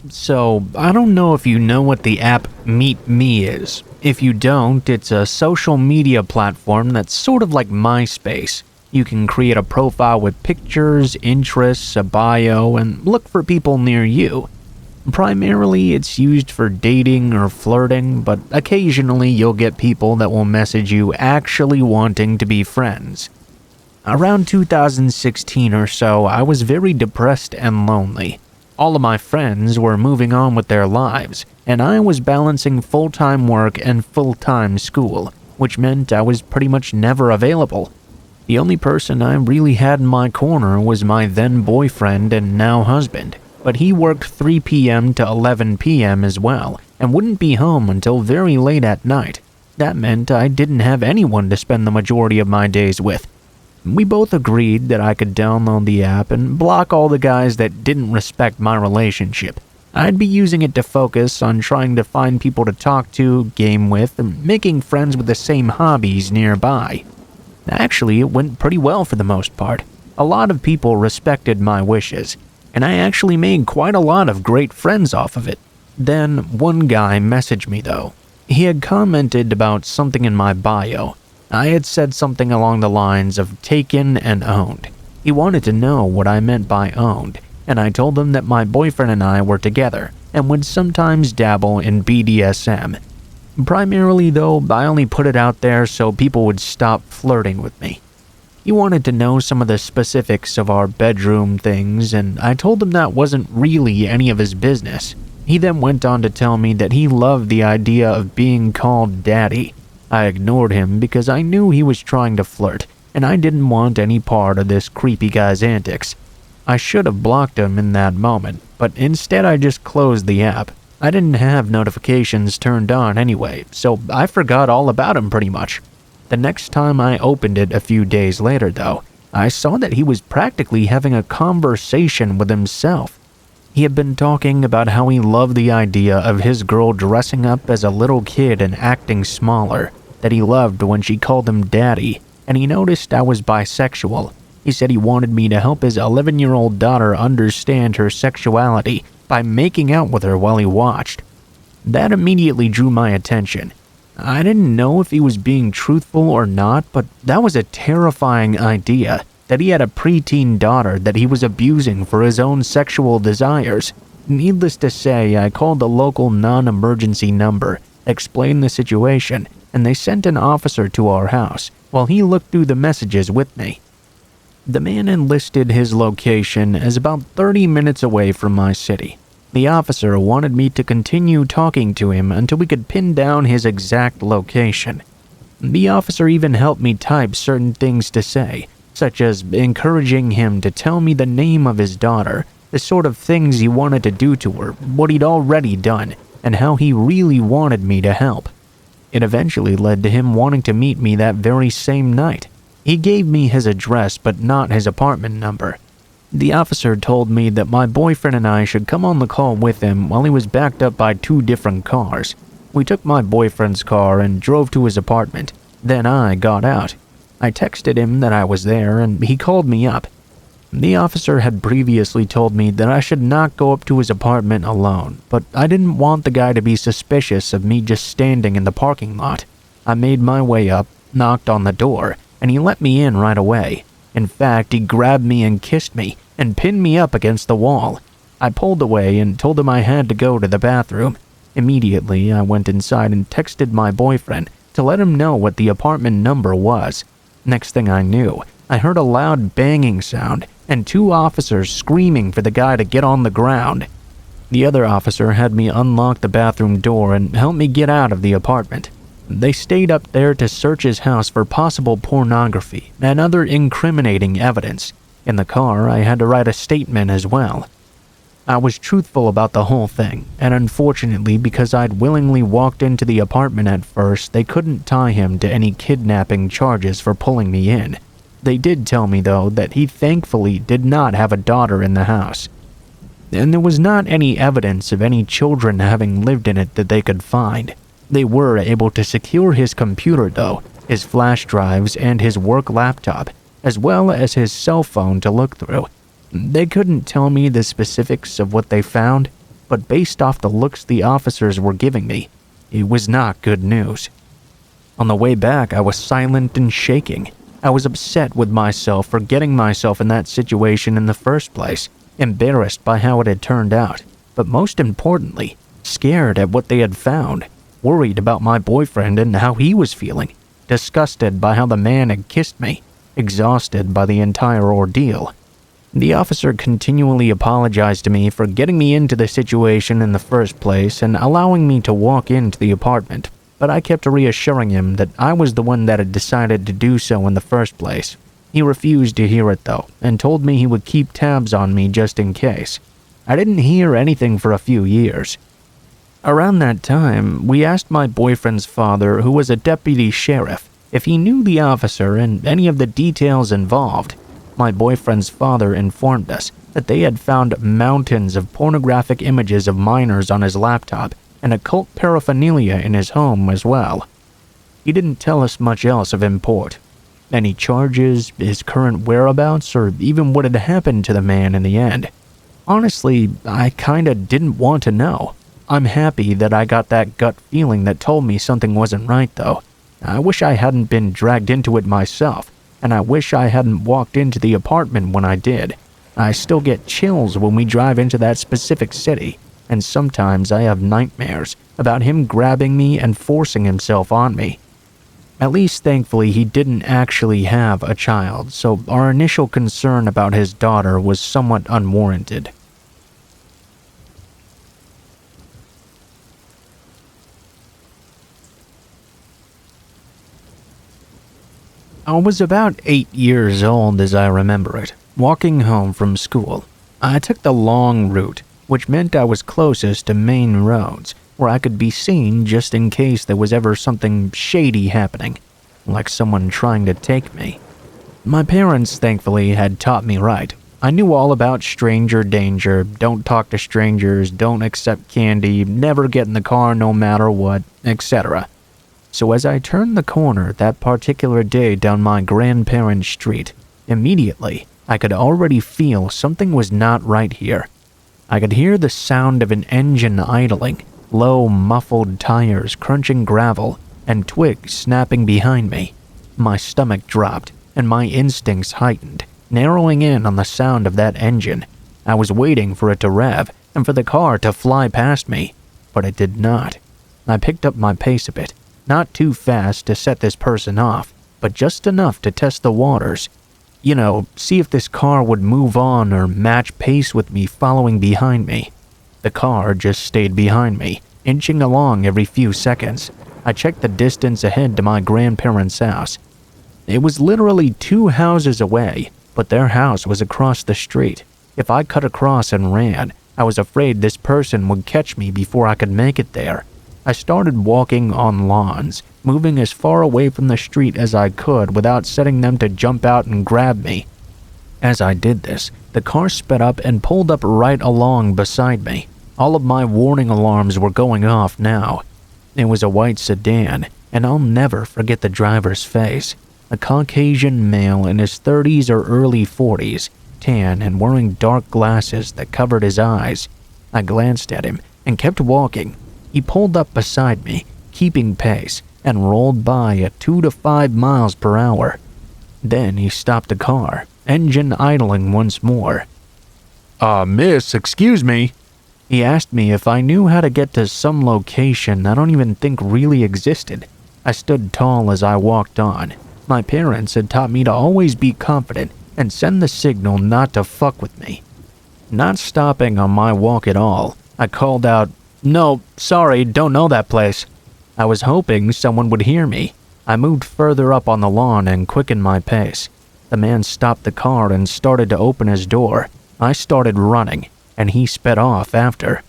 So, I don't know if you know what the app Meet Me is. If you don't, it's a social media platform that's sort of like MySpace. You can create a profile with pictures, interests, a bio, and look for people near you. Primarily, it's used for dating or flirting, but occasionally you'll get people that will message you actually wanting to be friends. Around 2016 or so, I was very depressed and lonely. All of my friends were moving on with their lives, and I was balancing full-time work and full-time school, which meant I was pretty much never available. The only person I really had in my corner was my then boyfriend and now husband, but he worked 3 p.m. to 11 p.m. as well, and wouldn't be home until very late at night. That meant I didn't have anyone to spend the majority of my days with. We both agreed that I could download the app and block all the guys that didn't respect my relationship. I'd be using it to focus on trying to find people to talk to, game with, and making friends with the same hobbies nearby. Actually, it went pretty well for the most part. A lot of people respected my wishes, and I actually made quite a lot of great friends off of it. Then, one guy messaged me though. He had commented about something in my bio. I had said something along the lines of taken and owned. He wanted to know what I meant by owned, and I told him that my boyfriend and I were together and would sometimes dabble in BDSM. Primarily though, I only put it out there so people would stop flirting with me. He wanted to know some of the specifics of our bedroom things, and I told him that wasn't really any of his business. He then went on to tell me that he loved the idea of being called daddy. I ignored him because I knew he was trying to flirt, and I didn't want any part of this creepy guy's antics. I should have blocked him in that moment, but instead I just closed the app. I didn't have notifications turned on anyway, so I forgot all about him pretty much. The next time I opened it a few days later though, I saw that he was practically having a conversation with himself. He had been talking about how he loved the idea of his girl dressing up as a little kid and acting smaller, that he loved when she called him daddy, and he noticed I was bisexual. He said he wanted me to help his 11-year-old daughter understand her sexuality by making out with her while he watched. That immediately drew my attention. I didn't know if he was being truthful or not, but that was a terrifying idea, that he had a preteen daughter that he was abusing for his own sexual desires. Needless to say, I called the local non-emergency number, explained the situation, and they sent an officer to our house while he looked through the messages with me. The man enlisted his location as about 30 minutes away from my city. The officer wanted me to continue talking to him until we could pin down his exact location. The officer even helped me type certain things to say, such as encouraging him to tell me the name of his daughter, the sort of things he wanted to do to her, what he'd already done, and how he really wanted me to help. It eventually led to him wanting to meet me that very same night. He gave me his address but not his apartment number. The officer told me that my boyfriend and I should come on the call with him while he was backed up by 2 different cars. We took my boyfriend's car and drove to his apartment. Then I got out. I texted him that I was there and he called me up. The officer had previously told me that I should not go up to his apartment alone, but I didn't want the guy to be suspicious of me just standing in the parking lot. I made my way up, knocked on the door, and he let me in right away. In fact, he grabbed me and kissed me and pinned me up against the wall. I pulled away and told him I had to go to the bathroom. Immediately, I went inside and texted my boyfriend to let him know what the apartment number was. Next thing I knew, I heard a loud banging sound and 2 officers screaming for the guy to get on the ground. The other officer had me unlock the bathroom door and help me get out of the apartment. They stayed up there to search his house for possible pornography and other incriminating evidence. In the car, I had to write a statement as well. I was truthful about the whole thing, and unfortunately, because I'd willingly walked into the apartment at first, they couldn't tie him to any kidnapping charges for pulling me in. They did tell me, though, that he thankfully did not have a daughter in the house. And there was not any evidence of any children having lived in it that they could find. They were able to secure his computer, though, his flash drives and his work laptop, as well as his cell phone to look through. They couldn't tell me the specifics of what they found, but based off the looks the officers were giving me, it was not good news. On the way back, I was silent and shaking. I was upset with myself for getting myself in that situation in the first place, embarrassed by how it had turned out, but most importantly, scared at what they had found, worried about my boyfriend and how he was feeling, disgusted by how the man had kissed me, exhausted by the entire ordeal. The officer continually apologized to me for getting me into the situation in the first place and allowing me to walk into the apartment, but I kept reassuring him that I was the one that had decided to do so in the first place. He refused to hear it though, and told me he would keep tabs on me just in case. I didn't hear anything for a few years. Around that time, we asked my boyfriend's father, who was a deputy sheriff, if he knew the officer and any of the details involved. My boyfriend's father informed us that they had found mountains of pornographic images of minors on his laptop and occult paraphernalia in his home as well. He didn't tell us much else of import. Any charges, his current whereabouts, or even what had happened to the man in the end. Honestly, I kinda didn't want to know. I'm happy that I got that gut feeling that told me something wasn't right though. I wish I hadn't been dragged into it myself, and I wish I hadn't walked into the apartment when I did. I still get chills when we drive into that specific city, and sometimes I have nightmares about him grabbing me and forcing himself on me. At least thankfully he didn't actually have a child, so our initial concern about his daughter was somewhat unwarranted. I was about 8 years old as I remember it, walking home from school. I took the long route, which meant I was closest to main roads, where I could be seen just in case there was ever something shady happening, like someone trying to take me. My parents, thankfully, had taught me right. I knew all about stranger danger, don't talk to strangers, don't accept candy, never get in the car no matter what, etc. So as I turned the corner that particular day down my grandparents' street, immediately I could already feel something was not right here. I could hear the sound of an engine idling, low muffled tires crunching gravel, and twigs snapping behind me. My stomach dropped, and my instincts heightened, narrowing in on the sound of that engine. I was waiting for it to rev, and for the car to fly past me, but it did not. I picked up my pace a bit, not too fast to set this person off, but just enough to test the waters. You know, see if this car would move on or match pace with me following behind me. The car just stayed behind me, inching along every few seconds. I checked the distance ahead to my grandparents' house. It was literally 2 houses away, but their house was across the street. If I cut across and ran, I was afraid this person would catch me before I could make it there. I started walking on lawns, moving as far away from the street as I could without setting them to jump out and grab me. As I did this, the car sped up and pulled up right along beside me. All of my warning alarms were going off now. It was a white sedan, and I'll never forget the driver's face. A Caucasian male in his 30s or early 40s, tan and wearing dark glasses that covered his eyes. I glanced at him and kept walking. He pulled up beside me, keeping pace, and rolled by at 2 to 5 miles per hour. Then he stopped the car, engine idling once more. Miss, excuse me." He asked me if I knew how to get to some location I don't even think really existed. I stood tall as I walked on. My parents had taught me to always be confident and send the signal not to fuck with me. Not stopping on my walk at all, I called out, "No, sorry, don't know that place." I was hoping someone would hear me. I moved further up on the lawn and quickened my pace. The man stopped the car and started to open his door. I started running, and he sped off after.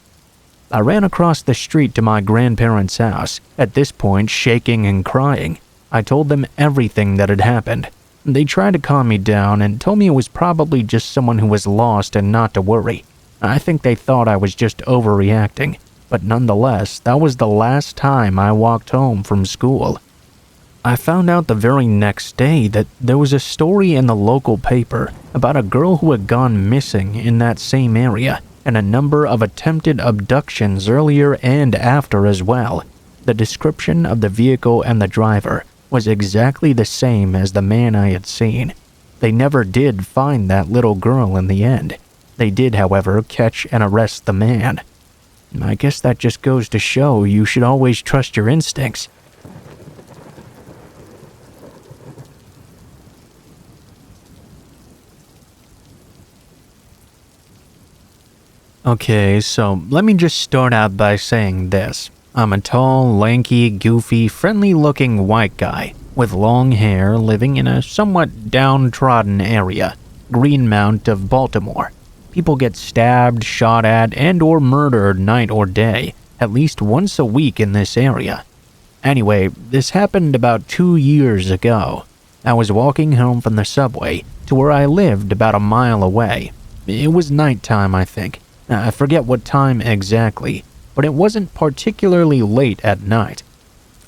I ran across the street to my grandparents' house, at this point shaking and crying. I told them everything that had happened. They tried to calm me down and told me it was probably just someone who was lost and not to worry. I think they thought I was just overreacting, but nonetheless, that was the last time I walked home from school. I found out the very next day that there was a story in the local paper about a girl who had gone missing in that same area. and a number of attempted abductions earlier and after as well. The description of the vehicle and the driver was exactly the same as the man I had seen. They never did find that little girl in the end. They did, however, catch and arrest the man. I guess that just goes to show you should always trust your instincts. Okay, so let me just start out by saying this. I'm a tall, lanky, goofy, friendly-looking white guy with long hair living in a somewhat downtrodden area, Greenmount of Baltimore. People get stabbed, shot at, and or murdered night or day, at least once a week in this area. Anyway, this happened about 2 years ago. I was walking home from the subway to where I lived about a mile away. It was nighttime, I think. I forget what time exactly, but it wasn't particularly late at night.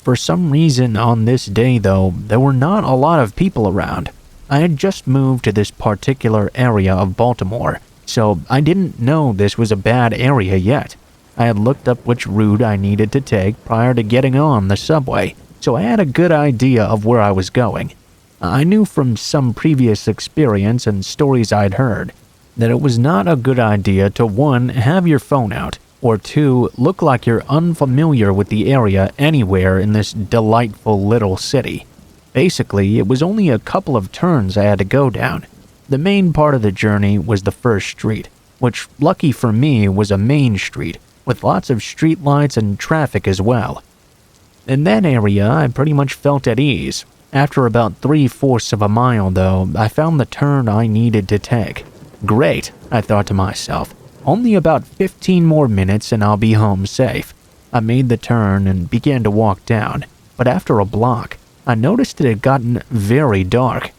For some reason on this day though, there were not a lot of people around. I had just moved to this particular area of Baltimore, so I didn't know this was a bad area yet. I had looked up which route I needed to take prior to getting on the subway, so I had a good idea of where I was going. I knew from some previous experience and stories I'd heard that it was not a good idea to 1. Have your phone out, or 2. Look like you're unfamiliar with the area anywhere in this delightful little city. Basically, it was only a couple of turns I had to go down. The main part of the journey was the first street, which, lucky for me, was a main street, with lots of streetlights and traffic as well. In that area, I pretty much felt at ease. After about 3/4 of a mile, though, I found the turn I needed to take. Great, I thought to myself. Only about 15 more minutes and I'll be home safe. I made the turn and began to walk down, but after a block, I noticed it had gotten very dark.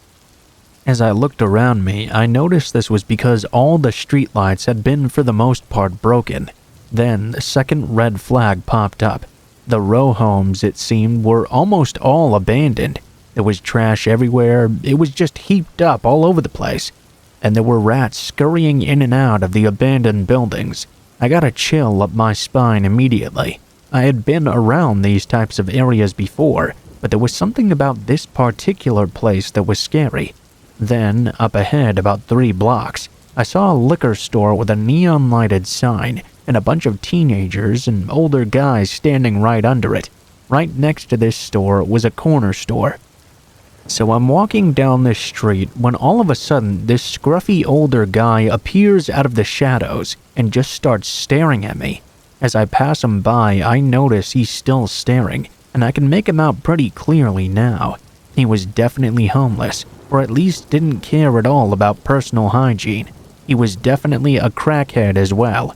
As I looked around me, I noticed this was because all the streetlights had been for the most part broken. Then the second red flag popped up. The row homes, it seemed, were almost all abandoned. There was trash everywhere. It was just heaped up all over the place. And there were rats scurrying in and out of the abandoned buildings. I got a chill up my spine immediately. I had been around these types of areas before, but there was something about this particular place that was scary. Then, up ahead about 3 blocks, I saw a liquor store with a neon-lighted sign and a bunch of teenagers and older guys standing right under it. Right next to this store was a corner store. So I'm walking down this street when all of a sudden this scruffy older guy appears out of the shadows and just starts staring at me. As I pass him by, I notice he's still staring, and I can make him out pretty clearly now. He was definitely homeless, or at least didn't care at all about personal hygiene. He was definitely a crackhead as well.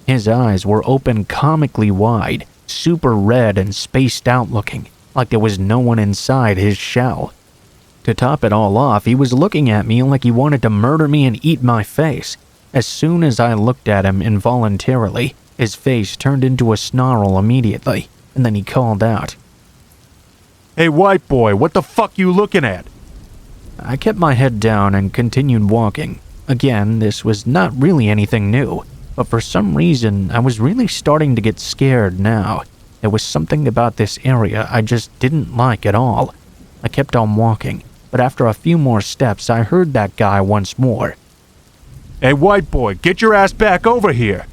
His eyes were open comically wide, super red and spaced out looking, like there was no one inside his shell. To top it all off, he was looking at me like he wanted to murder me and eat my face. As soon as I looked at him involuntarily, his face turned into a snarl immediately, and then he called out, "Hey white boy, what the fuck you looking at?" I kept my head down and continued walking. Again, this was not really anything new, but for some reason I was really starting to get scared now. There was something about this area I just didn't like at all. I kept on walking, but after a few more steps I heard that guy once more. "Hey white boy, get your ass back over here."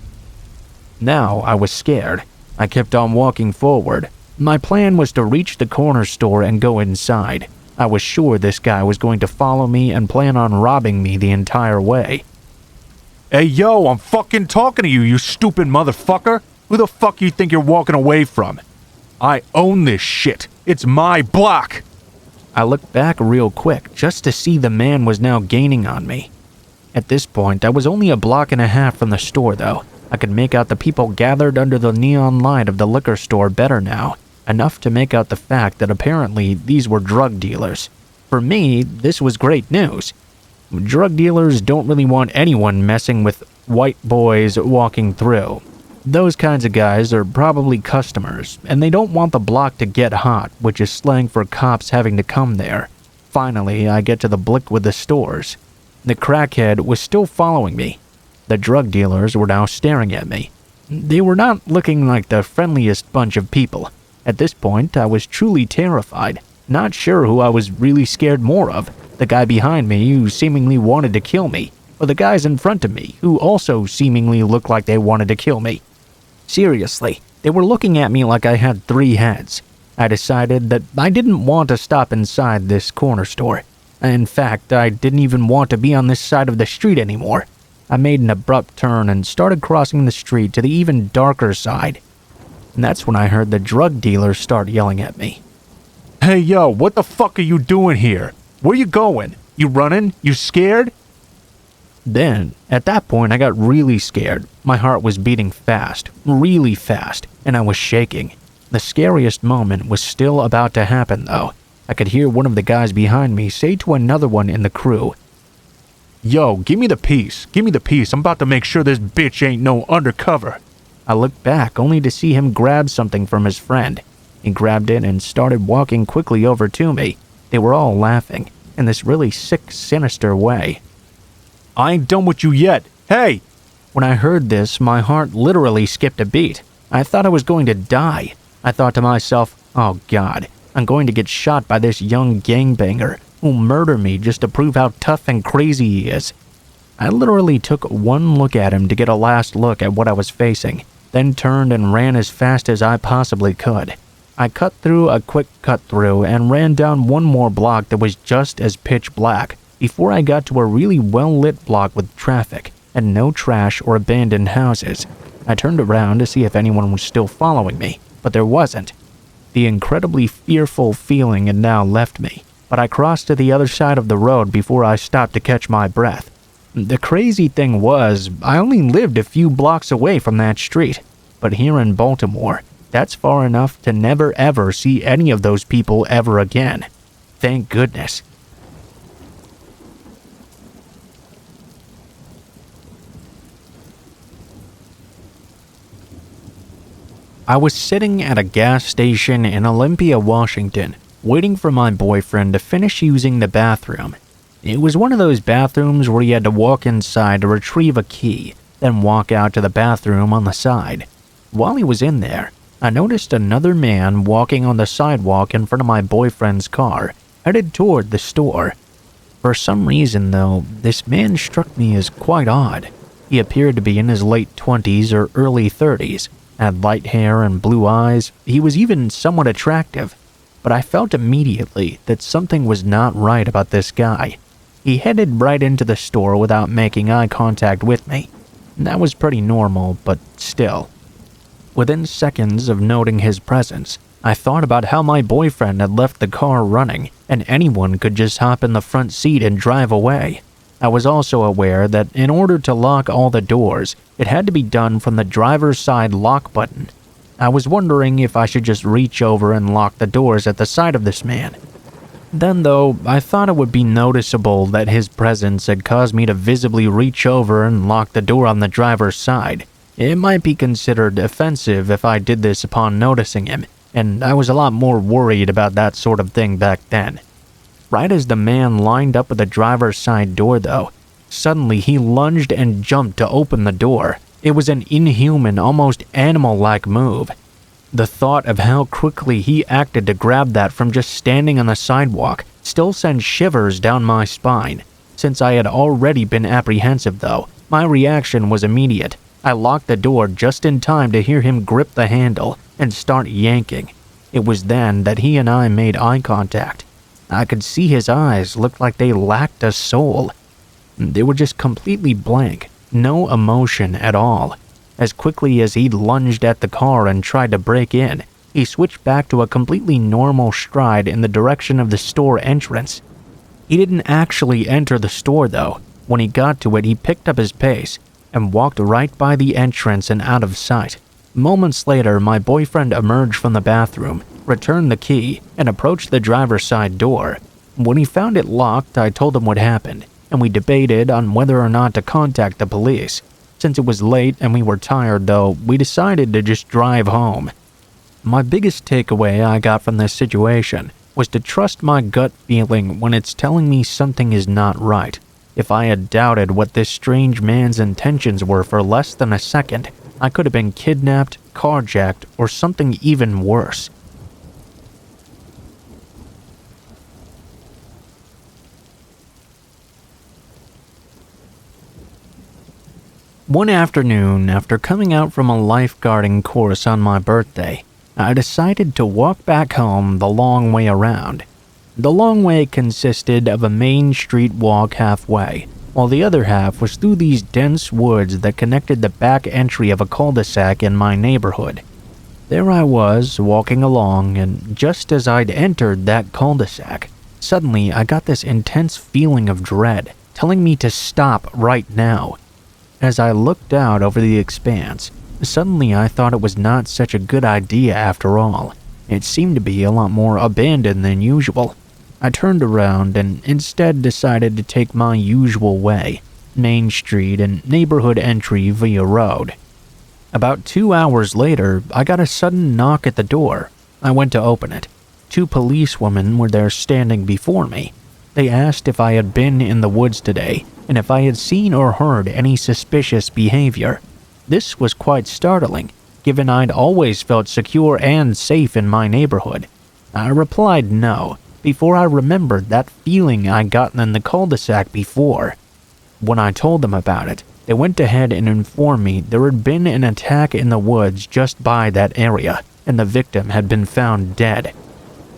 Now I was scared. I kept on walking forward. My plan was to reach the corner store and go inside. I was sure this guy was going to follow me and plan on robbing me the entire way. "Hey yo, I'm fucking talking to you, you stupid motherfucker. Who the fuck you think you're walking away from? I own this shit. It's my block." I looked back real quick just to see the man was now gaining on me. At this point, I was only a block and a half from the store though. I could make out the people gathered under the neon light of the liquor store better now, enough to make out the fact that apparently these were drug dealers. For me, this was great news. Drug dealers don't really want anyone messing with white boys walking through. Those kinds of guys are probably customers, and they don't want the block to get hot, which is slang for cops having to come there. Finally, I get to the blick with the stores. The crackhead was still following me. The drug dealers were now staring at me. They were not looking like the friendliest bunch of people. At this point, I was truly terrified, not sure who I was really scared more of, the guy behind me who seemingly wanted to kill me, or the guys in front of me who also seemingly looked like they wanted to kill me. Seriously, they were looking at me like I had 3 heads. I decided that I didn't want to stop inside this corner store. In fact, I didn't even want to be on this side of the street anymore. I made an abrupt turn and started crossing the street to the even darker side. And that's when I heard the drug dealer start yelling at me. Hey yo, what the fuck are you doing here? Where you going? You running? You scared? Then, at that point, I got really scared. My heart was beating fast, really fast, and I was shaking. The scariest moment was still about to happen, though. I could hear one of the guys behind me say to another one in the crew, "Yo, give me the piece. Give me the piece. I'm about to make sure this bitch ain't no undercover." I looked back only to see him grab something from his friend. He grabbed it and started walking quickly over to me. They were all laughing, in this really sick, sinister way. "I ain't done with you yet. Hey!" When I heard this, my heart literally skipped a beat. I thought I was going to die. I thought to myself, oh god, I'm going to get shot by this young gangbanger who'll murder me just to prove how tough and crazy he is. I literally took one look at him to get a last look at what I was facing, then turned and ran as fast as I possibly could. I cut through a quick cut-through and ran down one more block that was just as pitch black before I got to a really well-lit block with traffic and no trash or abandoned houses. I turned around to see if anyone was still following me, but there wasn't. The incredibly fearful feeling had now left me, but I crossed to the other side of the road before I stopped to catch my breath. The crazy thing was, I only lived a few blocks away from that street, but here in Baltimore, that's far enough to never ever see any of those people ever again. Thank goodness. I was sitting at a gas station in Olympia, Washington, waiting for my boyfriend to finish using the bathroom. It was one of those bathrooms where you had to walk inside to retrieve a key, then walk out to the bathroom on the side. While he was in there, I noticed another man walking on the sidewalk in front of my boyfriend's car, headed toward the store. For some reason, though, this man struck me as quite odd. He appeared to be in his late 20s or early 30s, had light hair and blue eyes. He was even somewhat attractive, but I felt immediately that something was not right about this guy. He headed right into the store without making eye contact with me. That was pretty normal, but still. Within seconds of noting his presence, I thought about how my boyfriend had left the car running, and anyone could just hop in the front seat and drive away. I was also aware that in order to lock all the doors, it had to be done from the driver's side lock button. I was wondering if I should just reach over and lock the doors at the side of this man. Then, though, I thought it would be noticeable that his presence had caused me to visibly reach over and lock the door on the driver's side. It might be considered offensive if I did this upon noticing him, and I was a lot more worried about that sort of thing back then. Right as the man lined up at the driver's side door, though, suddenly he lunged and jumped to open the door. It was an inhuman, almost animal-like move. The thought of how quickly he acted to grab that from just standing on the sidewalk still sent shivers down my spine. Since I had already been apprehensive, though, my reaction was immediate. I locked the door just in time to hear him grip the handle and start yanking. It was then that he and I made eye contact. I could see his eyes looked like they lacked a soul. They were just completely blank, no emotion at all. As quickly as he'd lunged at the car and tried to break in, he switched back to a completely normal stride in the direction of the store entrance. He didn't actually enter the store, though. When he got to it, he picked up his pace and walked right by the entrance and out of sight. Moments later, my boyfriend emerged from the bathroom, returned the key, and approached the driver's side door. When he found it locked, I told him what happened, and we debated on whether or not to contact the police. Since it was late and we were tired, though, we decided to just drive home. My biggest takeaway I got from this situation was to trust my gut feeling when it's telling me something is not right. If I had doubted what this strange man's intentions were for less than a second, I could have been kidnapped, carjacked, or something even worse. One afternoon, after coming out from a lifeguarding course on my birthday, I decided to walk back home the long way around. The long way consisted of a main street walk halfway, while the other half was through these dense woods that connected the back entry of a cul-de-sac in my neighborhood. There I was, walking along, and just as I'd entered that cul-de-sac, suddenly I got this intense feeling of dread, telling me to stop right now. As I looked out over the expanse, suddenly I thought it was not such a good idea after all. It seemed to be a lot more abandoned than usual. I turned around and instead decided to take my usual way, Main Street and neighborhood entry via road. About 2 hours later, I got a sudden knock at the door. I went to open it. 2 policewomen were there standing before me. They asked if I had been in the woods today and if I had seen or heard any suspicious behavior. This was quite startling, given I'd always felt secure and safe in my neighborhood. I replied no, before I remembered that feeling I'd gotten in the cul-de-sac before. When I told them about it, they went ahead and informed me there had been an attack in the woods just by that area, and the victim had been found dead.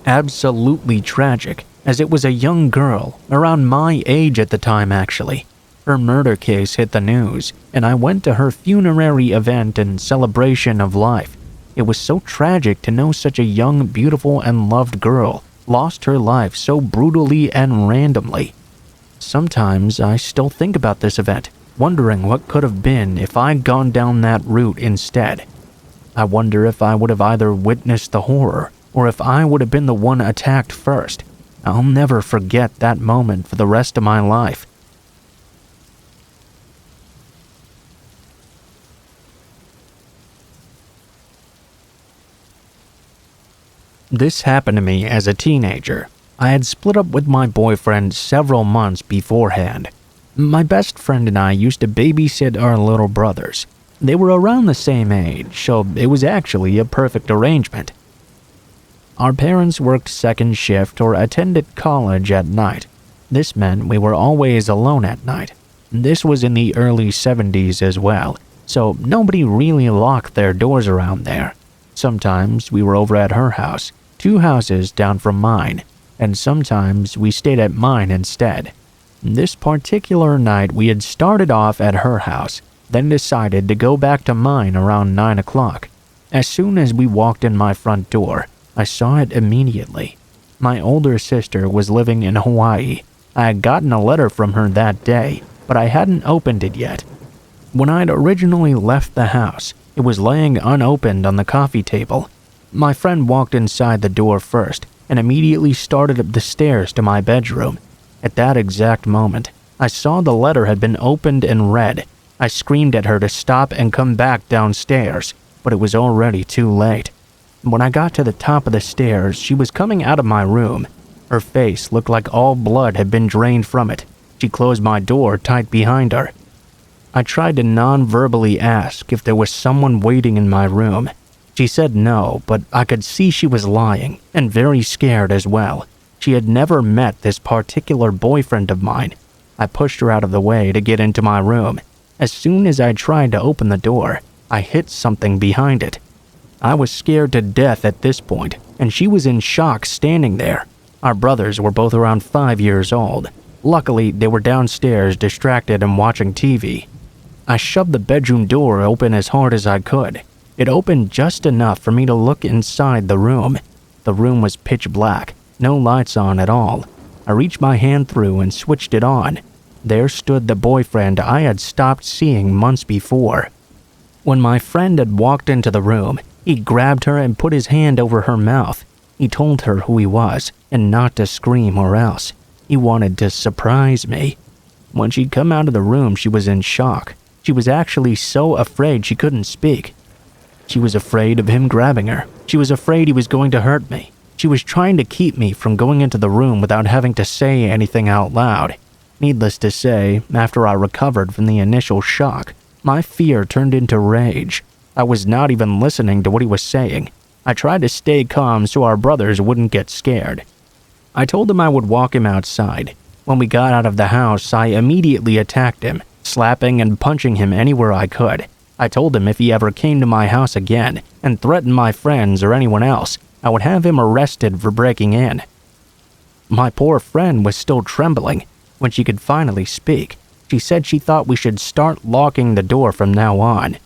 Absolutely tragic, as it was a young girl, around my age at the time actually. Her murder case hit the news, and I went to her funerary event and celebration of life. It was so tragic to know such a young, beautiful, and loved girl lost her life so brutally and randomly. Sometimes I still think about this event, wondering what could have been if I'd gone down that route instead. I wonder if I would have either witnessed the horror, or if I would have been the one attacked first. I'll never forget that moment for the rest of my life. This happened to me as a teenager. I had split up with my boyfriend several months beforehand. My best friend and I used to babysit our little brothers. They were around the same age, so it was actually a perfect arrangement. Our parents worked second shift or attended college at night. This meant we were always alone at night. This was in the early 70s as well, so nobody really locked their doors around there. Sometimes we were over at her house, 2 houses down from mine, and sometimes we stayed at mine instead. This particular night we had started off at her house, then decided to go back to mine around 9 o'clock. As soon as we walked in my front door, I saw it immediately. My older sister was living in Hawaii. I had gotten a letter from her that day, but I hadn't opened it yet. When I'd originally left the house, it was laying unopened on the coffee table. My friend walked inside the door first and immediately started up the stairs to my bedroom. At that exact moment, I saw the letter had been opened and read. I screamed at her to stop and come back downstairs, but it was already too late. When I got to the top of the stairs, she was coming out of my room. Her face looked like all blood had been drained from it. She closed my door tight behind her. I tried to non-verbally ask if there was someone waiting in my room. She said no, but I could see she was lying, and very scared as well. She had never met this particular boyfriend of mine. I pushed her out of the way to get into my room. As soon as I tried to open the door, I hit something behind it. I was scared to death at this point, and she was in shock standing there. Our brothers were both around 5 years old. Luckily, they were downstairs distracted and watching TV. I shoved the bedroom door open as hard as I could. It opened just enough for me to look inside the room. The room was pitch black, no lights on at all. I reached my hand through and switched it on. There stood the boyfriend I had stopped seeing months before. When my friend had walked into the room, he grabbed her and put his hand over her mouth. He told her who he was and not to scream or else. He wanted to surprise me. When she'd come out of the room, she was in shock. She was actually so afraid she couldn't speak. She was afraid of him grabbing her. She was afraid he was going to hurt me. She was trying to keep me from going into the room without having to say anything out loud. Needless to say, after I recovered from the initial shock, my fear turned into rage. I was not even listening to what he was saying. I tried to stay calm so our brothers wouldn't get scared. I told him I would walk him outside. When we got out of the house, I immediately attacked him, slapping and punching him anywhere I could. I told him if he ever came to my house again and threatened my friends or anyone else, I would have him arrested for breaking in. My poor friend was still trembling. When she could finally speak, she said she thought we should start locking the door from now on.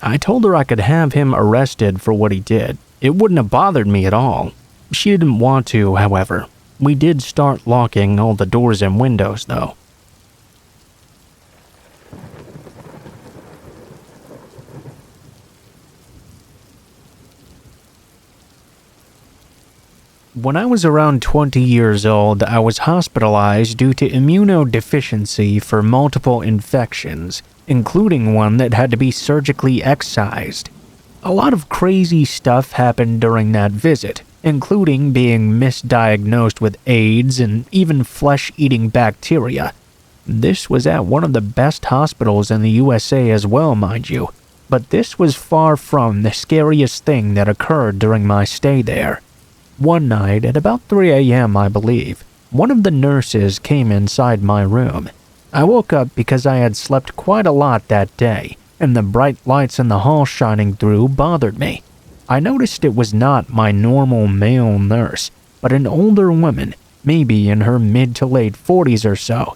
I told her I could have him arrested for what he did. It wouldn't have bothered me at all. She didn't want to, however. We did start locking all the doors and windows, though. When I was around 20 years old, I was hospitalized due to immunodeficiency for multiple infections, including one that had to be surgically excised. A lot of crazy stuff happened during that visit, including being misdiagnosed with AIDS and even flesh-eating bacteria. This was at one of the best hospitals in the USA as well, mind you, but this was far from the scariest thing that occurred during my stay there. One night, at about 3 a.m., I believe, one of the nurses came inside my room. I woke up because I had slept quite a lot that day, and the bright lights in the hall shining through bothered me. I noticed it was not my normal male nurse, but an older woman, maybe in her mid to late 40s or so.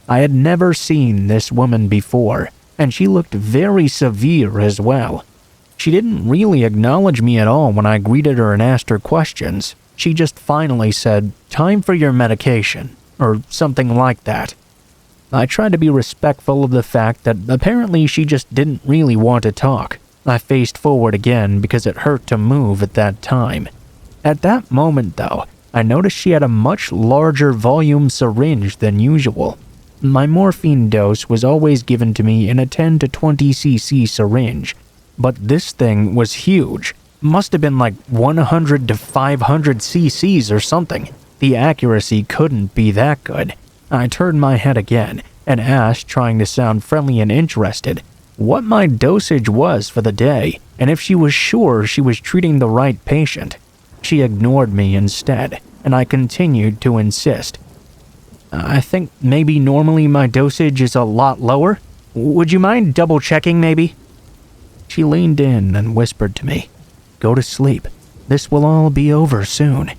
I had never seen this woman before, and she looked very severe as well. She didn't really acknowledge me at all when I greeted her and asked her questions. She just finally said, "Time for your medication," or something like that. I tried to be respectful of the fact that apparently she just didn't really want to talk. I faced forward again because it hurt to move at that time. At that moment, though, I noticed she had a much larger volume syringe than usual. My morphine dose was always given to me in a 10 to 20 cc syringe, but this thing was huge. Must have been like 100 to 500 cc's or something. The accuracy couldn't be that good. I turned my head again and asked, trying to sound friendly and interested, what my dosage was for the day and if she was sure she was treating the right patient. She ignored me instead, and I continued to insist. "I think maybe normally my dosage is a lot lower. Would you mind double-checking maybe?" She leaned in and whispered to me, "Go to sleep. This will all be over soon."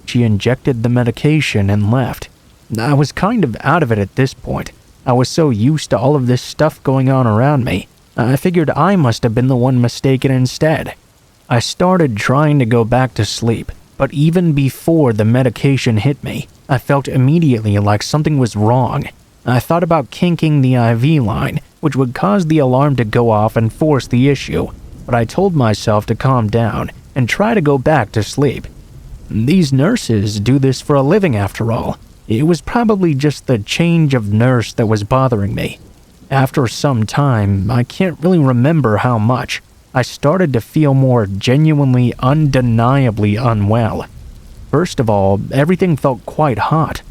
She injected the medication and left. I was kind of out of it at this point. I was so used to all of this stuff going on around me. I figured I must have been the one mistaken instead. I started trying to go back to sleep, but even before the medication hit me, I felt immediately like something was wrong. I thought about kinking the IV line, which would cause the alarm to go off and force the issue, but I told myself to calm down and try to go back to sleep. These nurses do this for a living after all. It was probably just the change of nurse that was bothering me. After some time, I can't really remember how much, I started to feel more genuinely, undeniably unwell. First of all, everything felt quite hot.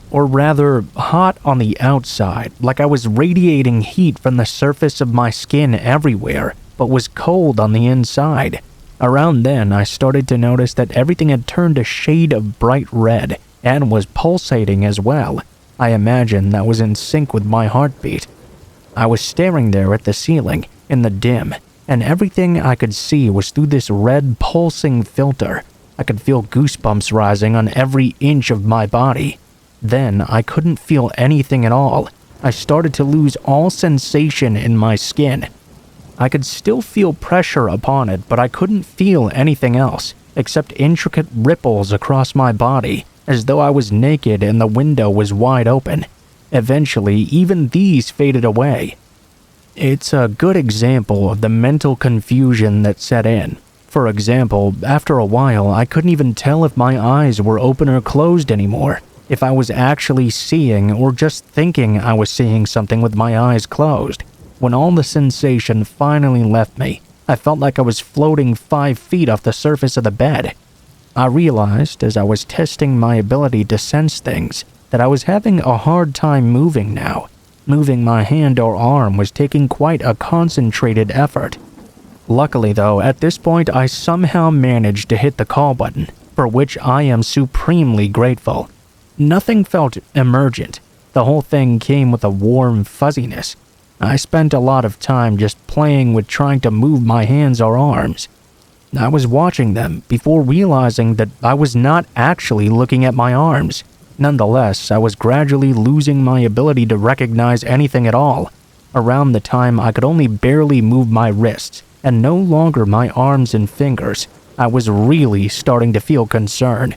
Or rather, hot on the outside, like I was radiating heat from the surface of my skin everywhere, but was cold on the inside. Around then, I started to notice that everything had turned a shade of bright red and was pulsating as well. I imagine that was in sync with my heartbeat. I was staring there at the ceiling, in the dim, and everything I could see was through this red pulsing filter. I could feel goosebumps rising on every inch of my body. Then I couldn't feel anything at all. I started to lose all sensation in my skin. I could still feel pressure upon it, but I couldn't feel anything else, except intricate ripples across my body, as though I was naked and the window was wide open. Eventually, even these faded away. It's a good example of the mental confusion that set in. For example, after a while, I couldn't even tell if my eyes were open or closed anymore, if I was actually seeing or just thinking I was seeing something with my eyes closed. When all the sensation finally left me, I felt like I was floating 5 feet off the surface of the bed. I realized, as I was testing my ability to sense things, that I was having a hard time moving now. Moving my hand or arm was taking quite a concentrated effort. Luckily though, at this point I somehow managed to hit the call button, for which I am supremely grateful. Nothing felt emergent. The whole thing came with a warm fuzziness. I spent a lot of time just playing with trying to move my hands or arms. I was watching them before realizing that I was not actually looking at my arms. Nonetheless, I was gradually losing my ability to recognize anything at all. Around the time I could only barely move my wrists, and no longer my arms and fingers, I was really starting to feel concerned.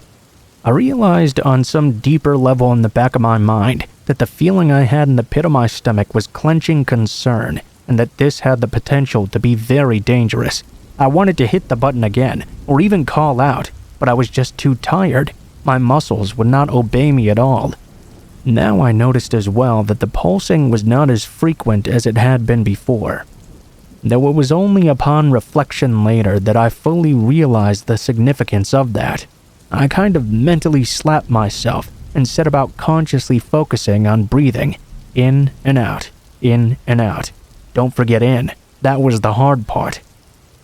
I realized on some deeper level in the back of my mind that the feeling I had in the pit of my stomach was clenching concern, and that this had the potential to be very dangerous. I wanted to hit the button again, or even call out, but I was just too tired. My muscles would not obey me at all. Now I noticed as well that the pulsing was not as frequent as it had been before. Though it was only upon reflection later that I fully realized the significance of that. I kind of mentally slapped myself and set about consciously focusing on breathing. In and out, in and out. Don't forget in. That was the hard part.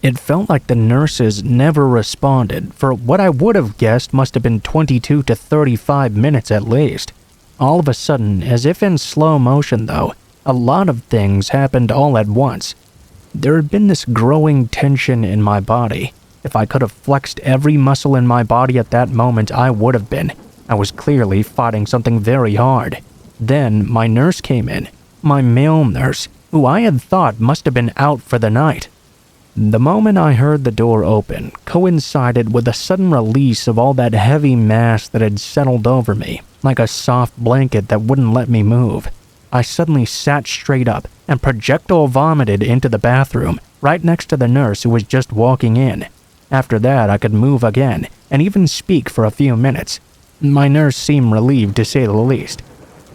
It felt like the nurses never responded for what I would have guessed must have been 22 to 35 minutes at least. All of a sudden, as if in slow motion though, a lot of things happened all at once. There had been this growing tension in my body. If I could have flexed every muscle in my body at that moment, I would have been. I was clearly fighting something very hard. Then my nurse came in, my male nurse, who I had thought must have been out for the night. The moment I heard the door open coincided with a sudden release of all that heavy mass that had settled over me, like a soft blanket that wouldn't let me move. I suddenly sat straight up and projectile vomited into the bathroom, right next to the nurse who was just walking in. After that, I could move again, and even speak for a few minutes. My nurse seemed relieved, to say the least.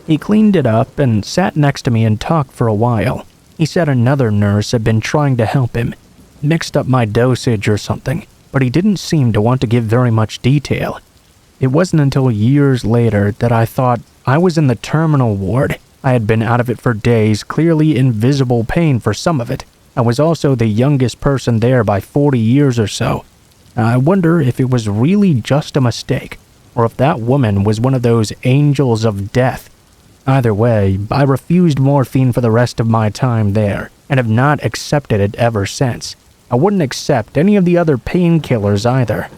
He cleaned it up and sat next to me and talked for a while. He said another nurse had been trying to help him, mixed up my dosage or something, but he didn't seem to want to give very much detail. It wasn't until years later that I thought I was in the terminal ward. I had been out of it for days, clearly in visible pain for some of it. I was also the youngest person there by 40 years or so. I wonder if it was really just a mistake, or if that woman was one of those angels of death. Either way, I refused morphine for the rest of my time there, and have not accepted it ever since. I wouldn't accept any of the other painkillers either.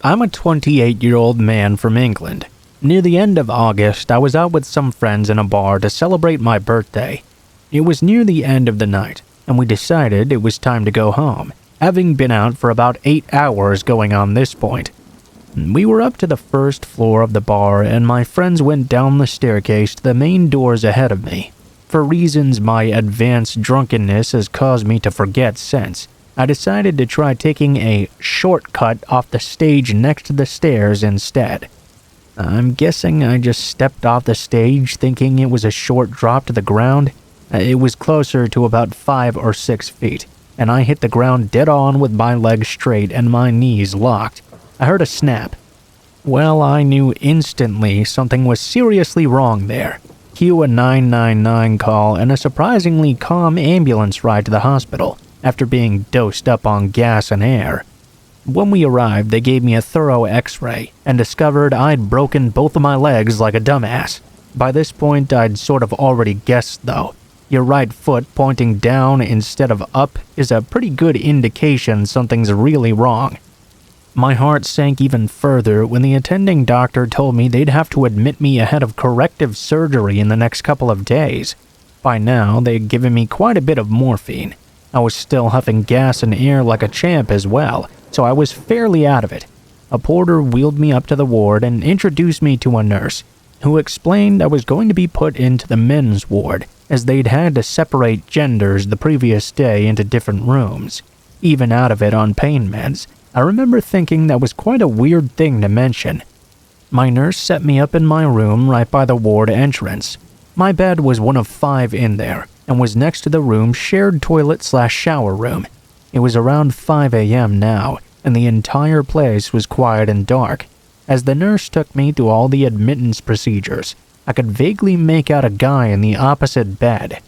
I'm a 28-year-old man from England. Near the end of August, I was out with some friends in a bar to celebrate my birthday. It was near the end of the night, and we decided it was time to go home, having been out for about 8 hours going on this point. We were up to the first floor of the bar, and my friends went down the staircase to the main doors ahead of me. For reasons my advanced drunkenness has caused me to forget since, I decided to try taking a shortcut off the stage next to the stairs instead. I'm guessing I just stepped off the stage thinking it was a short drop to the ground. It was closer to about 5 or 6 feet, and I hit the ground dead on with my legs straight and my knees locked. I heard a snap. Well, I knew instantly something was seriously wrong there. Cue a 999 call and a surprisingly calm ambulance ride to the hospital after being dosed up on gas and air. When we arrived, they gave me a thorough x-ray and discovered I'd broken both of my legs like a dumbass. By this point, I'd sort of already guessed though. Your right foot pointing down instead of up is a pretty good indication something's really wrong. My heart sank even further when the attending doctor told me they'd have to admit me ahead of corrective surgery in the next couple of days. By now, they'd given me quite a bit of morphine. I was still huffing gas and air like a champ as well, so I was fairly out of it. A porter wheeled me up to the ward and introduced me to a nurse, who explained I was going to be put into the men's ward, as they'd had to separate genders the previous day into different rooms. Even out of it on pain meds, I remember thinking that was quite a weird thing to mention. My nurse set me up in my room right by the ward entrance. My bed was one of 5 in there, and was next to the room's shared toilet/shower room. It was around 5 a.m. now, and the entire place was quiet and dark. As the nurse took me through all the admittance procedures, I could vaguely make out a guy in the opposite bed.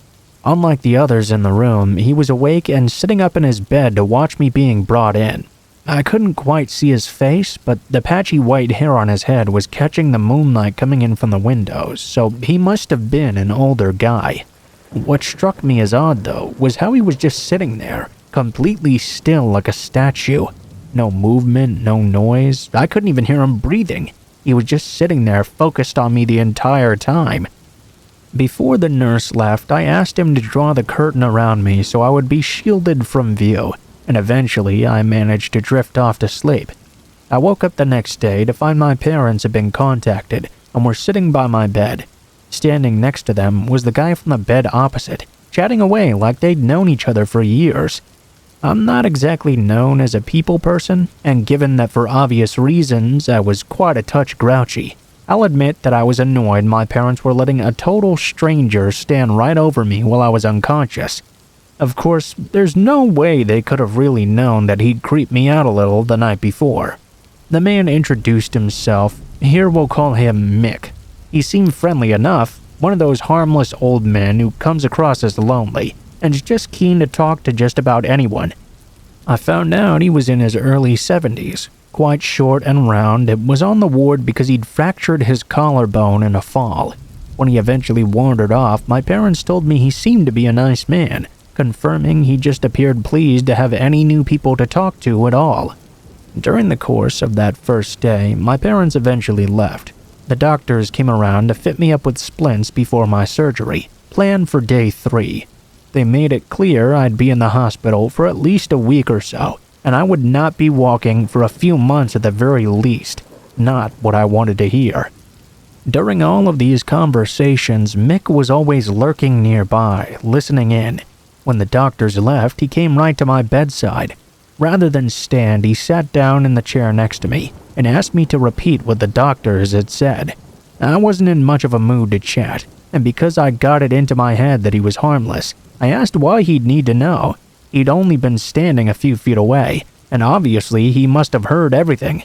Unlike the others in the room, he was awake and sitting up in his bed to watch me being brought in. I couldn't quite see his face, but the patchy white hair on his head was catching the moonlight coming in from the windows, so he must have been an older guy. What struck me as odd, though, was how he was just sitting there, completely still like a statue. No movement, no noise. I couldn't even hear him breathing. He was just sitting there focused on me the entire time. Before the nurse left, I asked him to draw the curtain around me so I would be shielded from view, and eventually I managed to drift off to sleep. I woke up the next day to find my parents had been contacted and were sitting by my bed. Standing next to them was the guy from the bed opposite, chatting away like they'd known each other for years. I'm not exactly known as a people person, and given that for obvious reasons I was quite a touch grouchy, I'll admit that I was annoyed my parents were letting a total stranger stand right over me while I was unconscious. Of course, there's no way they could have really known that he'd creeped me out a little the night before. The man introduced himself. Here we'll call him Mick. He seemed friendly enough, one of those harmless old men who comes across as lonely, and is just keen to talk to just about anyone. I found out he was in his early 70s, quite short and round, and was on the ward because he'd fractured his collarbone in a fall. When he eventually wandered off, my parents told me he seemed to be a nice man, confirming he just appeared pleased to have any new people to talk to at all. During the course of that first day, my parents eventually left. The doctors came around to fit me up with splints before my surgery, planned for day 3. They made it clear I'd be in the hospital for at least a week or so, and I would not be walking for a few months at the very least. Not what I wanted to hear. During all of these conversations, Mick was always lurking nearby, listening in. When the doctors left, he came right to my bedside. Rather than stand, he sat down in the chair next to me and asked me to repeat what the doctors had said. I wasn't in much of a mood to chat, and because I got it into my head that he was harmless, I asked why he'd need to know. He'd only been standing a few feet away, and obviously he must have heard everything.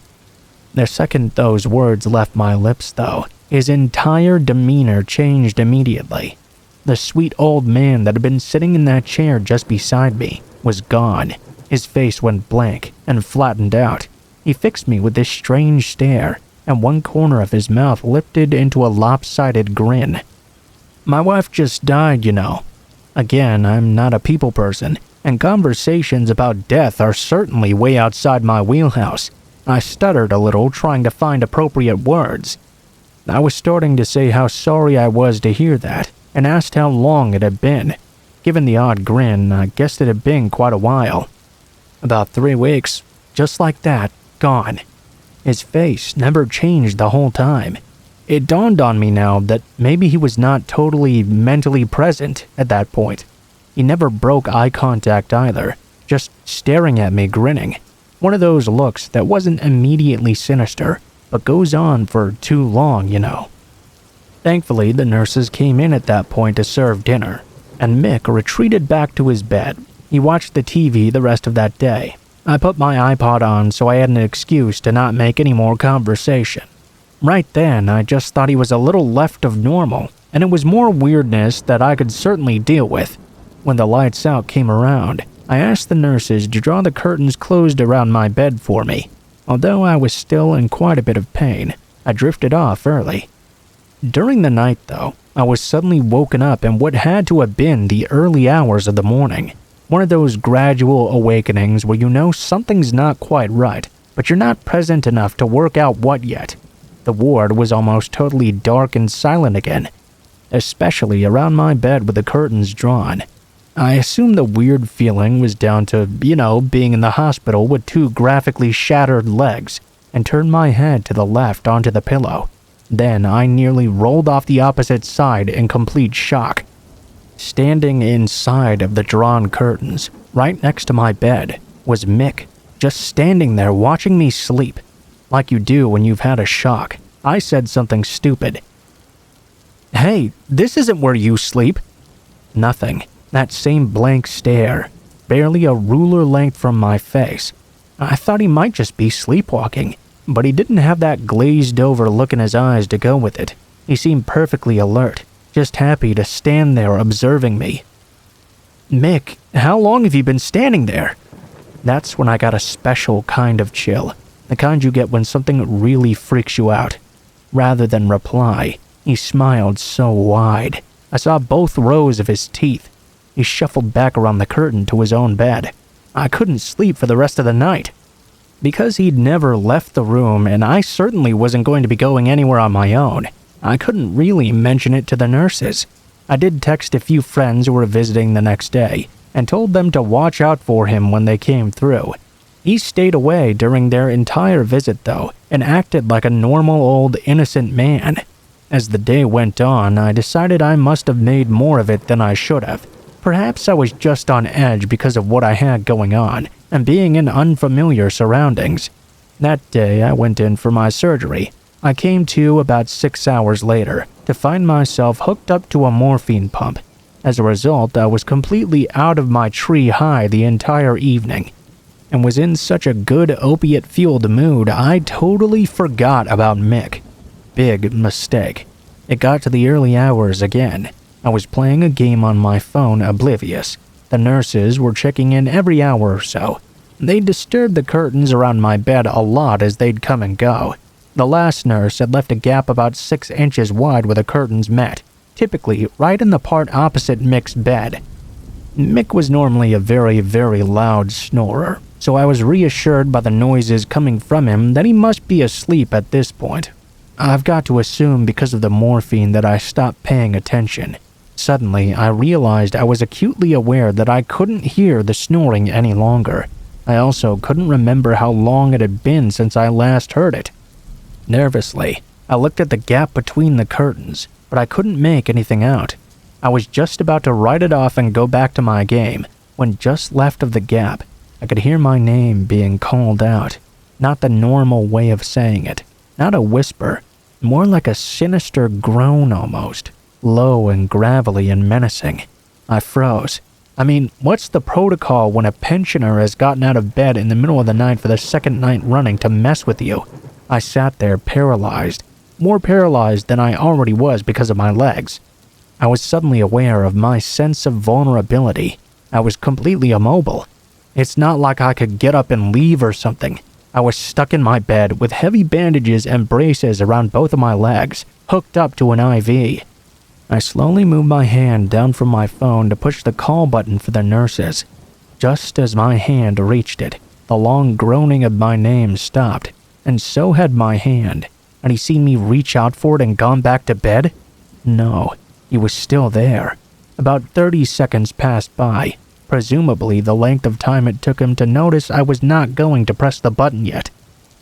The second those words left my lips, though, his entire demeanor changed immediately. The sweet old man that had been sitting in that chair just beside me was gone. His face went blank and flattened out. He fixed me with this strange stare, and one corner of his mouth lifted into a lopsided grin. My wife just died, you know. Again, I'm not a people person, and conversations about death are certainly way outside my wheelhouse. I stuttered a little, trying to find appropriate words. I was starting to say how sorry I was to hear that, and asked how long it had been. Given the odd grin, I guessed it had been quite a while. About 3 weeks, just like that, gone. His face never changed the whole time. It dawned on me now that maybe he was not totally mentally present at that point. He never broke eye contact either, just staring at me grinning. One of those looks that wasn't immediately sinister, but goes on for too long, you know. Thankfully, the nurses came in at that point to serve dinner, and Mick retreated back to his bed. He watched the TV the rest of that day. I put my iPod on so I had an excuse to not make any more conversation. Right then, I just thought he was a little left of normal, and it was more weirdness that I could certainly deal with. When the lights out came around, I asked the nurses to draw the curtains closed around my bed for me. Although I was still in quite a bit of pain, I drifted off early. During the night, though, I was suddenly woken up in what had to have been the early hours of the morning. One of those gradual awakenings where you know something's not quite right, but you're not present enough to work out what yet. The ward was almost totally dark and silent again, especially around my bed with the curtains drawn. I assumed the weird feeling was down to, being in the hospital with 2 graphically shattered legs, and turned my head to the left onto the pillow. Then I nearly rolled off the opposite side in complete shock. Standing inside of the drawn curtains, right next to my bed, was Mick, just standing there watching me sleep. Like you do when you've had a shock, I said something stupid. "Hey, this isn't where you sleep." Nothing. That same blank stare, barely a ruler length from my face. I thought he might just be sleepwalking, but he didn't have that glazed over look in his eyes to go with it. He seemed perfectly alert, just happy to stand there observing me. "Mick, how long have you been standing there?" That's when I got a special kind of chill, the kind you get when something really freaks you out. Rather than reply, he smiled so wide. I saw both rows of his teeth. He shuffled back around the curtain to his own bed. I couldn't sleep for the rest of the night. Because he'd never left the room, and I certainly wasn't going to be going anywhere on my own, I couldn't really mention it to the nurses. I did text a few friends who were visiting the next day, and told them to watch out for him when they came through. He stayed away during their entire visit, though, and acted like a normal old innocent man. As the day went on, I decided I must have made more of it than I should have. Perhaps I was just on edge because of what I had going on, and being in unfamiliar surroundings. That day, I went in for my surgery. I came to about 6 hours later to find myself hooked up to a morphine pump. As a result, I was completely out of my tree high the entire evening, and was in such a good opiate-fueled mood I totally forgot about Mick. Big mistake. It got to the early hours again. I was playing a game on my phone, oblivious. The nurses were checking in every hour or so. They disturbed the curtains around my bed a lot as they'd come and go. The last nurse had left a gap about 6 inches wide where the curtains met, typically right in the part opposite Mick's bed. Mick was normally a very, very loud snorer, so I was reassured by the noises coming from him that he must be asleep at this point. I've got to assume because of the morphine that I stopped paying attention. Suddenly, I realized I was acutely aware that I couldn't hear the snoring any longer. I also couldn't remember how long it had been since I last heard it. Nervously, I looked at the gap between the curtains, but I couldn't make anything out. I was just about to write it off and go back to my game, when just left of the gap, I could hear my name being called out. Not the normal way of saying it, not a whisper, more like a sinister groan almost, low and gravelly and menacing. I froze. I mean, what's the protocol when a pensioner has gotten out of bed in the middle of the night for the second night running to mess with you? I sat there paralyzed, more paralyzed than I already was because of my legs. I was suddenly aware of my sense of vulnerability. I was completely immobile. It's not like I could get up and leave or something. I was stuck in my bed with heavy bandages and braces around both of my legs, hooked up to an IV. I slowly moved my hand down from my phone to push the call button for the nurses. Just as my hand reached it, the long groaning of my name stopped, and so had my hand. Had he seen me reach out for it and gone back to bed? No, he was still there. About 30 seconds passed by, presumably the length of time it took him to notice I was not going to press the button yet.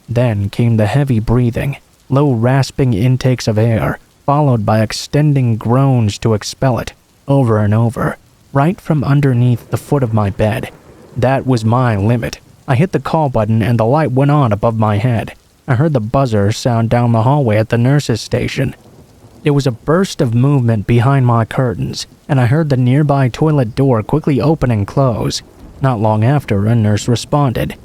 Then came the heavy breathing, low rasping intakes of air, followed by extending groans to expel it, over and over, right from underneath the foot of my bed. That was my limit. I hit the call button and the light went on above my head. I heard the buzzer sound down the hallway at the nurse's station. There was a burst of movement behind my curtains, and I heard the nearby toilet door quickly open and close. Not long after, a nurse responded.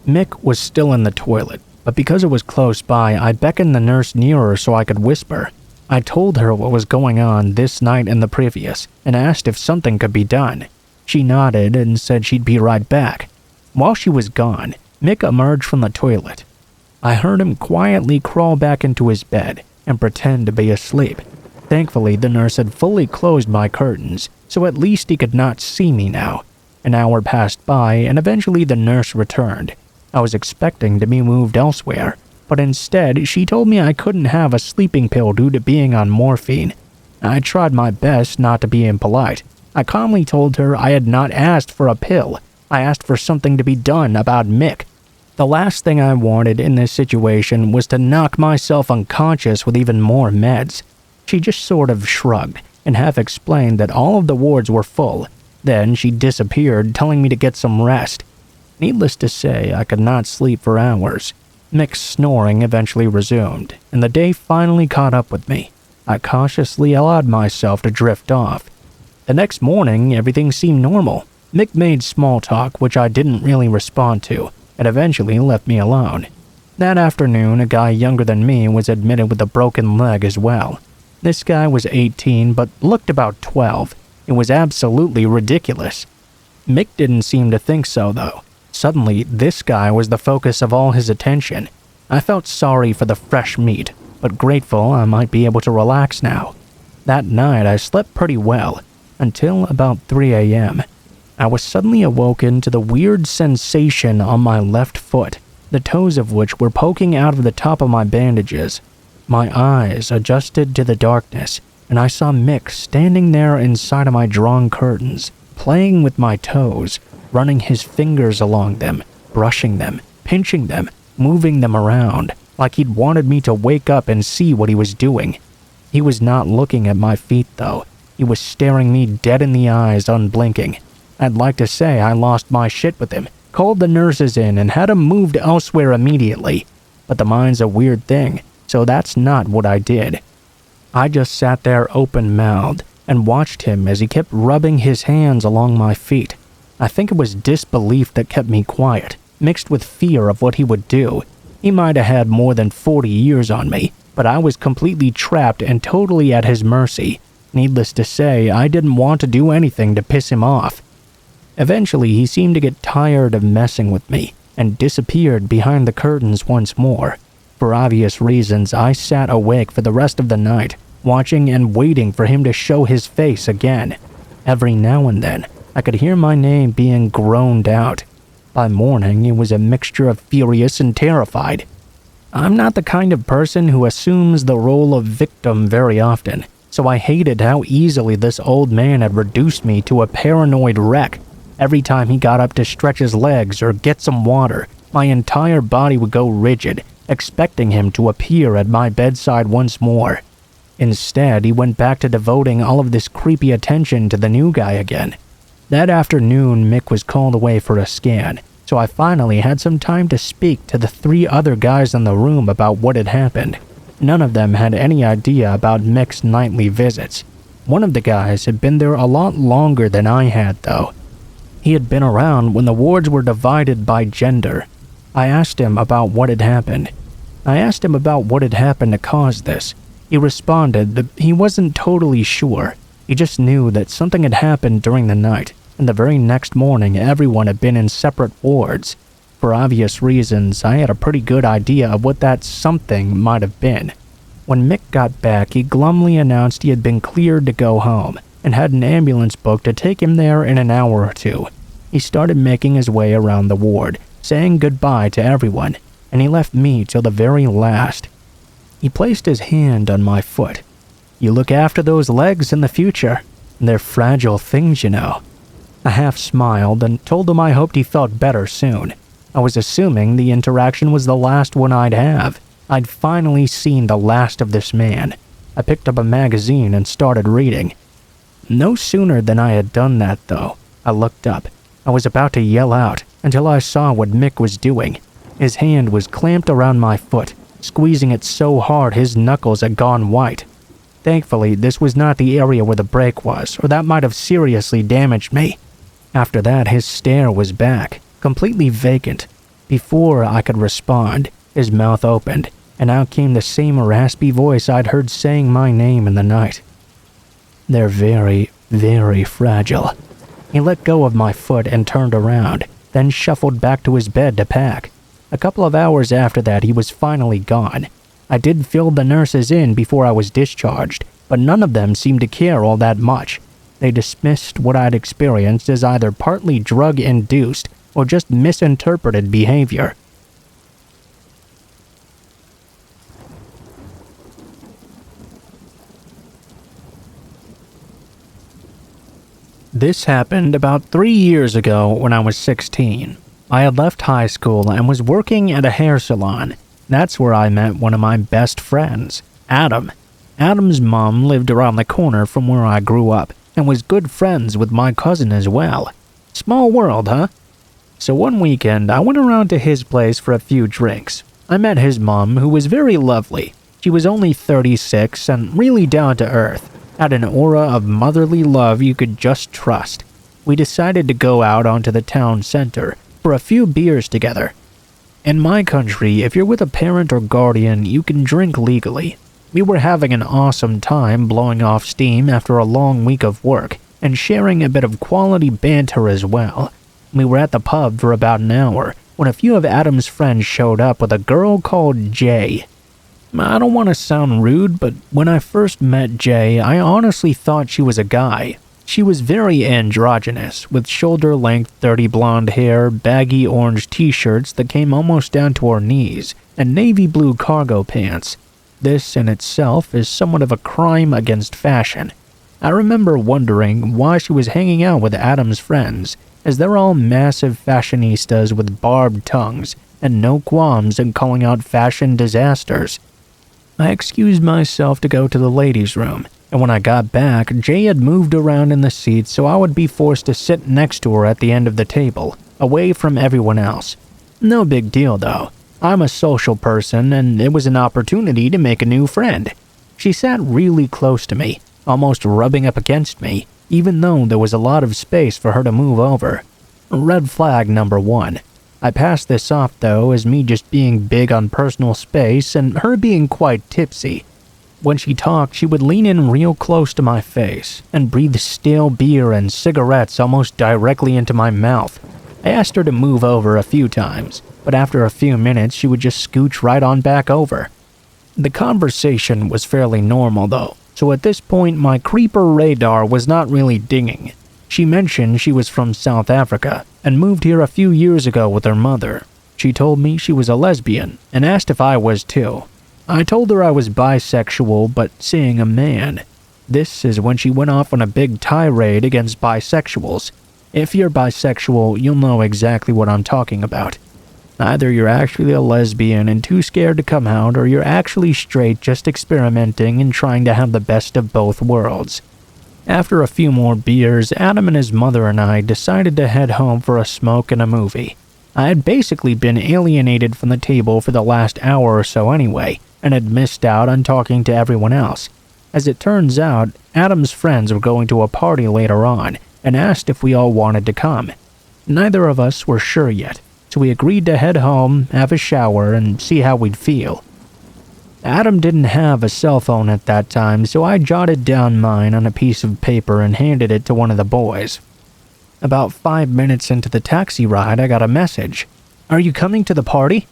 Mick was still in the toilet, but because it was close by, I beckoned the nurse nearer so I could whisper. I told her what was going on this night and the previous, and asked if something could be done. She nodded and said she'd be right back. While she was gone, Mick emerged from the toilet. I heard him quietly crawl back into his bed and pretend to be asleep. Thankfully, the nurse had fully closed my curtains, so at least he could not see me now. An hour passed by, and eventually the nurse returned. I was expecting to be moved elsewhere, but instead she told me I couldn't have a sleeping pill due to being on morphine. I tried my best not to be impolite. I calmly told her I had not asked for a pill. I asked for something to be done about Mick. The last thing I wanted in this situation was to knock myself unconscious with even more meds. She just sort of shrugged and half explained that all of the wards were full. Then she disappeared, telling me to get some rest. Needless to say, I could not sleep for hours. Mick's snoring eventually resumed, and the day finally caught up with me. I cautiously allowed myself to drift off. The next morning, everything seemed normal. Mick made small talk, which I didn't really respond to, and eventually left me alone. That afternoon, a guy younger than me was admitted with a broken leg as well. This guy was 18 but looked about 12. It was absolutely ridiculous. Mick didn't seem to think so, though. Suddenly, this guy was the focus of all his attention. I felt sorry for the fresh meat, but grateful I might be able to relax now. That night, I slept pretty well, until about 3 a.m. I was suddenly awoken to the weird sensation on my left foot, the toes of which were poking out of the top of my bandages. My eyes adjusted to the darkness, and I saw Mick standing there inside of my drawn curtains, playing with my toes, running his fingers along them, brushing them, pinching them, moving them around, like he'd wanted me to wake up and see what he was doing. He was not looking at my feet, though. He was staring me dead in the eyes, unblinking. I'd like to say I lost my shit with him, called the nurses in, and had him moved elsewhere immediately. But the mind's a weird thing, so that's not what I did. I just sat there open-mouthed and watched him as he kept rubbing his hands along my feet. I think it was disbelief that kept me quiet, mixed with fear of what he would do. He might have had more than 40 years on me, but I was completely trapped and totally at his mercy. Needless to say, I didn't want to do anything to piss him off. Eventually, he seemed to get tired of messing with me and disappeared behind the curtains once more. For obvious reasons, I sat awake for the rest of the night, watching and waiting for him to show his face again. Every now and then, I could hear my name being groaned out. By morning, it was a mixture of furious and terrified. I'm not the kind of person who assumes the role of victim very often, so I hated how easily this old man had reduced me to a paranoid wreck. Every time he got up to stretch his legs or get some water, my entire body would go rigid, expecting him to appear at my bedside once more. Instead, he went back to devoting all of this creepy attention to the new guy again. That afternoon, Mick was called away for a scan, so I finally had some time to speak to the 3 other guys in the room about what had happened. None of them had any idea about Mick's nightly visits. One of the guys had been there a lot longer than I had, though. He had been around when the wards were divided by gender. I asked him about what had happened. To cause this. He responded that he wasn't totally sure. He just knew that something had happened during the night, and the very next morning everyone had been in separate wards. For obvious reasons, I had a pretty good idea of what that something might have been. When Mick got back, he glumly announced he had been cleared to go home, and had an ambulance booked to take him there in an hour or 2. He started making his way around the ward, saying goodbye to everyone, and he left me till the very last. He placed his hand on my foot. "You look after those legs in the future. They're fragile things, you know." I half smiled and told him I hoped he felt better soon. I was assuming the interaction was the last one I'd have. I'd finally seen the last of this man. I picked up a magazine and started reading. No sooner than I had done that, though, I looked up. I was about to yell out until I saw what Mick was doing. His hand was clamped around my foot, squeezing it so hard his knuckles had gone white. Thankfully, this was not the area where the break was, or that might have seriously damaged me. After that, his stare was back, completely vacant. Before I could respond, his mouth opened, and out came the same raspy voice I'd heard saying my name in the night. "They're very, very fragile." He let go of my foot and turned around, then shuffled back to his bed to pack. A couple of hours after that, he was finally gone. I did fill the nurses in before I was discharged, but none of them seemed to care all that much. They dismissed what I'd experienced as either partly drug-induced or just misinterpreted behavior. This happened about 3 years ago when I was 16. I had left high school and was working at a hair salon. That's where I met one of my best friends, Adam. Adam's mom lived around the corner from where I grew up and was good friends with my cousin as well. Small world, huh? So one weekend, I went around to his place for a few drinks. I met his mom, who was very lovely. She was only 36 and really down to earth. had an aura of motherly love you could just trust. We decided to go out onto the town center for a few beers together. In my country, if you're with a parent or guardian, you can drink legally. We were having an awesome time blowing off steam after a long week of work and sharing a bit of quality banter as well. We were at the pub for about an hour when a few of Adam's friends showed up with a girl called Jay. I don't want to sound rude, but when I first met Jay, I honestly thought she was a guy. She was very androgynous, with shoulder-length, dirty blonde hair, baggy orange t-shirts that came almost down to her knees, and navy blue cargo pants. This in itself is somewhat of a crime against fashion. I remember wondering why she was hanging out with Adam's friends, as they're all massive fashionistas with barbed tongues and no qualms in calling out fashion disasters. I excused myself to go to the ladies' room, and when I got back, Jay had moved around in the seat so I would be forced to sit next to her at the end of the table, away from everyone else. No big deal though. I'm a social person, and it was an opportunity to make a new friend. She sat really close to me, almost rubbing up against me, even though there was a lot of space for her to move over. Red flag number 1. I passed this off though as me just being big on personal space and her being quite tipsy. When she talked, she would lean in real close to my face and breathe stale beer and cigarettes almost directly into my mouth. I asked her to move over a few times, but after a few minutes she would just scooch right on back over. The conversation was fairly normal though, so at this point my creeper radar was not really dinging. She mentioned she was from South Africa and moved here a few years ago with her mother. She told me she was a lesbian and asked if I was too. I told her I was bisexual but seeing a man. This is when she went off on a big tirade against bisexuals. If you're bisexual, you'll know exactly what I'm talking about. Either you're actually a lesbian and too scared to come out, or you're actually straight just experimenting and trying to have the best of both worlds. After a few more beers, Adam and his mother and I decided to head home for a smoke and a movie. I had basically been alienated from the table for the last hour or so anyway, and had missed out on talking to everyone else. As it turns out, Adam's friends were going to a party later on, and asked if we all wanted to come. Neither of us were sure yet, so we agreed to head home, have a shower, and see how we'd feel. Adam didn't have a cell phone at that time, so I jotted down mine on a piece of paper and handed it to one of the boys. About 5 minutes into the taxi ride, I got a message. "Are you coming to the party?"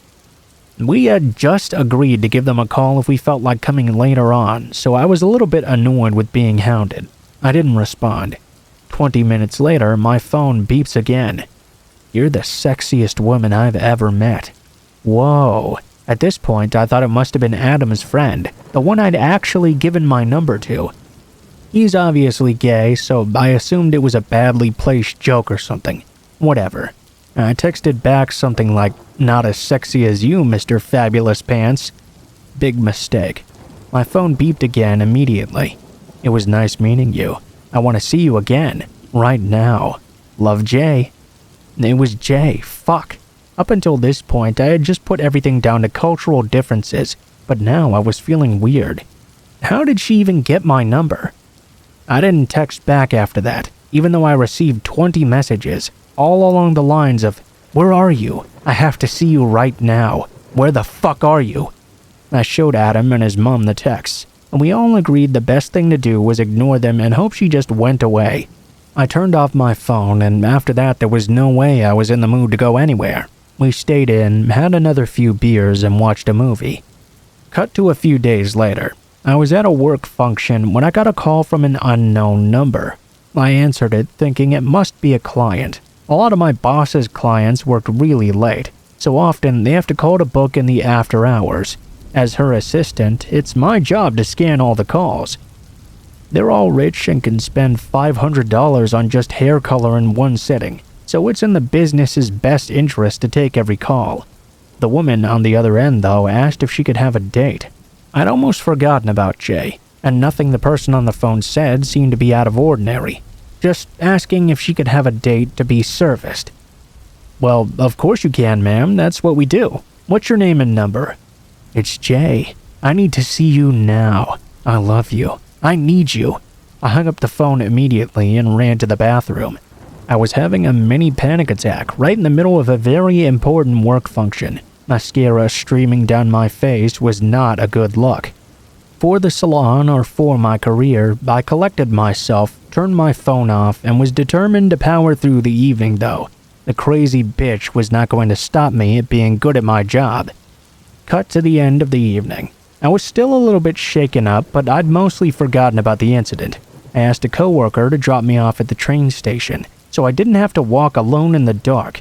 We had just agreed to give them a call if we felt like coming later on, so I was a little bit annoyed with being hounded. I didn't respond. 20 minutes later, my phone beeps again. "You're the sexiest woman I've ever met." Whoa. At this point, I thought it must have been Adam's friend, the one I'd actually given my number to. He's obviously gay, so I assumed it was a badly placed joke or something. Whatever. I texted back something like, "Not as sexy as you, Mr. Fabulous Pants." Big mistake. My phone beeped again immediately. "It was nice meeting you. I want to see you again. Right now. Love, Jay." It was Jay. Fuck. Up until this point, I had just put everything down to cultural differences, but now I was feeling weird. How did she even get my number? I didn't text back after that, even though I received 20 messages, all along the lines of, "Where are you? I have to see you right now. Where the fuck are you?" I showed Adam and his mom the texts, and we all agreed the best thing to do was ignore them and hope she just went away. I turned off my phone, and after that there was no way I was in the mood to go anywhere. We stayed in, had another few beers, and watched a movie. Cut to a few days later. I was at a work function when I got a call from an unknown number. I answered it thinking it must be a client. A lot of my boss's clients worked really late, so often they have to call to book in the after hours. As her assistant, it's my job to scan all the calls. They're all rich and can spend $500 on just hair color in one sitting, so it's in the business's best interest to take every call. The woman on the other end, though, asked if she could have a date. I'd almost forgotten about Jay, and nothing the person on the phone said seemed to be out of ordinary. Just asking if she could have a date to be serviced. "Well, of course you can, ma'am. That's what we do. What's your name and number?" "It's Jay. I need to see you now. I love you. I need you. I hung up the phone immediately and ran to the bathroom. I was having a mini panic attack right in the middle of a very important work function. Mascara streaming down my face was not a good look. For the salon or for my career, I collected myself, turned my phone off, and was determined to power through the evening though. The crazy bitch was not going to stop me at being good at my job. Cut to the end of the evening. I was still a little bit shaken up, but I'd mostly forgotten about the incident. I asked a coworker to drop me off at the train station, so I didn't have to walk alone in the dark.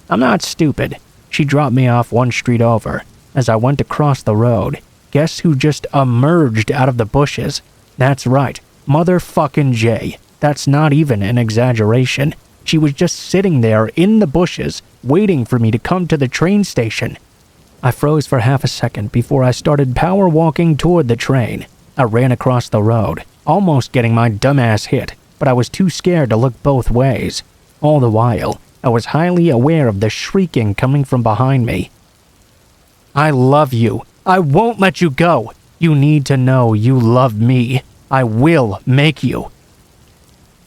I'm not stupid. She dropped me off one street over. As I went to cross the road, guess who just emerged out of the bushes? That's right, motherfucking Jay. That's not even an exaggeration. She was just sitting there in the bushes, waiting for me to come to the train station. I froze for half a second before I started power walking toward the train. I ran across the road, almost getting my dumbass hit, but I was too scared to look both ways. All the while, I was highly aware of the shrieking coming from behind me. I love you. I won't let you go. You need to know you love me. I will make you.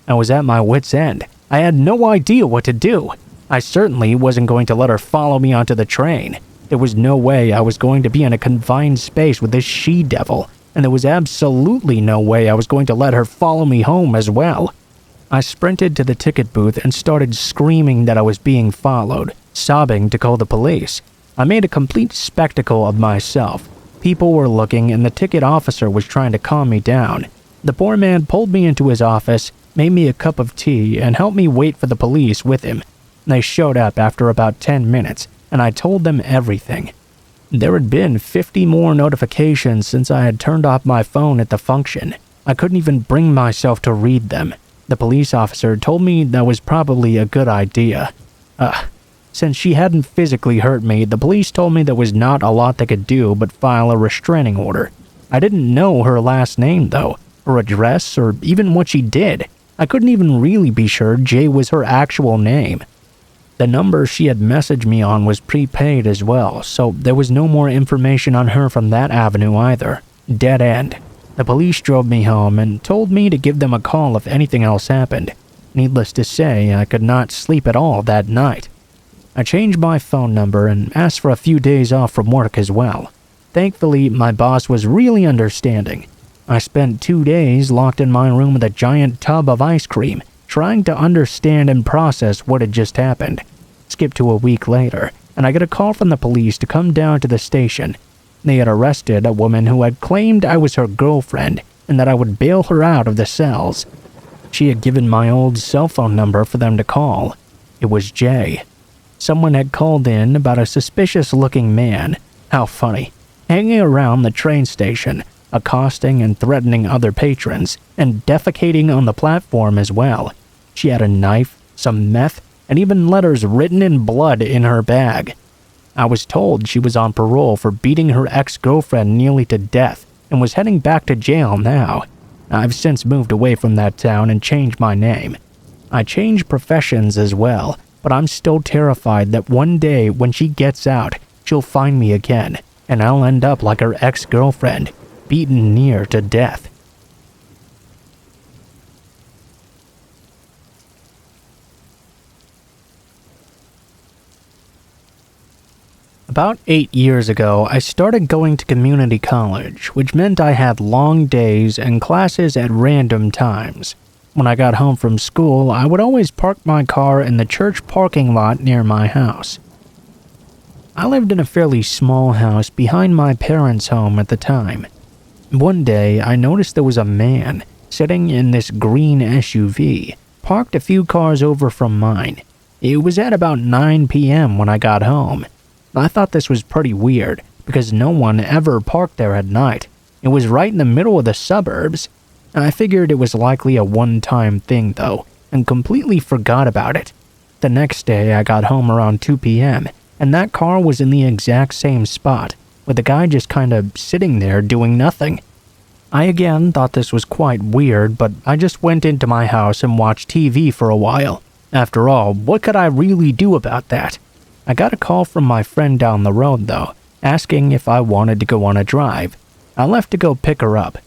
I was at my wit's end. I had no idea what to do. I certainly wasn't going to let her follow me onto the train. There was no way I was going to be in a confined space with this she-devil, and there was absolutely no way I was going to let her follow me home as well. I sprinted to the ticket booth and started screaming that I was being followed, sobbing to call the police. I made a complete spectacle of myself. People were looking and the ticket officer was trying to calm me down. The poor man pulled me into his office, made me a cup of tea, and helped me wait for the police with him. They showed up after about 10 minutes, and I told them everything. There had been 50 more notifications since I had turned off my phone at the function. I couldn't even bring myself to read them. The police officer told me that was probably a good idea. Since she hadn't physically hurt me, the police told me there was not a lot they could do but file a restraining order. I didn't know her last name though, her address, or even what she did. I couldn't even really be sure Jay was her actual name. The number she had messaged me on was prepaid as well, so there was no more information on her from that avenue either. Dead end. The police drove me home and told me to give them a call if anything else happened. Needless to say, I could not sleep at all that night. I changed my phone number and asked for a few days off from work as well. Thankfully, my boss was really understanding. I spent 2 days locked in my room with a giant tub of ice cream, trying to understand and process what had just happened. Skip to a week later, and I get a call from the police to come down to the station. They had arrested a woman who had claimed I was her girlfriend and that I would bail her out of the cells. She had given my old cell phone number for them to call. It was Jay. Someone had called in about a suspicious-looking man. How funny. Hanging around the train station, accosting and threatening other patrons, and defecating on the platform as well. She had a knife, some meth, and even letters written in blood in her bag. I was told she was on parole for beating her ex-girlfriend nearly to death and was heading back to jail now. I've since moved away from that town and changed my name. I changed professions as well, but I'm still terrified that one day when she gets out, she'll find me again, and I'll end up like her ex-girlfriend, beaten near to death. About 8 years ago, I started going to community college, which meant I had long days and classes at random times. When I got home from school, I would always park my car in the church parking lot near my house. I lived in a fairly small house behind my parents' home at the time. One day, I noticed there was a man sitting in this green SUV, parked a few cars over from mine. It was at about 9 p.m. when I got home. I thought this was pretty weird, because no one ever parked there at night. It was right in the middle of the suburbs. I figured it was likely a one-time thing though, and completely forgot about it. The next day I got home around 2 p.m., and that car was in the exact same spot, with the guy just kinda sitting there doing nothing. I again thought this was quite weird, but I just went into my house and watched TV for a while. After all, what could I really do about that? I got a call from my friend down the road though, asking if I wanted to go on a drive. I left to go pick her up.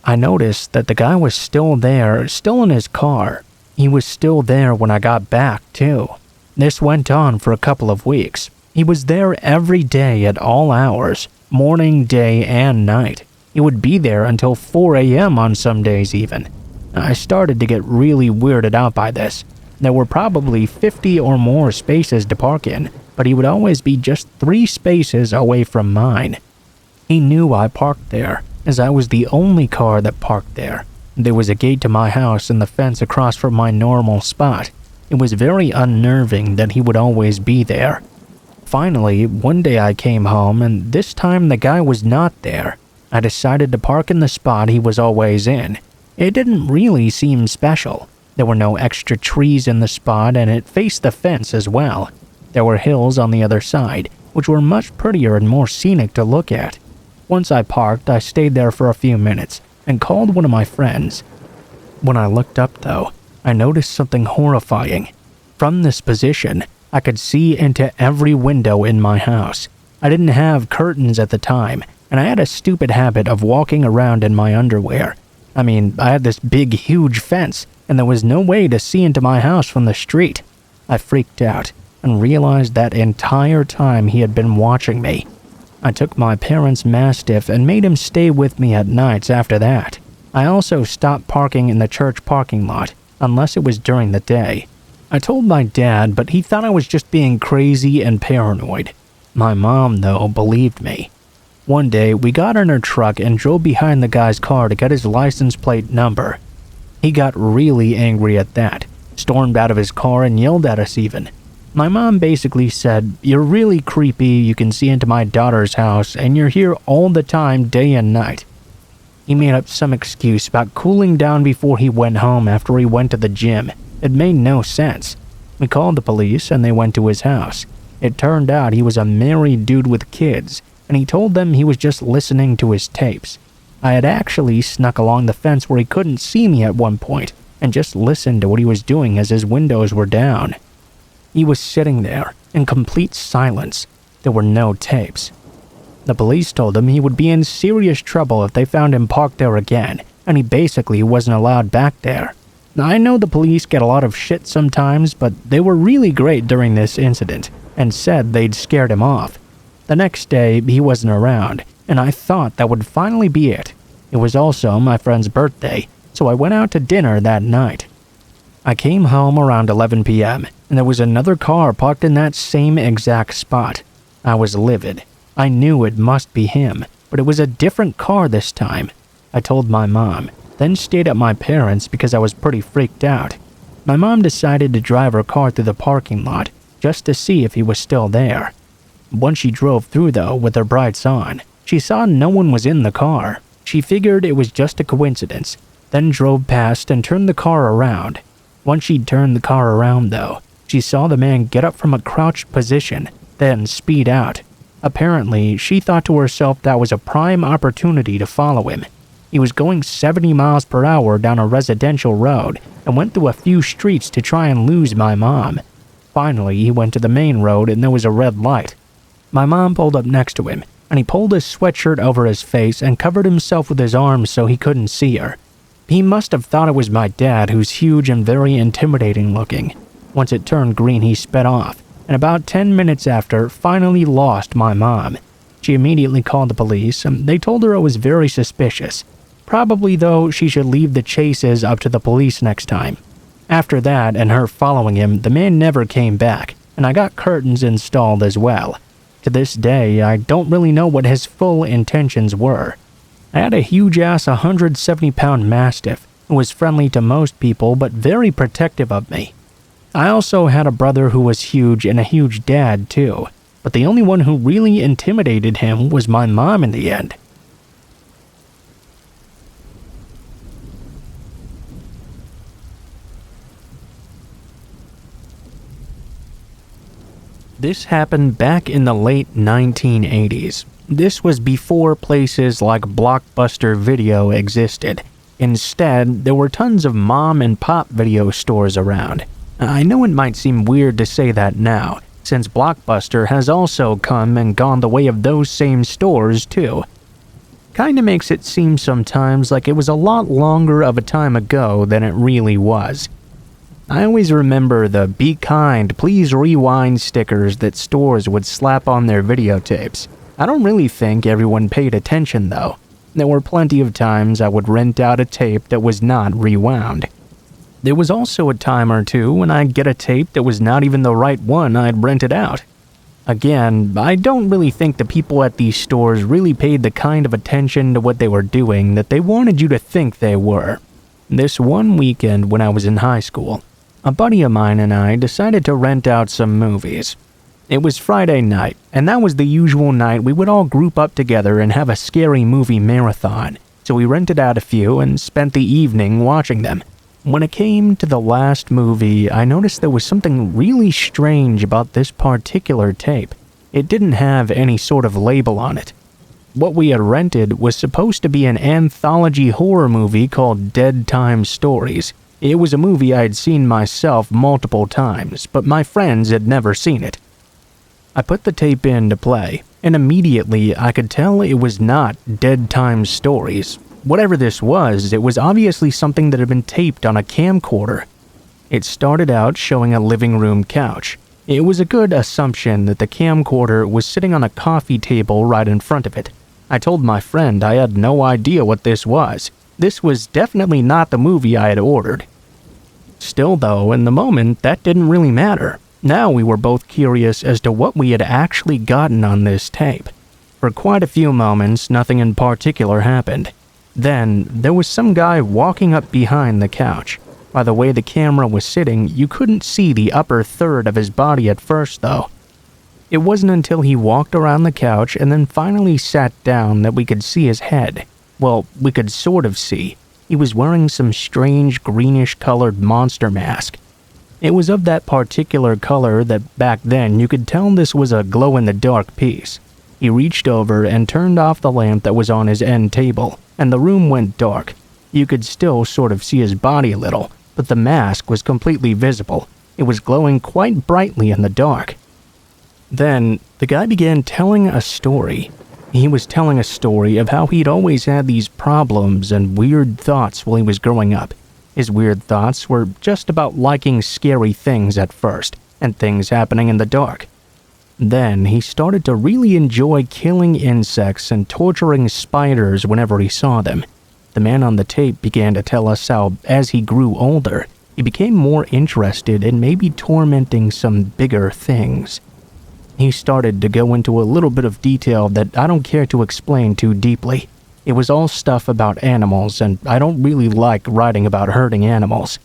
I noticed that the guy was still there, still in his car. He was still there when I got back, too. This went on for a couple of weeks. He was there every day at all hours, morning, day, and night. He would be there until 4 a.m. on some days even. I started to get really weirded out by this. There were probably 50 or more spaces to park in, but he would always be just 3 spaces away from mine. He knew I parked there, as I was the only car that parked there. There was a gate to my house and the fence across from my normal spot. It was very unnerving that he would always be there. Finally, one day I came home and this time the guy was not there. I decided to park in the spot he was always in. It didn't really seem special. There were no extra trees in the spot and it faced the fence as well. There were hills on the other side, which were much prettier and more scenic to look at. Once I parked, I stayed there for a few minutes and called one of my friends. When I looked up though, I noticed something horrifying. From this position, I could see into every window in my house. I didn't have curtains at the time, and I had a stupid habit of walking around in my underwear. I mean, I had this big, huge fence, and there was no way to see into my house from the street. I freaked out and realized that entire time he had been watching me. I took my parents' Mastiff and made him stay with me at nights after that. I also stopped parking in the church parking lot, unless it was during the day. I told my dad, but he thought I was just being crazy and paranoid. My mom, though, believed me. One day, we got in her truck and drove behind the guy's car to get his license plate number. He got really angry at that, stormed out of his car and yelled at us even. My mom basically said, "You're really creepy, you can see into my daughter's house, and you're here all the time, day and night." He made up some excuse about cooling down before he went home after he went to the gym. It made no sense. We called the police and they went to his house. It turned out he was a married dude with kids, and he told them he was just listening to his tapes. I had actually snuck along the fence where he couldn't see me at one point, and just listened to what he was doing as his windows were down. He was sitting there, in complete silence. There were no tapes. The police told him he would be in serious trouble if they found him parked there again, and he basically wasn't allowed back there. I know the police get a lot of shit sometimes, but they were really great during this incident, and said they'd scared him off. The next day, he wasn't around, and I thought that would finally be it. It was also my friend's birthday, so I went out to dinner that night. I came home around 11 p.m., and there was another car parked in that same exact spot. I was livid. I knew it must be him, but it was a different car this time. I told my mom, then stayed at my parents' because I was pretty freaked out. My mom decided to drive her car through the parking lot just to see if he was still there. Once she drove through though with her brights on, she saw no one was in the car. She figured it was just a coincidence, then drove past and turned the car around. Once she'd turned the car around though, she saw the man get up from a crouched position, then speed out. Apparently, she thought to herself that was a prime opportunity to follow him. He was going 70 miles per hour down a residential road and went through a few streets to try and lose my mom. Finally, he went to the main road and there was a red light. My mom pulled up next to him, and he pulled his sweatshirt over his face and covered himself with his arms so he couldn't see her. He must have thought it was my dad, who's huge and very intimidating looking. Once it turned green, he sped off, and about 10 minutes after, finally lost my mom. She immediately called the police, and they told her it was very suspicious. Probably, though, she should leave the chases up to the police next time. After that, and her following him, the man never came back, and I got curtains installed as well. To this day, I don't really know what his full intentions were. I had a huge-ass 170-pound Mastiff who was friendly to most people but very protective of me. I also had a brother who was huge and a huge dad too, but the only one who really intimidated him was my mom in the end. This happened back in the late 1980s. This was before places like Blockbuster Video existed. Instead, there were tons of mom and pop video stores around. I know it might seem weird to say that now, since Blockbuster has also come and gone the way of those same stores too. kinda makes it seem sometimes like it was a lot longer of a time ago than it really was. I always remember the "Be kind, please rewind" stickers that stores would slap on their videotapes. I don't really think everyone paid attention though. There were plenty of times I would rent out a tape that was not rewound. There was also a time or two when I'd get a tape that was not even the right one I'd rented out. Again, I don't really think the people at these stores really paid the kind of attention to what they were doing that they wanted you to think they were. This one weekend when I was in high school, a buddy of mine and I decided to rent out some movies. It was Friday night, and that was the usual night we would all group up together and have a scary movie marathon, so we rented out a few and spent the evening watching them. When it came to the last movie, I noticed there was something really strange about this particular tape. It didn't have any sort of label on it. What we had rented was supposed to be an anthology horror movie called Dead Time Stories. It was a movie I had seen myself multiple times, but my friends had never seen it. I put the tape in to play, and immediately I could tell it was not Dead Time Stories. Whatever this was, it was obviously something that had been taped on a camcorder. It started out showing a living room couch. It was a good assumption that the camcorder was sitting on a coffee table right in front of it. I told my friend I had no idea what this was. This was definitely not the movie I had ordered. Still though, in the moment, that didn't really matter. Now we were both curious as to what we had actually gotten on this tape. For quite a few moments, nothing in particular happened. Then, there was some guy walking up behind the couch. By the way the camera was sitting, you couldn't see the upper third of his body at first though. It wasn't until he walked around the couch and then finally sat down that we could see his head. Well, we could sort of see. He was wearing some strange greenish-colored monster mask. It was of that particular color that back then you could tell this was a glow-in-the-dark piece. He reached over and turned off the lamp that was on his end table, and the room went dark. You could still sort of see his body a little, but the mask was completely visible. It was glowing quite brightly in the dark. Then, the guy began telling a story. He was telling a story of how he'd always had these problems and weird thoughts while he was growing up. His weird thoughts were just about liking scary things at first, and things happening in the dark. Then, he started to really enjoy killing insects and torturing spiders whenever he saw them. The man on the tape began to tell us how, as he grew older, he became more interested in maybe tormenting some bigger things. He started to go into a little bit of detail that I don't care to explain too deeply. It was all stuff about animals, and I don't really like writing about hurting animals.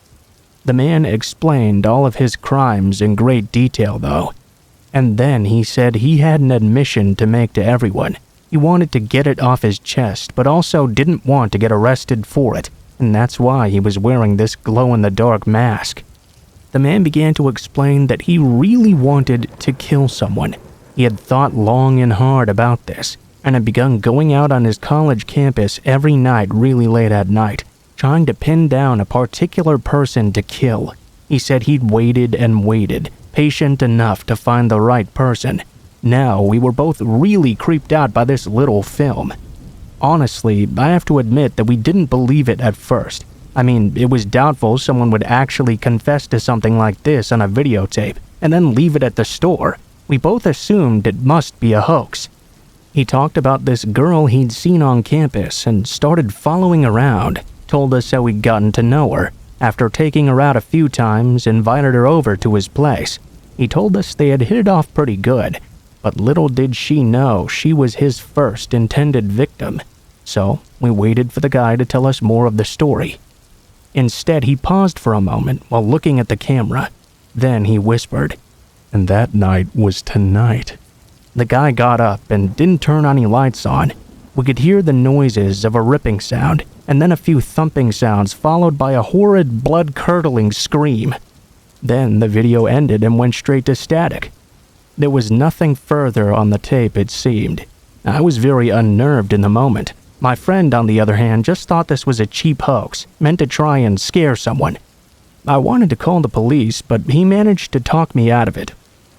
The man explained all of his crimes in great detail, though. And then he said he had an admission to make to everyone. He wanted to get it off his chest, but also didn't want to get arrested for it, and that's why he was wearing this glow-in-the-dark mask. The man began to explain that he really wanted to kill someone. He had thought long and hard about this, and had begun going out on his college campus every night really late at night, trying to pin down a particular person to kill. He said he'd waited and waited, patient enough to find the right person. Now we were both really creeped out by this little film. Honestly, I have to admit that we didn't believe it at first. I mean, it was doubtful someone would actually confess to something like this on a videotape and then leave it at the store. We both assumed it must be a hoax. He talked about this girl he'd seen on campus and started following around, told us how he'd gotten to know her. After taking her out a few times, invited her over to his place. He told us they had hit it off pretty good, but little did she know she was his first intended victim. So, we waited for the guy to tell us more of the story. Instead, he paused for a moment while looking at the camera. Then he whispered, "And that night was tonight." The guy got up and didn't turn any lights on. We could hear the noises of a ripping sound, and then a few thumping sounds followed by a horrid, blood-curdling scream. Then the video ended and went straight to static. There was nothing further on the tape, it seemed. I was very unnerved in the moment. My friend, on the other hand, just thought this was a cheap hoax, meant to try and scare someone. I wanted to call the police, but he managed to talk me out of it.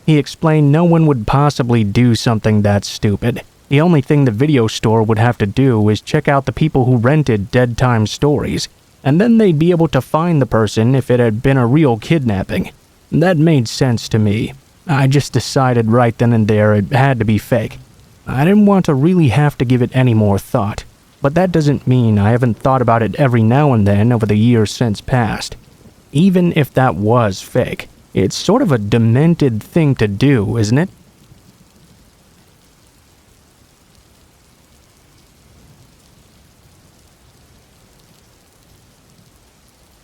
He explained no one would possibly do something that stupid. The only thing the video store would have to do is check out the people who rented Dead Time stories, and then they'd be able to find the person if it had been a real kidnapping. That made sense to me. I just decided right then and there it had to be fake. I didn't want to really have to give it any more thought, but that doesn't mean I haven't thought about it every now and then over the years since past. Even if that was fake, it's sort of a demented thing to do, isn't it?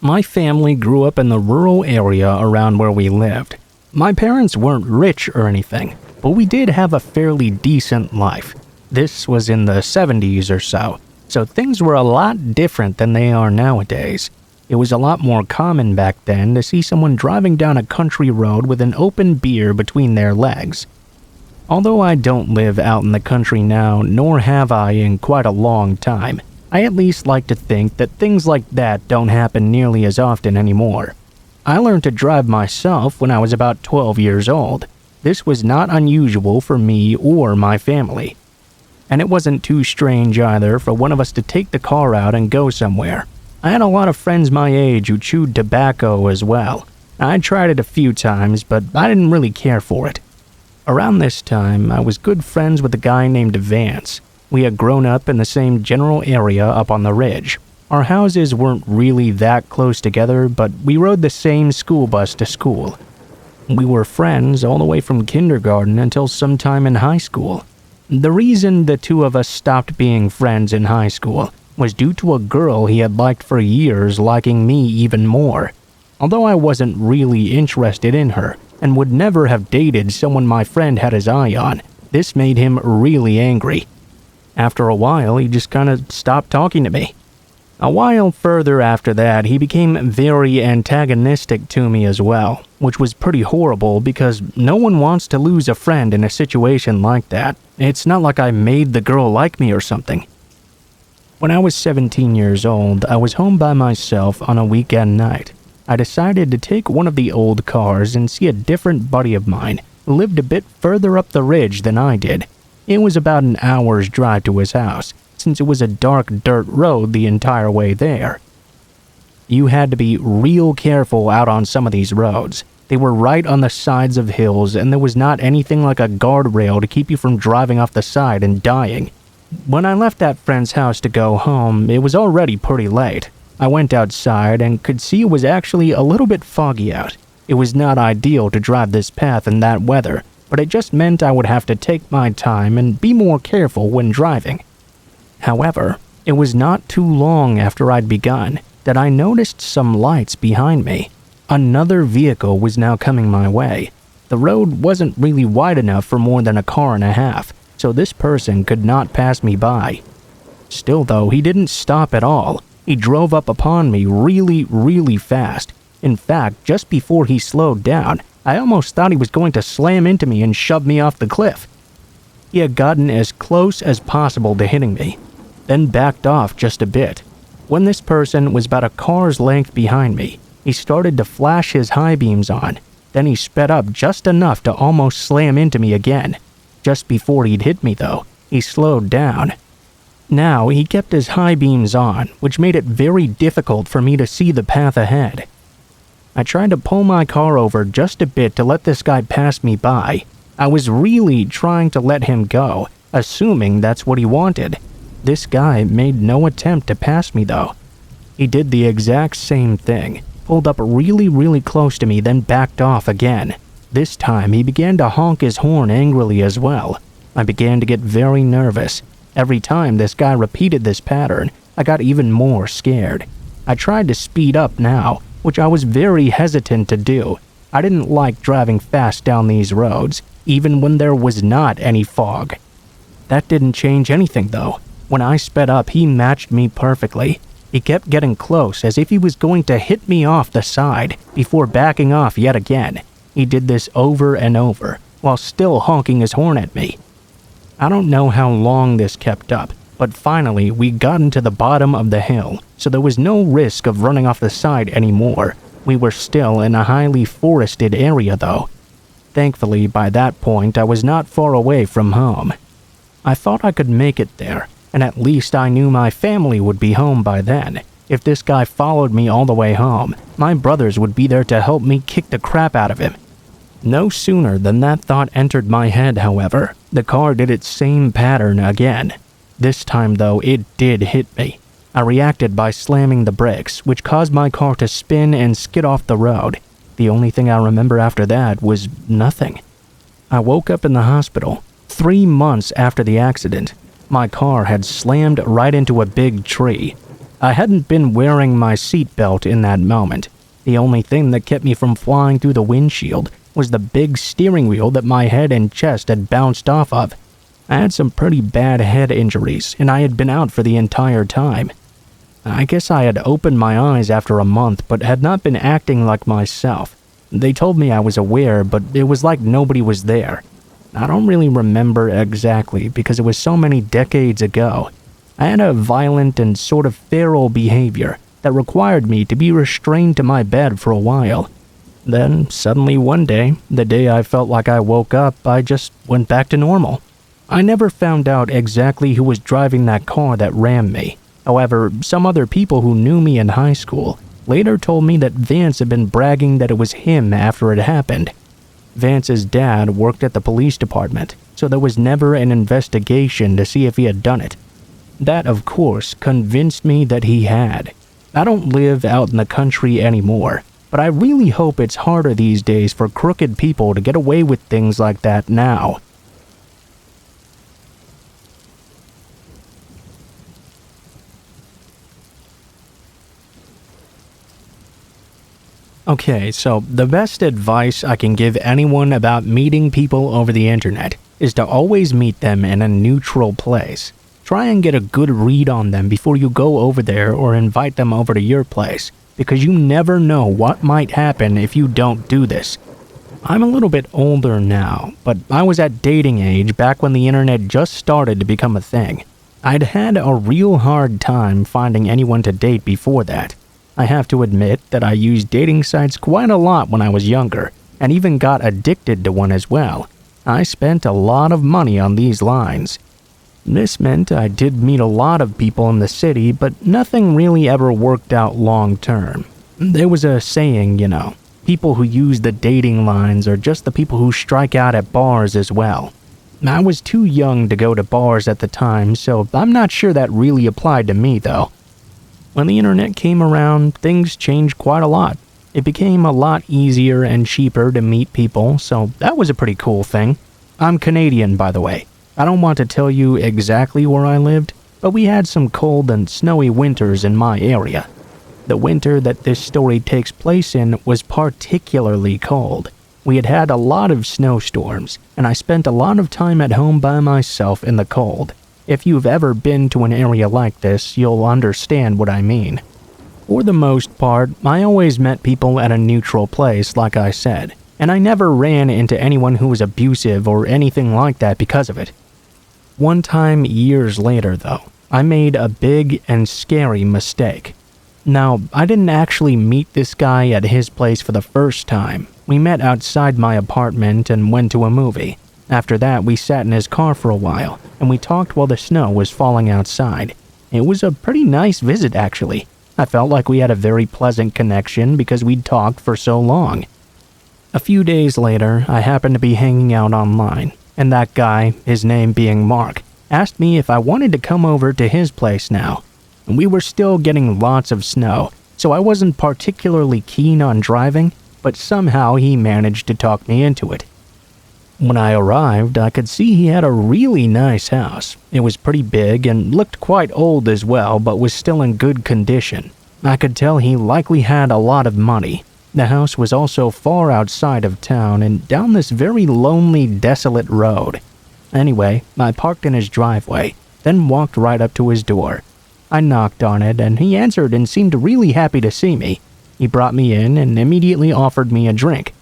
My family grew up in the rural area around where we lived. My parents weren't rich or anything, but we did have a fairly decent life. This was in the 70s or so things were a lot different than they are nowadays. It was a lot more common back then to see someone driving down a country road with an open beer between their legs. Although I don't live out in the country now, nor have I in quite a long time, I at least like to think that things like that don't happen nearly as often anymore. I learned to drive myself when I was about 12 years old. This was not unusual for me or my family. And it wasn't too strange either for one of us to take the car out and go somewhere. I had a lot of friends my age who chewed tobacco as well. I tried it a few times, but I didn't really care for it. Around this time, I was good friends with a guy named Vance. We had grown up in the same general area up on the ridge. Our houses weren't really that close together, but we rode the same school bus to school. We were friends all the way from kindergarten until sometime in high school. The reason the two of us stopped being friends in high school was due to a girl he had liked for years liking me even more. Although I wasn't really interested in her and would never have dated someone my friend had his eye on, this made him really angry. After a while, he just kind of stopped talking to me. A while further after that, he became very antagonistic to me as well, which was pretty horrible because no one wants to lose a friend in a situation like that. It's not like I made the girl like me or something. When I was 17 years old, I was home by myself on a weekend night. I decided to take one of the old cars and see a different buddy of mine who lived a bit further up the ridge than I did. It was about an hour's drive to his house, since it was a dark dirt road the entire way there. You had to be real careful out on some of these roads. They were right on the sides of hills, and there was not anything like a guardrail to keep you from driving off the side and dying. When I left that friend's house to go home, it was already pretty late. I went outside and could see it was actually a little bit foggy out. It was not ideal to drive this path in that weather, but it just meant I would have to take my time and be more careful when driving. However, it was not too long after I'd begun that I noticed some lights behind me. Another vehicle was now coming my way. The road wasn't really wide enough for more than a car and a half, so this person could not pass me by. Still though, he didn't stop at all. He drove up upon me really fast. In fact, just before he slowed down, I almost thought he was going to slam into me and shove me off the cliff. He had gotten as close as possible to hitting me, then backed off just a bit. When this person was about a car's length behind me, he started to flash his high beams on. Then he sped up just enough to almost slam into me again. Just before he'd hit me though, he slowed down. Now he kept his high beams on, which made it very difficult for me to see the path ahead. I tried to pull my car over just a bit to let this guy pass me by. I was really trying to let him go, assuming that's what he wanted. This guy made no attempt to pass me though. He did the exact same thing, pulled up really close to me, then backed off again. This time he began to honk his horn angrily as well. I began to get very nervous. Every time this guy repeated this pattern, I got even more scared. I tried to speed up now, which I was very hesitant to do. I didn't like driving fast down these roads, even when there was not any fog. That didn't change anything though. When I sped up, he matched me perfectly. He kept getting close as if he was going to hit me off the side before backing off yet again. He did this over and over, while still honking his horn at me. I don't know how long this kept up, but finally we got into the bottom of the hill, so there was no risk of running off the side anymore. We were still in a highly forested area though. Thankfully, by that point, I was not far away from home. I thought I could make it there, and at least I knew my family would be home by then. If this guy followed me all the way home, my brothers would be there to help me kick the crap out of him. No sooner than that thought entered my head, however, the car did its same pattern again. This time, though, it did hit me. I reacted by slamming the brakes, which caused my car to spin and skid off the road. The only thing I remember after that was nothing. I woke up in the hospital. 3 months after the accident, my car had slammed right into a big tree. I hadn't been wearing my seatbelt in that moment. The only thing that kept me from flying through the windshield was the big steering wheel that my head and chest had bounced off of. I had some pretty bad head injuries, and I had been out for the entire time. I guess I had opened my eyes after a month, but had not been acting like myself. They told me I was aware, but it was like nobody was there. I don't really remember exactly because it was so many decades ago. I had a violent and sort of feral behavior that required me to be restrained to my bed for a while. Then, suddenly one day, the day I felt like I woke up, I just went back to normal. I never found out exactly who was driving that car that rammed me. However, some other people who knew me in high school later told me that Vance had been bragging that it was him after it happened. Vance's dad worked at the police department, so there was never an investigation to see if he had done it. That, of course, convinced me that he had. I don't live out in the country anymore, but I really hope it's harder these days for crooked people to get away with things like that now. Okay, so the best advice I can give anyone about meeting people over the internet is to always meet them in a neutral place. Try and get a good read on them before you go over there or invite them over to your place, because you never know what might happen if you don't do this. I'm a little bit older now, but I was at dating age back when the internet just started to become a thing. I'd had a real hard time finding anyone to date before that. I have to admit that I used dating sites quite a lot when I was younger, and even got addicted to one as well. I spent a lot of money on these lines. This meant I did meet a lot of people in the city, but nothing really ever worked out long term. There was a saying, people who use the dating lines are just the people who strike out at bars as well. I was too young to go to bars at the time, so I'm not sure that really applied to me though. When the internet came around, things changed quite a lot. It became a lot easier and cheaper to meet people, so that was a pretty cool thing. I'm Canadian, by the way. I don't want to tell you exactly where I lived, but we had some cold and snowy winters in my area. The winter that this story takes place in was particularly cold. We had had a lot of snowstorms, and I spent a lot of time at home by myself in the cold. If you've ever been to an area like this, you'll understand what I mean. For the most part, I always met people at a neutral place, like I said, and I never ran into anyone who was abusive or anything like that because of it. One time, years later though, I made a big and scary mistake. Now, I didn't actually meet this guy at his place for the first time. We met outside my apartment and went to a movie. After that, we sat in his car for a while, and we talked while the snow was falling outside. It was a pretty nice visit, actually. I felt like we had a very pleasant connection because we'd talked for so long. A few days later, I happened to be hanging out online, and that guy, his name being Mark, asked me if I wanted to come over to his place now. We were still getting lots of snow, so I wasn't particularly keen on driving, but somehow he managed to talk me into it. When I arrived, I could see he had a really nice house. It was pretty big and looked quite old as well, but was still in good condition. I could tell he likely had a lot of money. The house was also far outside of town and down this very lonely, desolate road. Anyway, I parked in his driveway, then walked right up to his door. I knocked on it, and he answered and seemed really happy to see me. He brought me in and immediately offered me a drink.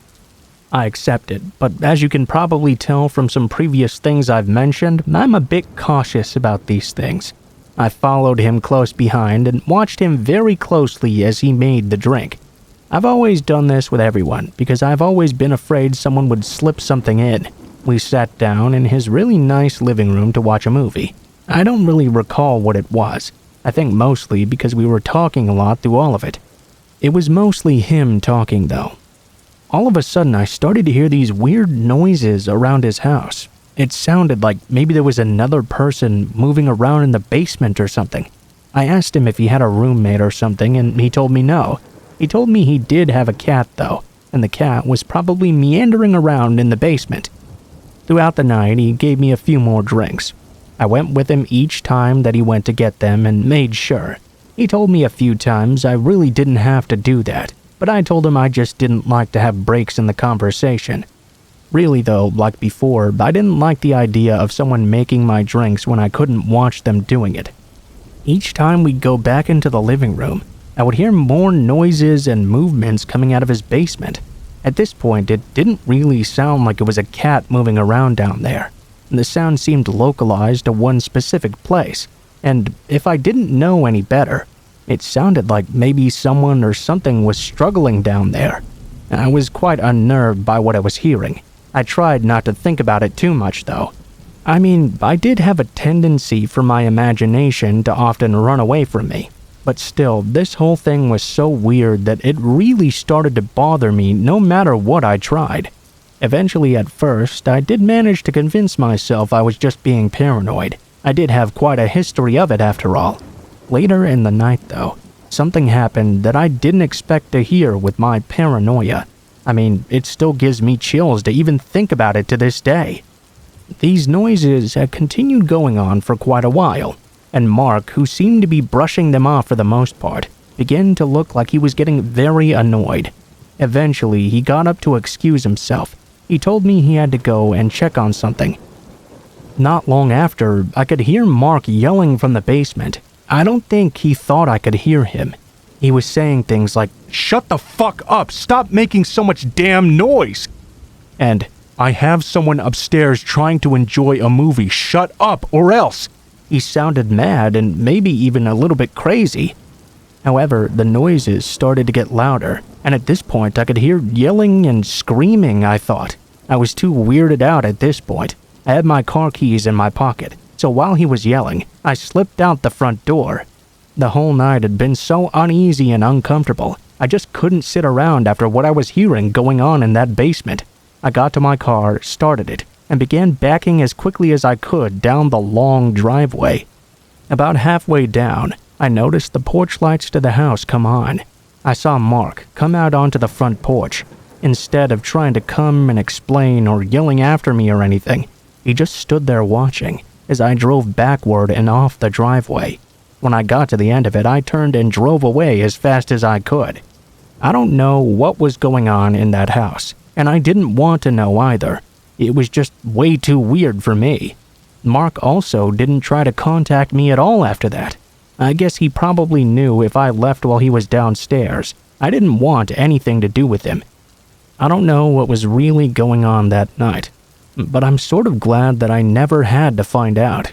I accepted, but as you can probably tell from some previous things I've mentioned, I'm a bit cautious about these things. I followed him close behind and watched him very closely as he made the drink. I've always done this with everyone because I've always been afraid someone would slip something in. We sat down in his really nice living room to watch a movie. I don't really recall what it was. I think mostly because we were talking a lot through all of it. It was mostly him talking though. All of a sudden I started to hear these weird noises around his house. It sounded like maybe there was another person moving around in the basement or something. I asked him if he had a roommate or something and he told me no. He told me he did have a cat though, and the cat was probably meandering around in the basement. Throughout the night, he gave me a few more drinks. I went with him each time that he went to get them and made sure. He told me a few times I really didn't have to do that, but I told him I just didn't like to have breaks in the conversation. Really though, like before, I didn't like the idea of someone making my drinks when I couldn't watch them doing it. Each time we'd go back into the living room, I would hear more noises and movements coming out of his basement. At this point, it didn't really sound like it was a cat moving around down there. The sound seemed localized to one specific place, and if I didn't know any better, it sounded like maybe someone or something was struggling down there. I was quite unnerved by what I was hearing. I tried not to think about it too much, though. I mean, I did have a tendency for my imagination to often run away from me. But still, this whole thing was so weird that it really started to bother me no matter what I tried. Eventually, at first, I did manage to convince myself I was just being paranoid. I did have quite a history of it after all. Later in the night, though, something happened that I didn't expect to hear with my paranoia. I mean, it still gives me chills to even think about it to this day. These noises had continued going on for quite a while, and Mark, who seemed to be brushing them off for the most part, began to look like he was getting very annoyed. Eventually, he got up to excuse himself. He told me he had to go and check on something. Not long after, I could hear Mark yelling from the basement. I don't think he thought I could hear him. He was saying things like, "Shut the fuck up! Stop making so much damn noise!" And, "I have someone upstairs trying to enjoy a movie. Shut up, or else!" He sounded mad and maybe even a little bit crazy. However, the noises started to get louder, and at this point I could hear yelling and screaming, I thought. I was too weirded out at this point. I had my car keys in my pocket, so while he was yelling, I slipped out the front door. The whole night had been so uneasy and uncomfortable, I just couldn't sit around after what I was hearing going on in that basement. I got to my car, started it, and began backing as quickly as I could down the long driveway. About halfway down, I noticed the porch lights to the house come on. I saw Mark come out onto the front porch. Instead of trying to come and explain or yelling after me or anything, he just stood there watching as I drove backward and off the driveway. When I got to the end of it, I turned and drove away as fast as I could. I don't know what was going on in that house, and I didn't want to know either. It was just way too weird for me. Mark also didn't try to contact me at all after that. I guess he probably knew if I left while he was downstairs, I didn't want anything to do with him. I don't know what was really going on that night, but I'm sort of glad that I never had to find out.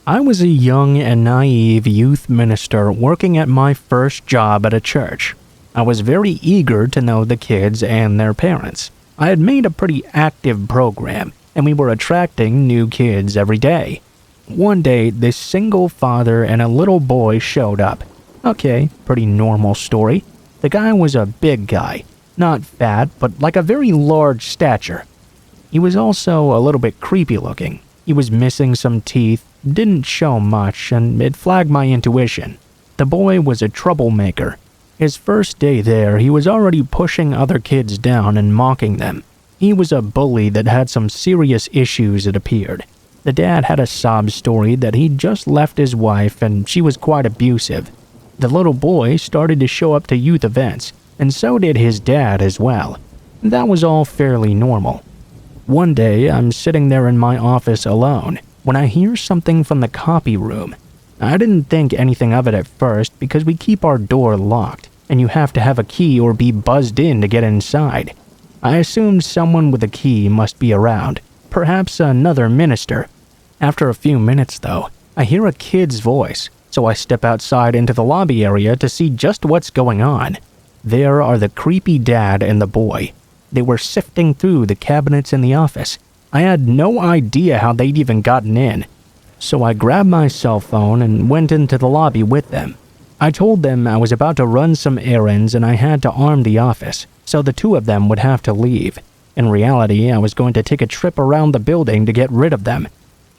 I was a young and naive youth minister working at my first job at a church. I was very eager to know the kids and their parents. I had made a pretty active program, and we were attracting new kids every day. One day, this single father and a little boy showed up. Okay, pretty normal story. The guy was a big guy, not fat, but like a very large stature. He was also a little bit creepy looking. He was missing some teeth, didn't show much, and it flagged my intuition. The boy was a troublemaker. His first day there, he was already pushing other kids down and mocking them. He was a bully that had some serious issues, it appeared. The dad had a sob story that he'd just left his wife and she was quite abusive. The little boy started to show up to youth events, and so did his dad as well. That was all fairly normal. One day, I'm sitting there in my office alone when I hear something from the copy room. I didn't think anything of it at first because we keep our door locked, and you have to have a key or be buzzed in to get inside. I assumed someone with a key must be around, perhaps another minister. After a few minutes, though, I hear a kid's voice, so I step outside into the lobby area to see just what's going on. There are the creepy dad and the boy. They were sifting through the cabinets in the office. I had no idea how they'd even gotten in, so I grabbed my cell phone and went into the lobby with them. I told them I was about to run some errands and I had to arm the office, so the two of them would have to leave. In reality, I was going to take a trip around the building to get rid of them.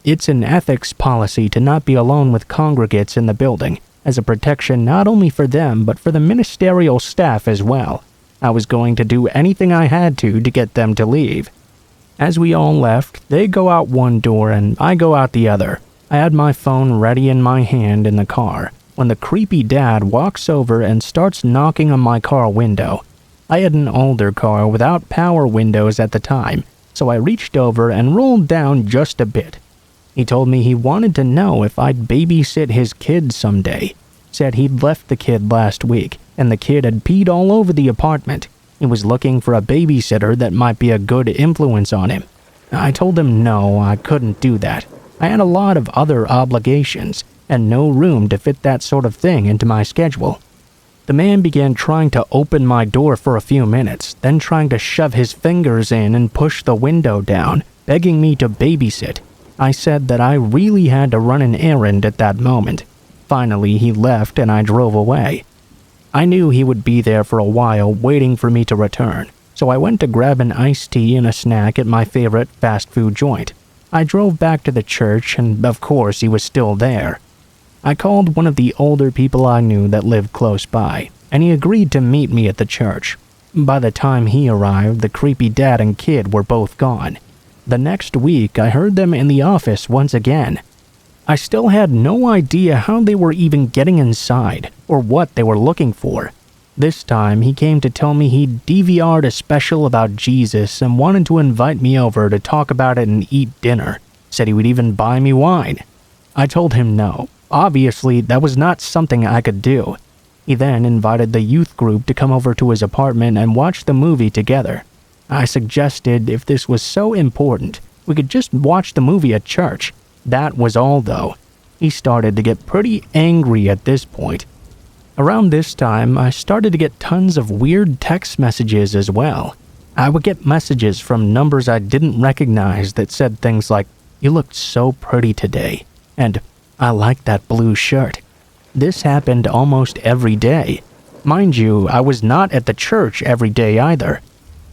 It's an ethics policy to not be alone with congregates in the building, as a protection not only for them but for the ministerial staff as well. I was going to do anything I had to get them to leave. As we all left, they go out one door and I go out the other. I had my phone ready in my hand in the car when the creepy dad walks over and starts knocking on my car window. I had an older car without power windows at the time, so I reached over and rolled down just a bit. He told me he wanted to know if I'd babysit his kid someday. Said he'd left the kid last week, and the kid had peed all over the apartment. He was looking for a babysitter that might be a good influence on him. I told him no, I couldn't do that. I had a lot of other obligations, and no room to fit that sort of thing into my schedule. The man began trying to open my door for a few minutes, then trying to shove his fingers in and push the window down, begging me to babysit. I said that I really had to run an errand at that moment. Finally, he left and I drove away. I knew he would be there for a while waiting for me to return, so I went to grab an iced tea and a snack at my favorite fast food joint. I drove back to the church and, of course, he was still there. I called one of the older people I knew that lived close by, and he agreed to meet me at the church. By the time he arrived, the creepy dad and kid were both gone. The next week, I heard them in the office once again. I still had no idea how they were even getting inside, or what they were looking for. This time, he came to tell me he'd DVR'd a special about Jesus and wanted to invite me over to talk about it and eat dinner. Said he would even buy me wine. I told him no. Obviously, that was not something I could do. He then invited the youth group to come over to his apartment and watch the movie together. I suggested if this was so important, we could just watch the movie at church. That was all, though. He started to get pretty angry at this point. Around this time, I started to get tons of weird text messages as well. I would get messages from numbers I didn't recognize that said things like, "You looked so pretty today," and "I like that blue shirt." This happened almost every day. Mind you, I was not at the church every day either.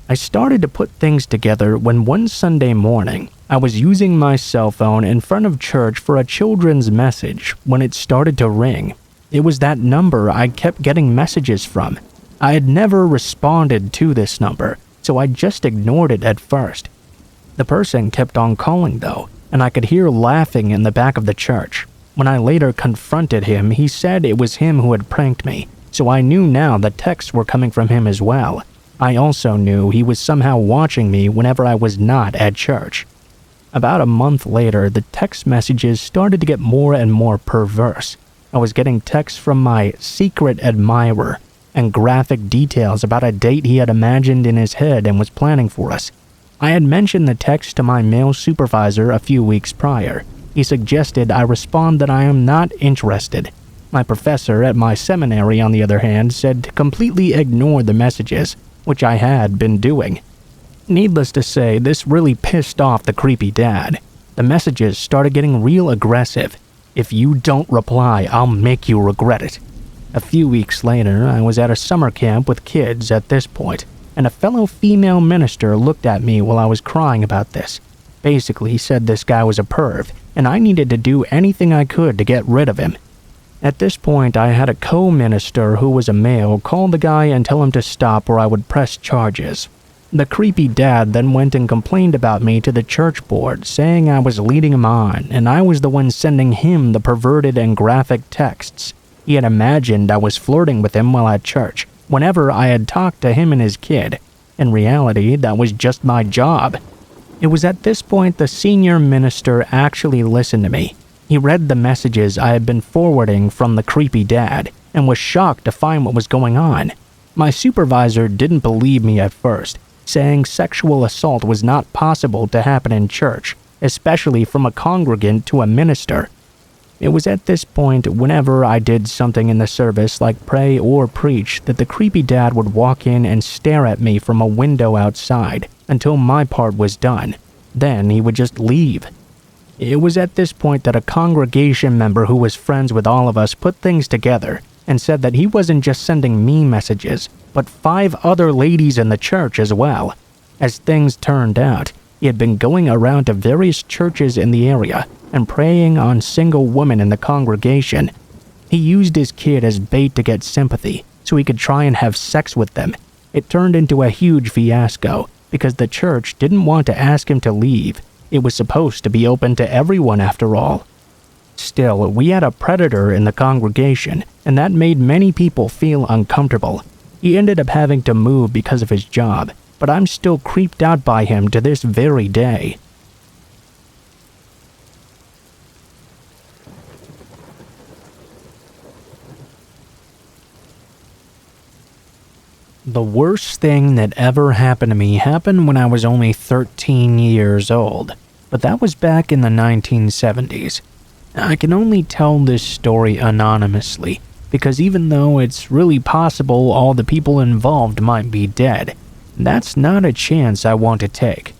I started to put things together when one Sunday morning, I was using my cell phone in front of church for a children's message when it started to ring. It was that number I kept getting messages from. I had never responded to this number, so I just ignored it at first. The person kept on calling though, and I could hear laughing in the back of the church. When I later confronted him, he said it was him who had pranked me, so I knew now the texts were coming from him as well. I also knew he was somehow watching me whenever I was not at church. About a month later, the text messages started to get more and more perverse. I was getting texts from my secret admirer and graphic details about a date he had imagined in his head and was planning for us. I had mentioned the text to my male supervisor a few weeks prior. He suggested I respond that I am not interested. My professor at my seminary, on the other hand, said to completely ignore the messages, which I had been doing. Needless to say, this really pissed off the creepy dad. The messages started getting real aggressive. "If you don't reply, I'll make you regret it." A few weeks later, I was at a summer camp with kids at this point, and a fellow female minister looked at me while I was crying about this. Basically said this guy was a perv, and I needed to do anything I could to get rid of him. At this point, I had a co-minister who was a male call the guy and tell him to stop or I would press charges. The creepy dad then went and complained about me to the church board, saying I was leading him on, and I was the one sending him the perverted and graphic texts. He had imagined I was flirting with him while at church, whenever I had talked to him and his kid. In reality, that was just my job. It was at this point the senior minister actually listened to me. He read the messages I had been forwarding from the creepy dad, and was shocked to find what was going on. My supervisor didn't believe me at first, saying sexual assault was not possible to happen in church, especially from a congregant to a minister. It was at this point, whenever I did something in the service like pray or preach, that the creepy dad would walk in and stare at me from a window outside until my part was done. Then he would just leave. It was at this point that a congregation member who was friends with all of us put things together and said that he wasn't just sending me messages, but 5 other ladies in the church as well. As things turned out, he had been going around to various churches in the area and preying on single women in the congregation. He used his kid as bait to get sympathy so he could try and have sex with them. It turned into a huge fiasco because the church didn't want to ask him to leave. It was supposed to be open to everyone after all. Still, we had a predator in the congregation, and that made many people feel uncomfortable. He ended up having to move because of his job, but I'm still creeped out by him to this very day. The worst thing that ever happened to me happened when I was only 13 years old, but that was back in the 1970s. I can only tell this story anonymously, because even though it's really possible all the people involved might be dead, that's not a chance I want to take.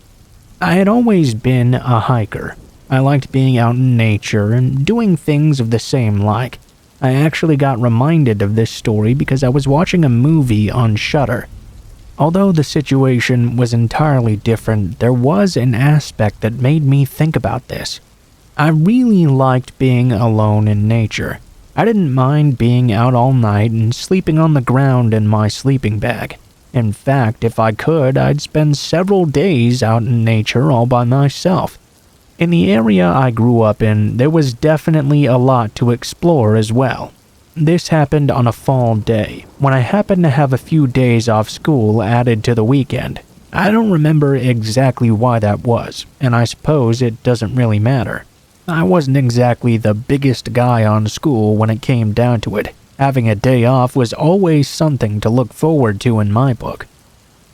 I had always been a hiker. I liked being out in nature and doing things of the same like. I actually got reminded of this story because I was watching a movie on Shudder. Although the situation was entirely different, there was an aspect that made me think about this. I really liked being alone in nature. I didn't mind being out all night and sleeping on the ground in my sleeping bag. In fact, if I could, I'd spend several days out in nature all by myself. In the area I grew up in, there was definitely a lot to explore as well. This happened on a fall day, when I happened to have a few days off school added to the weekend. I don't remember exactly why that was, and I suppose it doesn't really matter. I wasn't exactly the biggest guy on school when it came down to it. Having a day off was always something to look forward to in my book.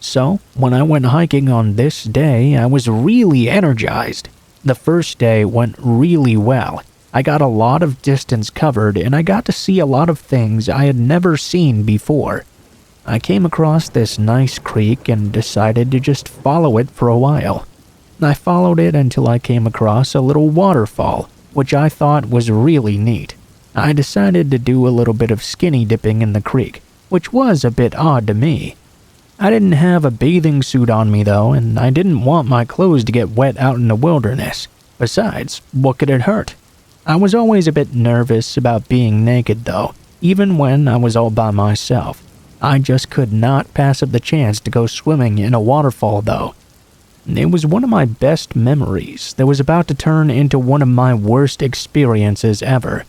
So, when I went hiking on this day, I was really energized. The first day went really well. I got a lot of distance covered and I got to see a lot of things I had never seen before. I came across this nice creek and decided to just follow it for a while. I followed it until I came across a little waterfall, which I thought was really neat. I decided to do a little bit of skinny dipping in the creek, which was a bit odd to me. I didn't have a bathing suit on me though, and I didn't want my clothes to get wet out in the wilderness. Besides, what could it hurt? I was always a bit nervous about being naked though, even when I was all by myself. I just could not pass up the chance to go swimming in a waterfall though. It was one of my best memories that was about to turn into one of my worst experiences ever.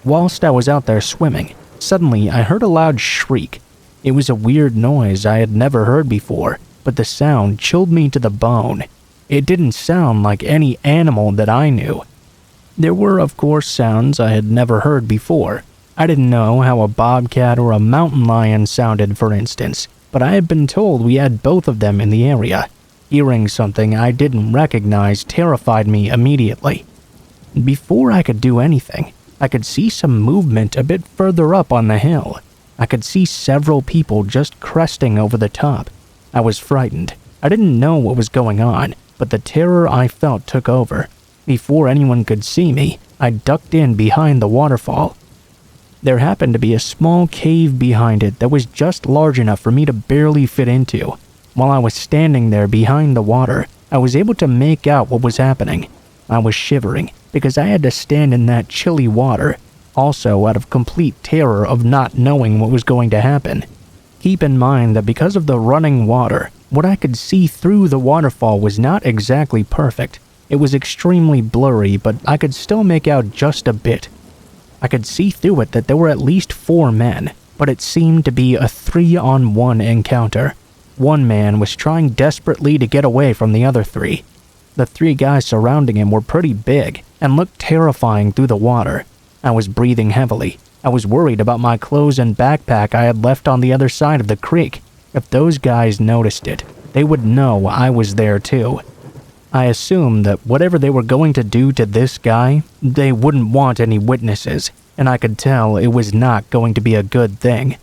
Whilst I was out there swimming, suddenly I heard a loud shriek. It was a weird noise I had never heard before, but the sound chilled me to the bone. It didn't sound like any animal that I knew. There were, of course, sounds I had never heard before. I didn't know how a bobcat or a mountain lion sounded, for instance, but I had been told we had both of them in the area. Hearing something I didn't recognize terrified me immediately. Before I could do anything, I could see some movement a bit further up on the hill. I could see several people just cresting over the top. I was frightened. I didn't know what was going on, but the terror I felt took over. Before anyone could see me, I ducked in behind the waterfall. There happened to be a small cave behind it that was just large enough for me to barely fit into. While I was standing there behind the water, I was able to make out what was happening. I was shivering because I had to stand in that chilly water, also out of complete terror of not knowing what was going to happen. Keep in mind that because of the running water, what I could see through the waterfall was not exactly perfect. It was extremely blurry, but I could still make out just a bit. I could see through it that there were at least 4 men, but it seemed to be a 3-on-1 encounter. One man was trying desperately to get away from the other 3. The 3 guys surrounding him were pretty big and looked terrifying through the water. I was breathing heavily. I was worried about my clothes and backpack I had left on the other side of the creek. If those guys noticed it, they would know I was there too. I assumed that whatever they were going to do to this guy, they wouldn't want any witnesses, and I could tell it was not going to be a good thing.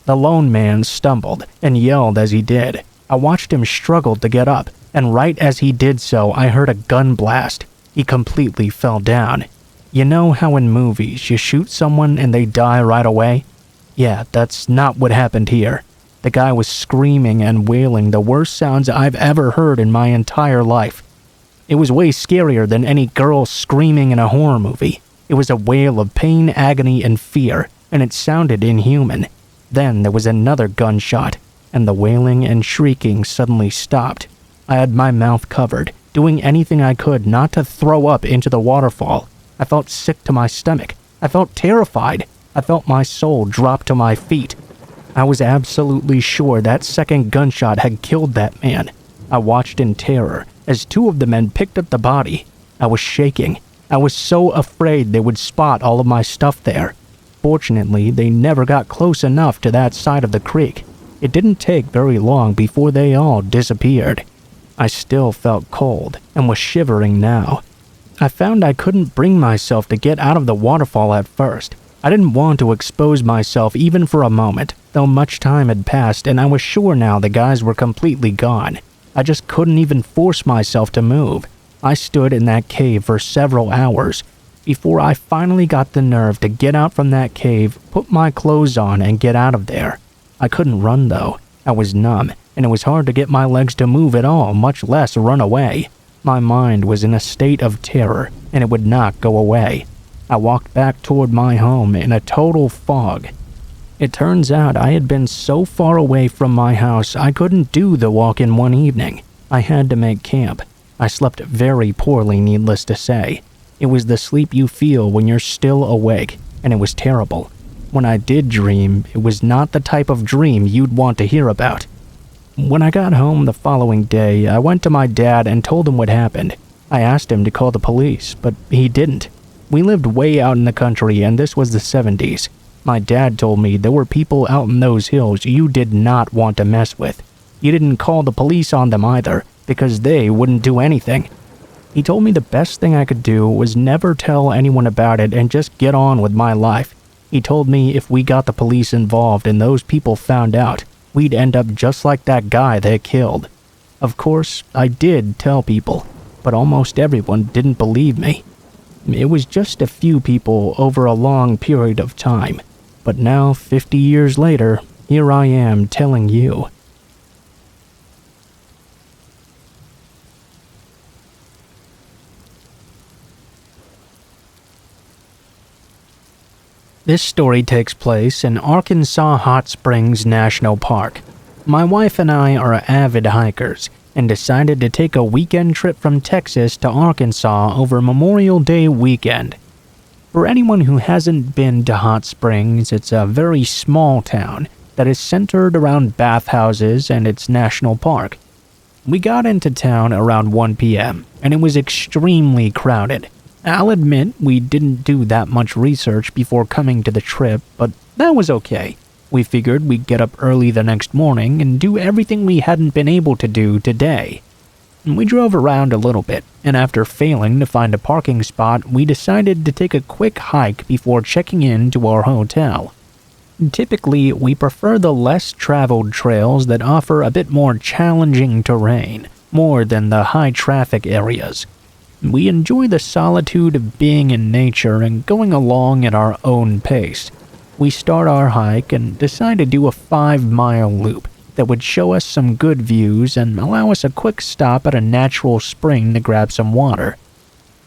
The lone man stumbled and yelled as he did. I watched him struggle to get up, and right as he did so, I heard a gun blast. He completely fell down. You know how in movies you shoot someone and they die right away? Yeah, that's not what happened here. The guy was screaming and wailing the worst sounds I've ever heard in my entire life. It was way scarier than any girl screaming in a horror movie. It was a wail of pain, agony, and fear, and it sounded inhuman. Then there was another gunshot, and the wailing and shrieking suddenly stopped. I had my mouth covered, doing anything I could not to throw up into the waterfall. I felt sick to my stomach. I felt terrified. I felt my soul drop to my feet. I was absolutely sure that second gunshot had killed that man. I watched in terror as two of the men picked up the body. I was shaking. I was so afraid they would spot all of my stuff there. Fortunately, they never got close enough to that side of the creek. It didn't take very long before they all disappeared. I still felt cold and was shivering now. I found I couldn't bring myself to get out of the waterfall at first. I didn't want to expose myself even for a moment, though much time had passed and I was sure now the guys were completely gone. I just couldn't even force myself to move. I stood in that cave for several hours before I finally got the nerve to get out from that cave, put my clothes on, and get out of there. I couldn't run though. I was numb, and it was hard to get my legs to move at all, much less run away. My mind was in a state of terror, and it would not go away. I walked back toward my home in a total fog. It turns out I had been so far away from my house I couldn't do the walk in one evening. I had to make camp. I slept very poorly, needless to say. It was the sleep you feel when you're still awake, and it was terrible. When I did dream, it was not the type of dream you'd want to hear about. When I got home the following day, I went to my dad and told him what happened. I asked him to call the police, but he didn't. We lived way out in the country, and this was the 70s. My dad told me there were people out in those hills you did not want to mess with. You didn't call the police on them either, because they wouldn't do anything. He told me the best thing I could do was never tell anyone about it and just get on with my life. He told me if we got the police involved and those people found out, we'd end up just like that guy they killed. Of course, I did tell people, but almost everyone didn't believe me. It was just a few people over a long period of time, but now, 50 years later, here I am telling you. This story takes place in Arkansas Hot Springs National Park. My wife and I are avid hikers and decided to take a weekend trip from Texas to Arkansas over Memorial Day weekend. For anyone who hasn't been to Hot Springs, it's a very small town that is centered around bathhouses and its national park. We got into town around 1 p.m., and it was extremely crowded. I'll admit we didn't do that much research before coming to the trip, but that was okay. We figured we'd get up early the next morning and do everything we hadn't been able to do today. We drove around a little bit, and after failing to find a parking spot, we decided to take a quick hike before checking in to our hotel. Typically, we prefer the less traveled trails that offer a bit more challenging terrain, more than the high-traffic areas. We enjoy the solitude of being in nature and going along at our own pace. We start our hike and decide to do a 5-mile loop that would show us some good views and allow us a quick stop at a natural spring to grab some water.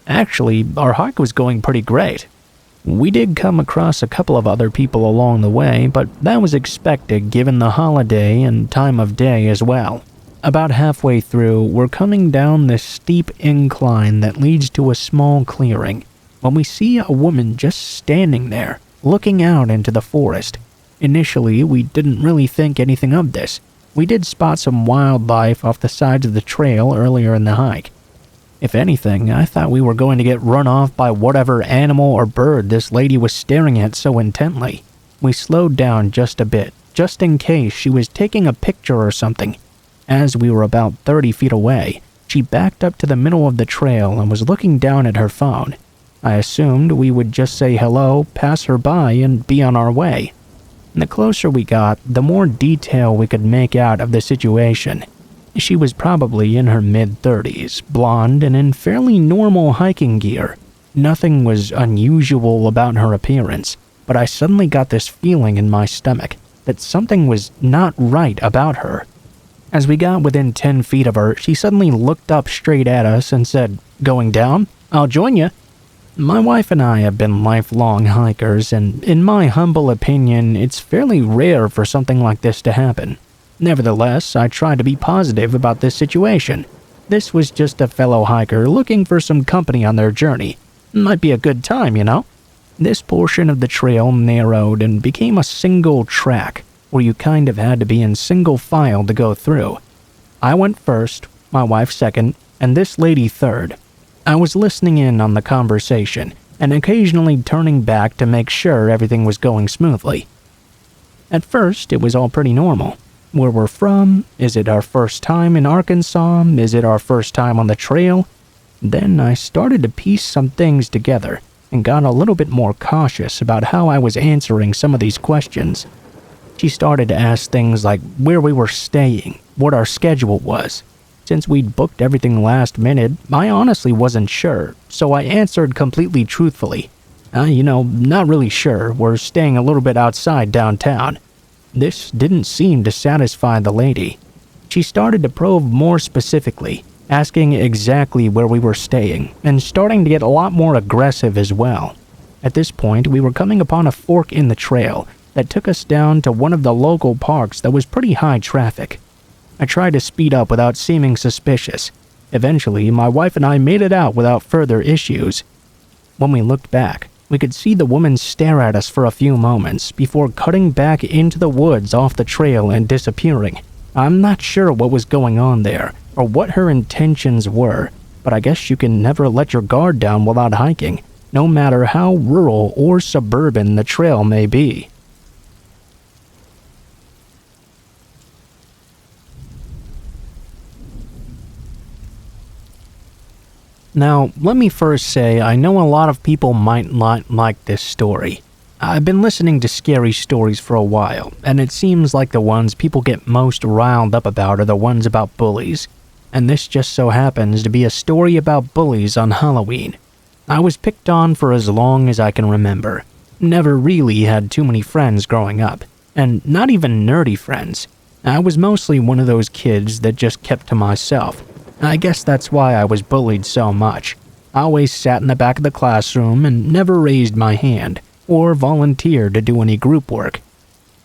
Actually, our hike was going pretty great. We did come across a couple of other people along the way, but that was expected given the holiday and time of day as well. About halfway through, we're coming down this steep incline that leads to a small clearing when we see a woman just standing there, looking out into the forest. Initially, we didn't really think anything of this. We did spot some wildlife off the sides of the trail earlier in the hike. If anything, I thought we were going to get run off by whatever animal or bird this lady was staring at so intently. We slowed down just a bit, just in case she was taking a picture or something. As we were about 30 feet away, She backed up to the middle of the trail and was looking down at her phone. I assumed we would just say hello, pass her by, and be on our way. The closer we got, the more detail we could make out of the situation. She was probably in her mid-30s, blonde, and in fairly normal hiking gear. Nothing was unusual about her appearance, but I suddenly got this feeling in my stomach that something was not right about her. As we got within 10 feet of her, she suddenly looked up straight at us and said, "Going down? I'll join you." My wife and I have been lifelong hikers, and in my humble opinion, it's fairly rare for something like this to happen. Nevertheless, I tried to be positive about this situation. This was just a fellow hiker looking for some company on their journey. Might be a good time, you know? This portion of the trail narrowed and became a single track, where you kind of had to be in single file to go through. I went first, my wife second, and this lady third. I was listening in on the conversation and occasionally turning back to make sure everything was going smoothly. At first, it was all pretty normal. Where we're from? Is it our first time in Arkansas? Is it our first time on the trail? Then I started to piece some things together and got a little bit more cautious about how I was answering some of these questions. She started to ask things like where we were staying, what our schedule was. Since we'd booked everything last minute, I honestly wasn't sure, so I answered completely truthfully. Not really sure. We're staying a little bit outside downtown. This didn't seem to satisfy the lady. She started to probe more specifically, asking exactly where we were staying, and starting to get a lot more aggressive as well. At this point, we were coming upon a fork in the trail that took us down to one of the local parks that was pretty high traffic. I tried to speed up without seeming suspicious. Eventually, my wife and I made it out without further issues. When we looked back, we could see the woman stare at us for a few moments before cutting back into the woods off the trail and disappearing. I'm not sure what was going on there or what her intentions were, but I guess you can never let your guard down while out hiking, no matter how rural or suburban the trail may be. Now, let me first say I know a lot of people might not like this story. I've been listening to scary stories for a while, and it seems like the ones people get most riled up about are the ones about bullies. And this just so happens to be a story about bullies on Halloween. I was picked on for as long as I can remember. Never really had too many friends growing up, and not even nerdy friends. I was mostly one of those kids that just kept to myself. I guess that's why I was bullied so much. I always sat in the back of the classroom and never raised my hand or volunteered to do any group work.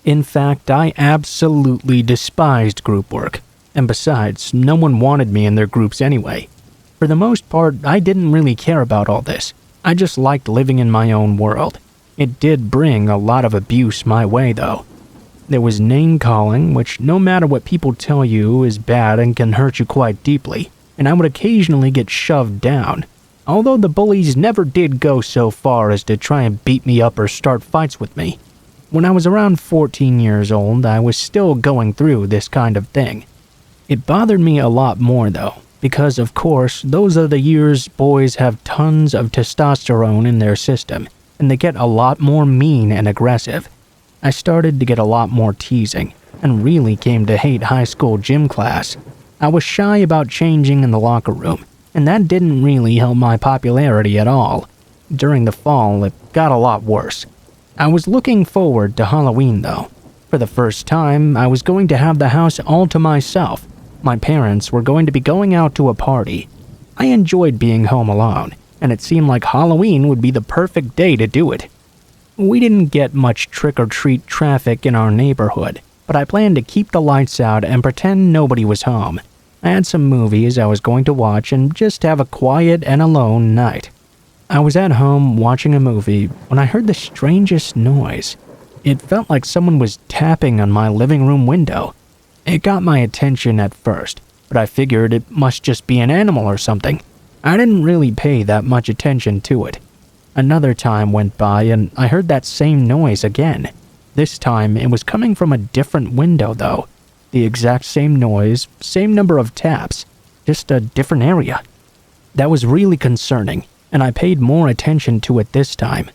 In fact, I absolutely despised group work. And besides, no one wanted me in their groups anyway. For the most part, I didn't really care about all this. I just liked living in my own world. It did bring a lot of abuse my way, though. There was name-calling, which no matter what people tell you is bad and can hurt you quite deeply, and I would occasionally get shoved down, although the bullies never did go so far as to try and beat me up or start fights with me. When I was around 14 years old, I was still going through this kind of thing. It bothered me a lot more, though, because of course, those are the years boys have tons of testosterone in their system, and they get a lot more mean and aggressive. I started to get a lot more teasing, and really came to hate high school gym class. I was shy about changing in the locker room, and that didn't really help my popularity at all. During the fall, it got a lot worse. I was looking forward to Halloween, though. For the first time, I was going to have the house all to myself. My parents were going to be going out to a party. I enjoyed being home alone, and it seemed like Halloween would be the perfect day to do it. We didn't get much trick-or-treat traffic in our neighborhood, but I planned to keep the lights out and pretend nobody was home. I had some movies I was going to watch and just have a quiet and alone night. I was at home watching a movie when I heard the strangest noise. It felt like someone was tapping on my living room window. It got my attention at first, but I figured it must just be an animal or something. I didn't really pay that much attention to it. Another time went by and I heard that same noise again. This time it was coming from a different window though. The exact same noise, same number of taps. just a different area. That was really concerning, and I paid more attention to it this time.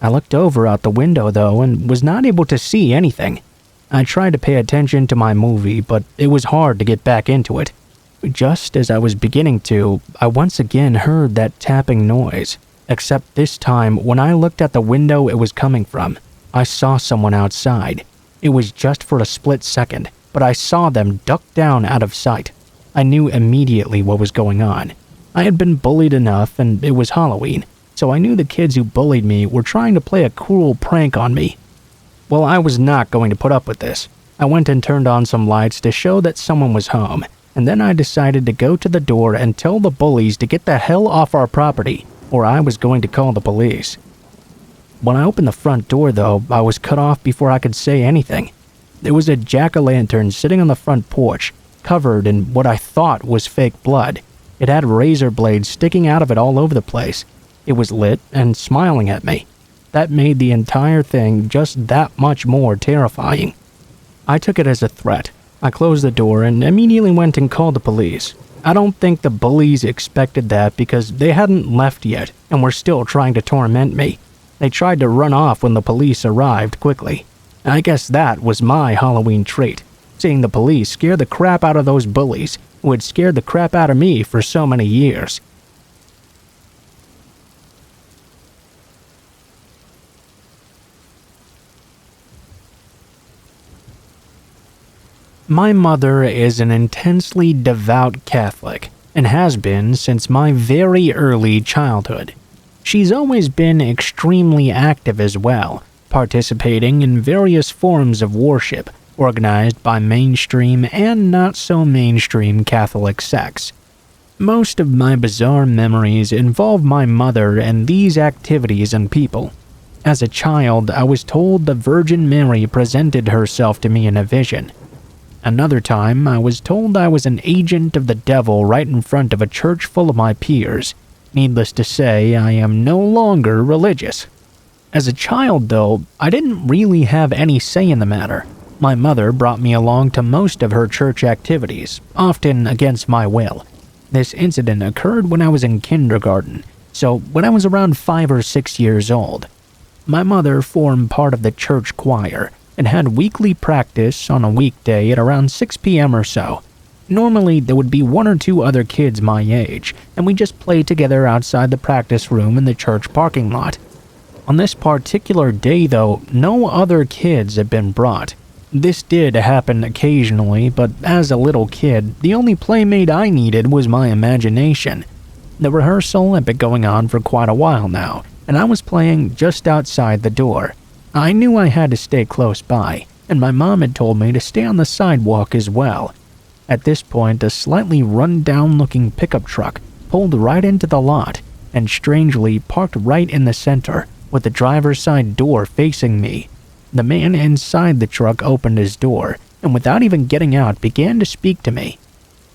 I looked over out the window though and was not able to see anything. I tried to pay attention to my movie, but it was hard to get back into it. Just as I was beginning to, I once again heard that tapping noise, except this time when I looked at the window it was coming from, I saw someone outside. It was just for a split second, but I saw them duck down out of sight. I knew immediately what was going on. I had been bullied enough and it was Halloween, so I knew the kids who bullied me were trying to play a cruel prank on me. Well, I was not going to put up with this. I went and turned on some lights to show that someone was home, and then I decided to go to the door and tell the bullies to get the hell off our property, or I was going to call the police. When I opened the front door though, I was cut off before I could say anything. There was a jack-o'-lantern sitting on the front porch, covered in what I thought was fake blood. It had razor blades sticking out of it all over the place. It was lit and smiling at me. That made the entire thing just that much more terrifying. I took it as a threat. I closed the door and immediately went and called the police. I don't think the bullies expected that because they hadn't left yet and were still trying to torment me. They tried to run off when the police arrived quickly. I guess that was my Halloween treat, seeing the police scare the crap out of those bullies who had scared the crap out of me for so many years. My mother is an intensely devout Catholic and has been since my very early childhood. She's always been extremely active as well, participating in various forms of worship organized by mainstream and not so mainstream Catholic sects. Most of my bizarre memories involve my mother and these activities and people. As a child, I was told the Virgin Mary presented herself to me in a vision. Another time, I was told I was an agent of the devil right in front of a church full of my peers. Needless to say, I am no longer religious. As a child, though, I didn't really have any say in the matter. My mother brought me along to most of her church activities, often against my will. This incident occurred when I was in kindergarten, so when I was around 5 or 6 years old. My mother formed part of the church choir and had weekly practice on a weekday at around 6 p.m. or so. Normally, there would be 1 or 2 other kids my age, and we just played together outside the practice room in the church parking lot. On this particular day, though, no other kids had been brought. This did happen occasionally, but as a little kid, the only playmate I needed was my imagination. The rehearsal had been going on for quite a while now, and I was playing just outside the door. I knew I had to stay close by, and my mom had told me to stay on the sidewalk as well. At this point, a slightly run-down-looking pickup truck pulled right into the lot, and strangely parked right in the center, with the driver's side door facing me. The man inside the truck opened his door, and without even getting out, began to speak to me.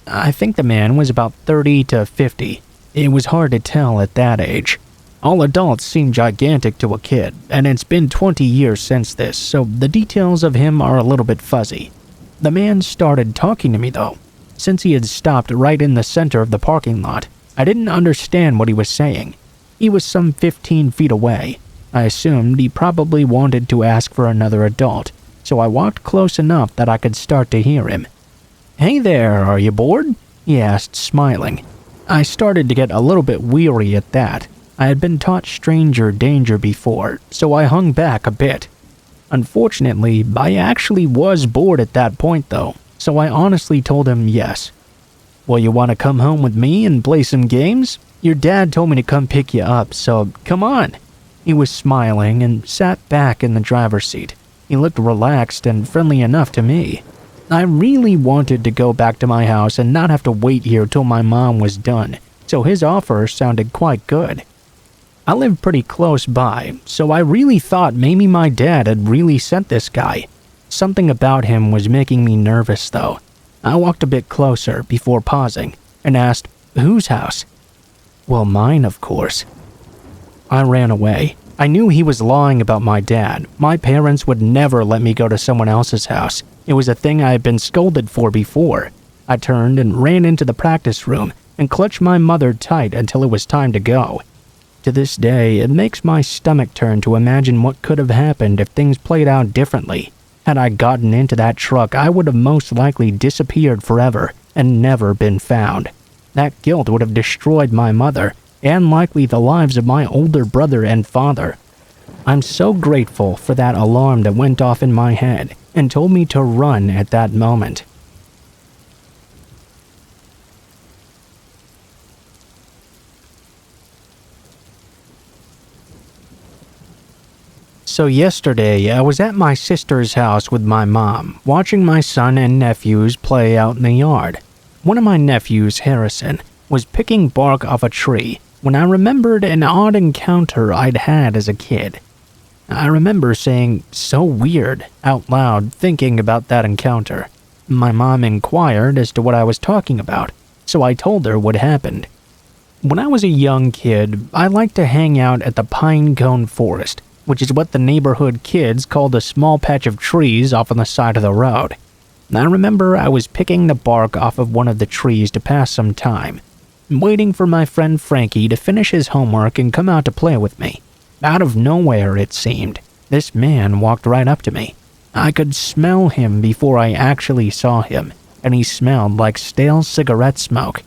I think the man was about 30 to 50. It was hard to tell at that age. All adults seem gigantic to a kid, and it's been 20 years since this, so the details of him are a little bit fuzzy. The man started talking to me though. Since he had stopped right in the center of the parking lot, I didn't understand what he was saying. He was some 15 feet away. I assumed he probably wanted to ask for another adult, so I walked close enough that I could start to hear him. "Hey there, are you bored?" he asked, smiling. I started to get a little bit weary at that. I had been taught stranger danger before, so I hung back a bit. Unfortunately, I actually was bored at that point though, so I honestly told him yes. "Well, you want to come home with me and play some games? Your dad told me to come pick you up, so come on." He was smiling and sat back in the driver's seat. He looked relaxed and friendly enough to me. I really wanted to go back to my house and not have to wait here till my mom was done, so his offer sounded quite good. I lived pretty close by, so I really thought maybe my dad had really sent this guy. Something about him was making me nervous though. I walked a bit closer before pausing and asked, "Whose house?" "Well, mine, of course." I ran away. I knew he was lying about my dad. My parents would never let me go to someone else's house. It was a thing I had been scolded for before. I turned and ran into the practice room and clutched my mother tight until it was time to go. To this day, it makes my stomach turn to imagine what could have happened if things played out differently. Had I gotten into that truck, I would have most likely disappeared forever and never been found. That guilt would have destroyed my mother and likely the lives of my older brother and father. I'm so grateful for that alarm that went off in my head and told me to run at that moment. So yesterday, I was at my sister's house with my mom, watching my son and nephews play out in the yard. One of my nephews, Harrison, was picking bark off a tree when I remembered an odd encounter I'd had as a kid. I remember saying, "So weird," out loud, thinking about that encounter. My mom inquired as to what I was talking about, so I told her what happened. When I was a young kid, I liked to hang out at the pine cone forest, which is what the neighborhood kids called a small patch of trees off on the side of the road. I remember I was picking the bark off of one of the trees to pass some time, waiting for my friend Frankie to finish his homework and come out to play with me. Out of nowhere, it seemed, this man walked right up to me. I could smell him before I actually saw him, and he smelled like stale cigarette smoke.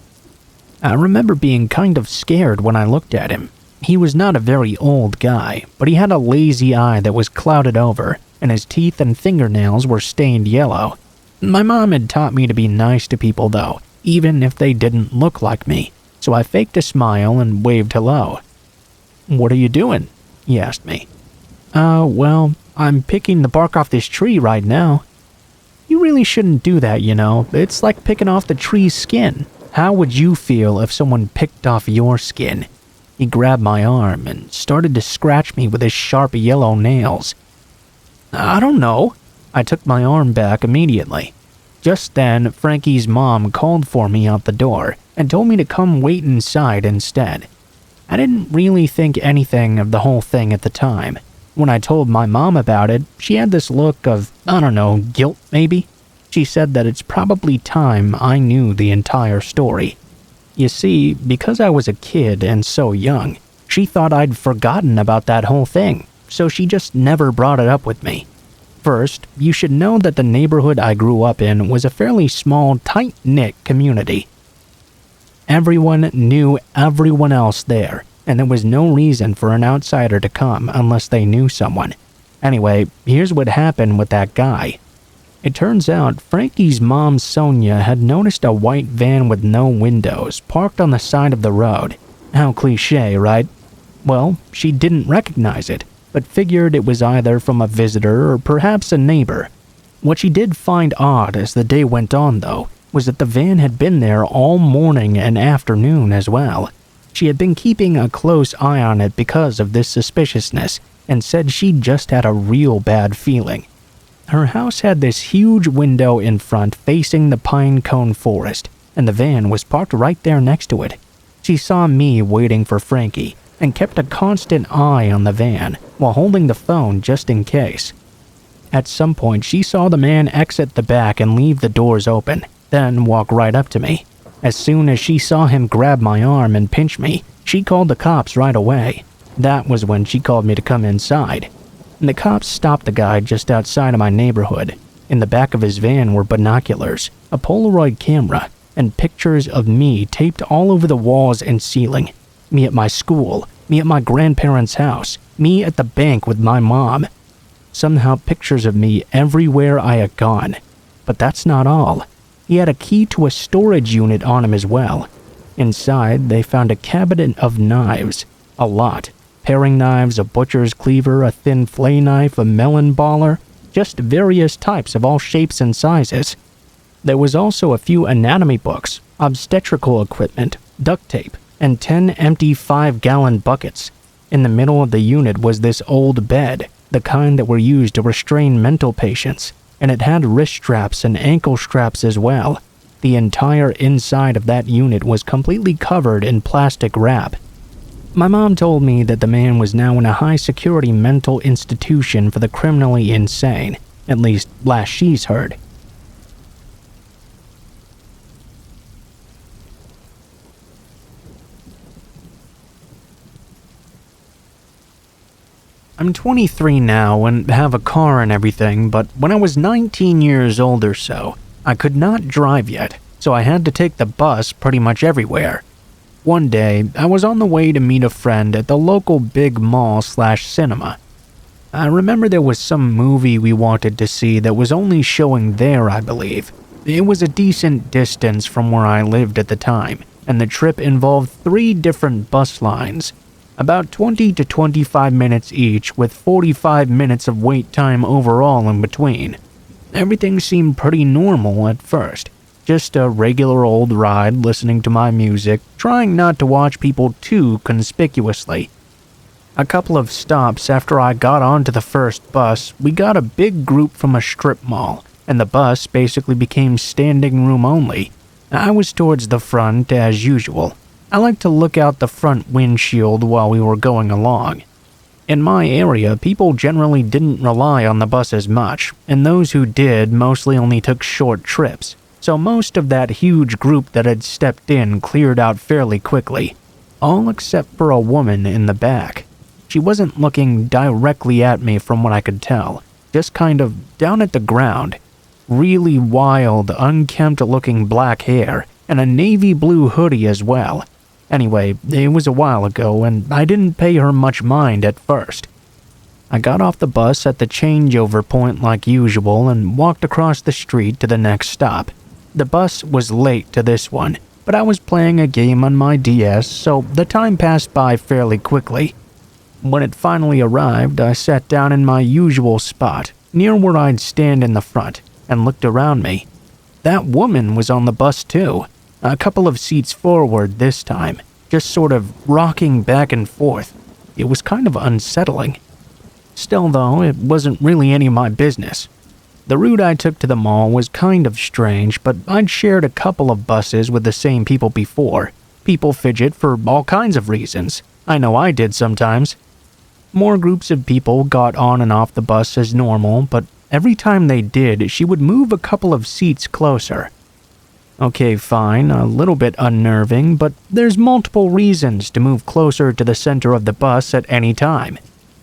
I remember being kind of scared when I looked at him. He was not a very old guy, but he had a lazy eye that was clouded over, and his teeth and fingernails were stained yellow. My mom had taught me to be nice to people though, even if they didn't look like me, so I faked a smile and waved hello. "What are you doing?" he asked me. Well, I'm picking the bark off this tree right now." "You really shouldn't do that, you know. It's like picking off the tree's skin. How would you feel if someone picked off your skin?" He grabbed my arm and started to scratch me with his sharp yellow nails. "I don't know." I took my arm back immediately. Just then, Frankie's mom called for me out the door and told me to come wait inside instead. I didn't really think anything of the whole thing at the time. When I told my mom about it, she had this look of, I don't know, guilt maybe? She said that it's probably time I knew the entire story. You see, because I was a kid and so young, she thought I'd forgotten about that whole thing, so she just never brought it up with me. First, you should know that the neighborhood I grew up in was a fairly small, tight-knit community. Everyone knew everyone else there, and there was no reason for an outsider to come unless they knew someone. Anyway, here's what happened with that guy. It turns out Frankie's mom, Sonia, had noticed a white van with no windows parked on the side of the road. How cliché, right? Well, she didn't recognize it, but figured it was either from a visitor or perhaps a neighbor. What she did find odd as the day went on, though, was that the van had been there all morning and afternoon as well. She had been keeping a close eye on it because of this suspiciousness, and said she just had a real bad feeling. Her house had this huge window in front facing the pine cone forest, and the van was parked right there next to it. She saw me waiting for Frankie, and kept a constant eye on the van while holding the phone just in case. At some point, she saw the man exit the back and leave the doors open, then walk right up to me. As soon as she saw him grab my arm and pinch me, she called the cops right away. That was when she called me to come inside. The cops stopped the guy just outside of my neighborhood. In the back of his van were binoculars, a Polaroid camera, and pictures of me taped all over the walls and ceiling. Me at my school, me at my grandparents' house, me at the bank with my mom. Somehow pictures of me everywhere I had gone. But that's not all. He had a key to a storage unit on him as well. Inside, they found a cabinet of knives. A lot. Paring knives, a butcher's cleaver, a thin flay knife, a melon baller, just various types of all shapes and sizes. There was also a few anatomy books, obstetrical equipment, duct tape, and 10 empty 5-gallon buckets. In the middle of the unit was this old bed, the kind that were used to restrain mental patients, and it had wrist straps and ankle straps as well. The entire inside of that unit was completely covered in plastic wrap. My mom told me that the man was now in a high-security mental institution for the criminally insane, at least last she's heard. I'm 23 now and have a car and everything, but when I was 19 years old or so, I could not drive yet, so I had to take the bus pretty much everywhere. One day, I was on the way to meet a friend at the local big mall/cinema. I remember there was some movie we wanted to see that was only showing there, I believe. It was a decent distance from where I lived at the time, and the trip involved 3 different bus lines, about 20 to 25 minutes each with 45 minutes of wait time overall in between. Everything seemed pretty normal at first, just a regular old ride listening to my music, trying not to watch people too conspicuously. A couple of stops after I got onto the first bus, we got a big group from a strip mall, and the bus basically became standing room only. I was towards the front as usual. I like to look out the front windshield while we were going along. In my area, people generally didn't rely on the bus as much, and those who did mostly only took short trips, so most of that huge group that had stepped in cleared out fairly quickly, all except for a woman in the back. She wasn't looking directly at me from what I could tell, just kind of down at the ground. Really wild, unkempt-looking black hair, and a navy blue hoodie as well. Anyway, it was a while ago, and I didn't pay her much mind at first. I got off the bus at the changeover point like usual and walked across the street to the next stop. The bus was late to this one, but I was playing a game on my DS, so the time passed by fairly quickly. When it finally arrived, I sat down in my usual spot, near where I'd stand in the front, and looked around me. That woman was on the bus too, a couple of seats forward this time, just sort of rocking back and forth. It was kind of unsettling. Still though, it wasn't really any of my business. The route I took to the mall was kind of strange, but I'd shared a couple of buses with the same people before. People fidget for all kinds of reasons. I know I did sometimes. More groups of people got on and off the bus as normal, but every time they did, she would move a couple of seats closer. Okay, fine, a little bit unnerving, but there's multiple reasons to move closer to the center of the bus at any time.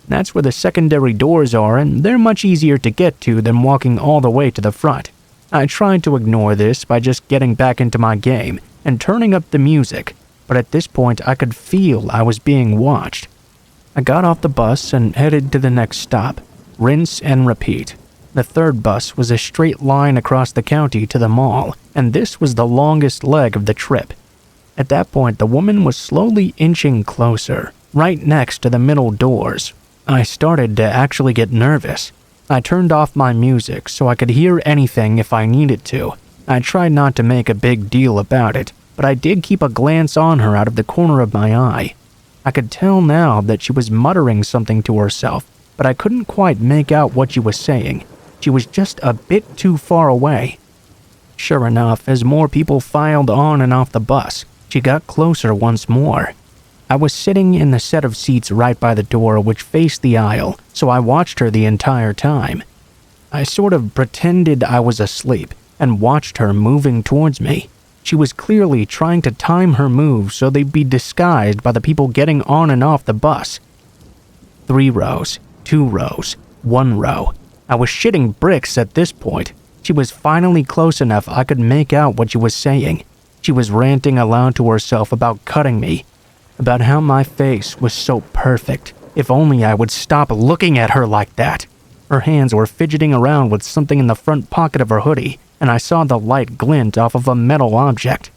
That's where the secondary doors are, and they're much easier to get to than walking all the way to the front. I tried to ignore this by just getting back into my game and turning up the music, but at this point I could feel I was being watched. I got off the bus and headed to the next stop. Rinse and repeat. The third bus was a straight line across the county to the mall, and this was the longest leg of the trip. At that point, the woman was slowly inching closer, right next to the middle doors. I started to actually get nervous. I turned off my music so I could hear anything if I needed to. I tried not to make a big deal about it, but I did keep a glance on her out of the corner of my eye. I could tell now that she was muttering something to herself, but I couldn't quite make out what she was saying. She was just a bit too far away. Sure enough, as more people filed on and off the bus, she got closer once more. I was sitting in the set of seats right by the door which faced the aisle, so I watched her the entire time. I sort of pretended I was asleep and watched her moving towards me. She was clearly trying to time her moves so they'd be disguised by the people getting on and off the bus. 3 rows, 2 rows, 1 row. I was shitting bricks at this point. She was finally close enough I could make out what she was saying. She was ranting aloud to herself about cutting me, about how my face was so perfect. If only I would stop looking at her like that. Her hands were fidgeting around with something in the front pocket of her hoodie, and I saw the light glint off of a metal object.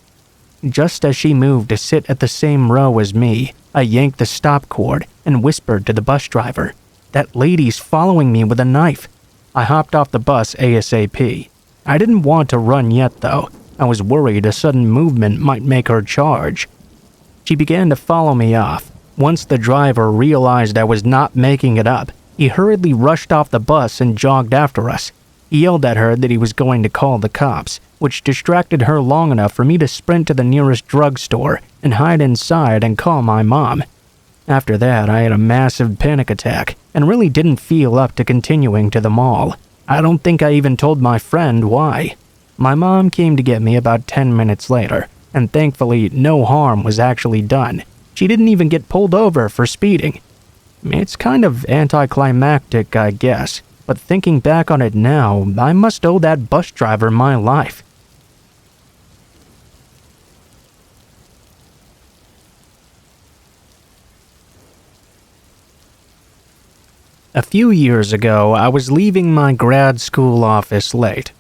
Just as she moved to sit at the same row as me, I yanked the stop cord and whispered to the bus driver, "That lady's following me with a knife." I hopped off the bus ASAP. I didn't want to run yet, though. I was worried a sudden movement might make her charge. She began to follow me off. Once the driver realized I was not making it up, he hurriedly rushed off the bus and jogged after us. He yelled at her that he was going to call the cops, which distracted her long enough for me to sprint to the nearest drugstore and hide inside and call my mom. After that, I had a massive panic attack and really didn't feel up to continuing to the mall. I don't think I even told my friend why. My mom came to get me about 10 minutes later, and thankfully no harm was actually done. She didn't even get pulled over for speeding. It's kind of anticlimactic, I guess, but thinking back on it now, I must owe that bus driver my life. A few years ago, I was leaving my grad school office late,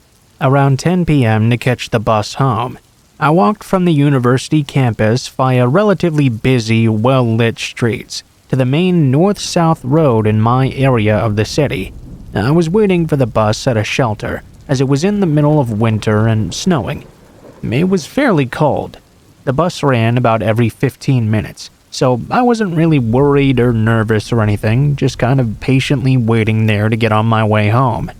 around 10 p.m. to catch the bus home. I walked from the university campus via relatively busy, well-lit streets to the main north-south road in my area of the city. I was waiting for the bus at a shelter, as it was in the middle of winter and snowing. It was fairly cold. The bus ran about every 15 minutes, so I wasn't really worried or nervous or anything, just kind of patiently waiting there to get on my way home.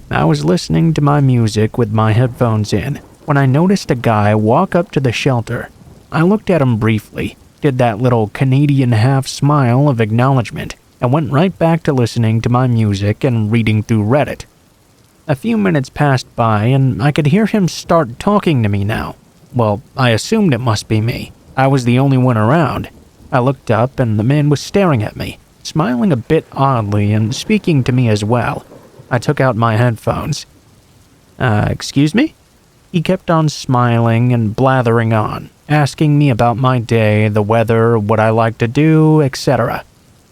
I was listening to my music with my headphones in when I noticed a guy walk up to the shelter. I looked at him briefly, did that little Canadian half smile of acknowledgement, and went right back to listening to my music and reading through Reddit. A few minutes passed by and I could hear him start talking to me now. Well, I assumed it must be me. I was the only one around. I looked up and the man was staring at me, smiling a bit oddly and speaking to me as well. I took out my headphones. Excuse me? He kept on smiling and blathering on, asking me about my day, the weather, what I like to do, etc.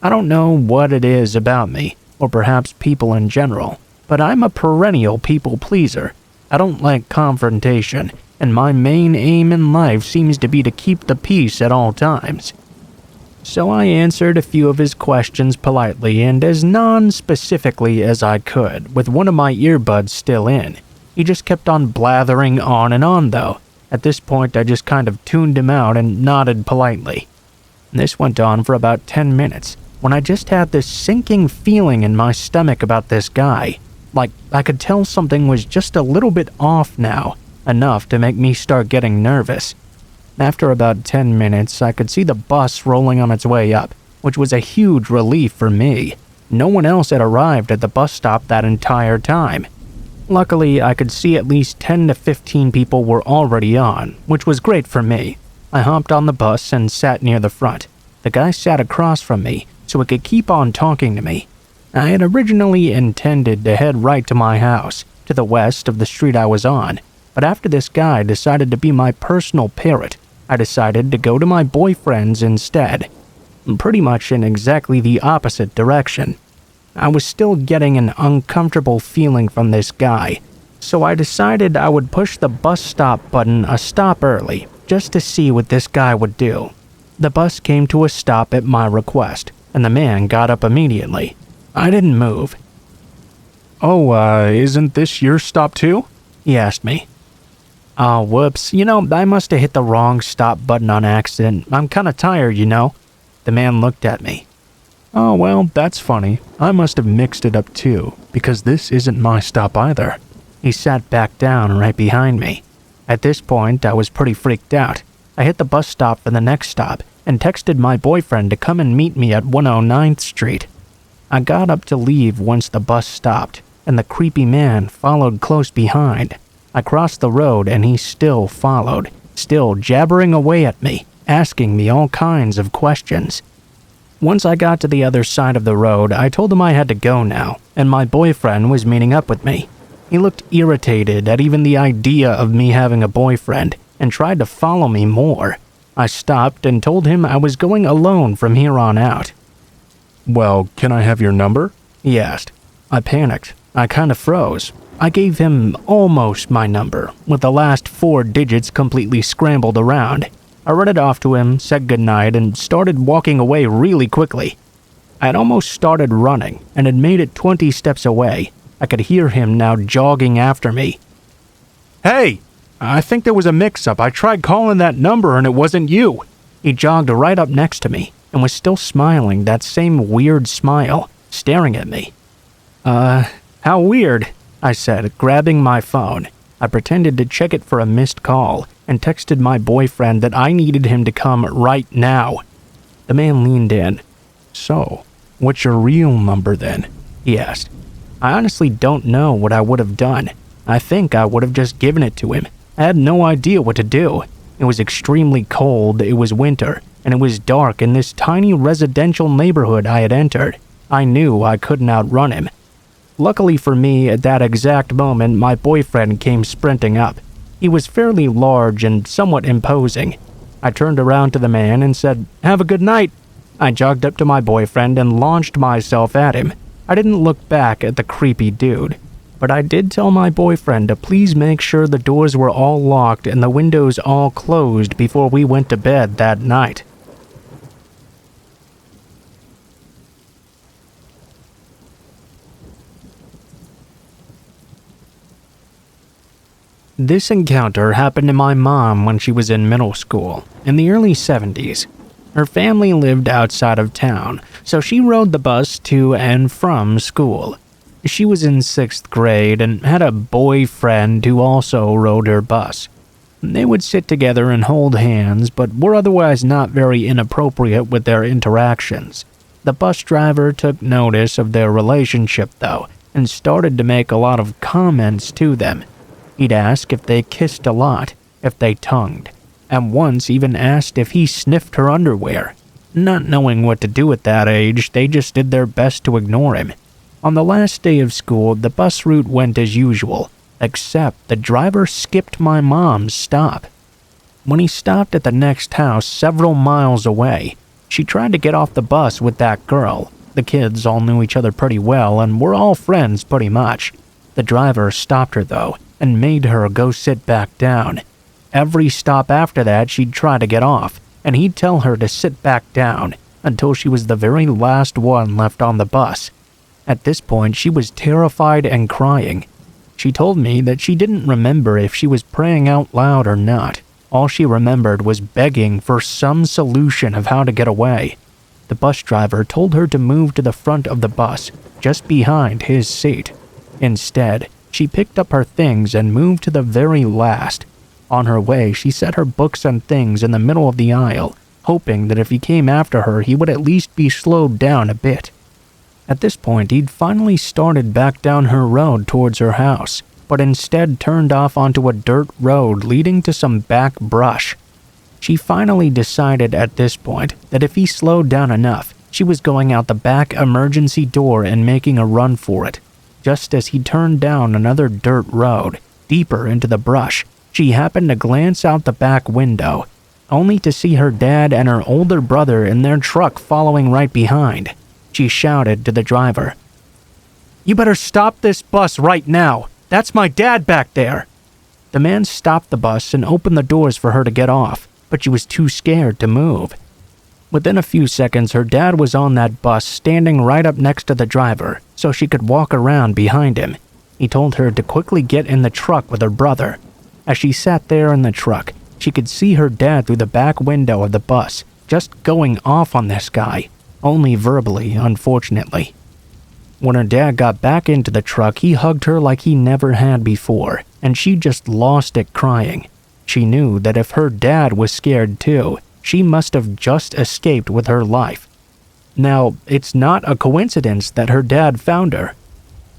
I don't know what it is about me, or perhaps people in general, but I'm a perennial people pleaser. I don't like confrontation, and my main aim in life seems to be to keep the peace at all times. So I answered a few of his questions politely and as non-specifically as I could, with one of my earbuds still in. He just kept on blathering on and on though. At this point I just kind of tuned him out and nodded politely. This went on for about 10 minutes, when I just had this sinking feeling in my stomach about this guy. Like I could tell something was just a little bit off now, enough to make me start getting nervous. After about 10 minutes, I could see the bus rolling on its way up, which was a huge relief for me. No one else had arrived at the bus stop that entire time. Luckily, I could see at least 10 to 15 people were already on, which was great for me. I hopped on the bus and sat near the front. The guy sat across from me, so he could keep on talking to me. I had originally intended to head right to my house, to the west of the street I was on, but after this guy decided to be my personal parrot, I decided to go to my boyfriend's instead. Pretty much in exactly the opposite direction. I was still getting an uncomfortable feeling from this guy, so I decided I would push the bus stop button a stop early, just to see what this guy would do. The bus came to a stop at my request, and the man got up immediately. I didn't move. Oh, isn't this your stop too? He asked me. Oh, whoops. I must have hit the wrong stop button on accident. I'm kinda tired, The man looked at me. Oh, well, that's funny. I must have mixed it up too, because this isn't my stop either. He sat back down right behind me. At this point, I was pretty freaked out. I hit the bus stop for the next stop and texted my boyfriend to come and meet me at 109th Street. I got up to leave once the bus stopped, and the creepy man followed close behind. I crossed the road and he still followed, still jabbering away at me, asking me all kinds of questions. Once I got to the other side of the road, I told him I had to go now, and my boyfriend was meeting up with me. He looked irritated at even the idea of me having a boyfriend, and tried to follow me more. I stopped and told him I was going alone from here on out. Well, can I have your number? He asked. I panicked. I kinda froze. I gave him almost my number, with the last 4 digits completely scrambled around. I read it off to him, said goodnight, and started walking away really quickly. I had almost started running, and had made it 20 steps away. I could hear him now jogging after me. Hey! I think there was a mix-up. I tried calling that number and it wasn't you. He jogged right up next to me, and was still smiling, that same weird smile, staring at me. How weird, I said, grabbing my phone. I pretended to check it for a missed call, and texted my boyfriend that I needed him to come right now. The man leaned in. So, what's your real number then? He asked. I honestly don't know what I would have done. I think I would have just given it to him. I had no idea what to do. It was extremely cold, it was winter, and it was dark in this tiny residential neighborhood I had entered. I knew I couldn't outrun him. Luckily for me, at that exact moment, my boyfriend came sprinting up. He was fairly large and somewhat imposing. I turned around to the man and said, "Have a good night." I jogged up to my boyfriend and launched myself at him. I didn't look back at the creepy dude, but I did tell my boyfriend to please make sure the doors were all locked and the windows all closed before we went to bed that night. This encounter happened to my mom when she was in middle school, in the early 70s. Her family lived outside of town, so she rode the bus to and from school. She was in 6th grade and had a boyfriend who also rode her bus. They would sit together and hold hands, but were otherwise not very inappropriate with their interactions. The bus driver took notice of their relationship, though, and started to make a lot of comments to them. He'd ask if they kissed a lot, if they tongued, and once even asked if he sniffed her underwear. Not knowing what to do at that age, they just did their best to ignore him. On the last day of school, the bus route went as usual, except the driver skipped my mom's stop. When he stopped at the next house several miles away, she tried to get off the bus with that girl. The kids all knew each other pretty well and were all friends pretty much. The driver stopped her though, and made her go sit back down. Every stop after that, she'd try to get off, and he'd tell her to sit back down until she was the very last one left on the bus. At this point, she was terrified and crying. She told me that she didn't remember if she was praying out loud or not. All she remembered was begging for some solution of how to get away. The bus driver told her to move to the front of the bus, just behind his seat. Instead, she picked up her things and moved to the very last. On her way, she set her books and things in the middle of the aisle, hoping that if he came after her, he would at least be slowed down a bit. At this point, he'd finally started back down her road towards her house, but instead turned off onto a dirt road leading to some back brush. She finally decided at this point that if he slowed down enough, she was going out the back emergency door and making a run for it. Just as he turned down another dirt road, deeper into the brush, she happened to glance out the back window, only to see her dad and her older brother in their truck following right behind. She shouted to the driver, "You better stop this bus right now. That's my dad back there." The man stopped the bus and opened the doors for her to get off, but she was too scared to move. Within a few seconds, her dad was on that bus standing right up next to the driver, so she could walk around behind him. He told her to quickly get in the truck with her brother. As she sat there in the truck, she could see her dad through the back window of the bus, just going off on this guy, only verbally, unfortunately. When her dad got back into the truck, he hugged her like he never had before, and she just lost it crying. She knew that if her dad was scared too, she must have just escaped with her life. Now, it's not a coincidence that her dad found her.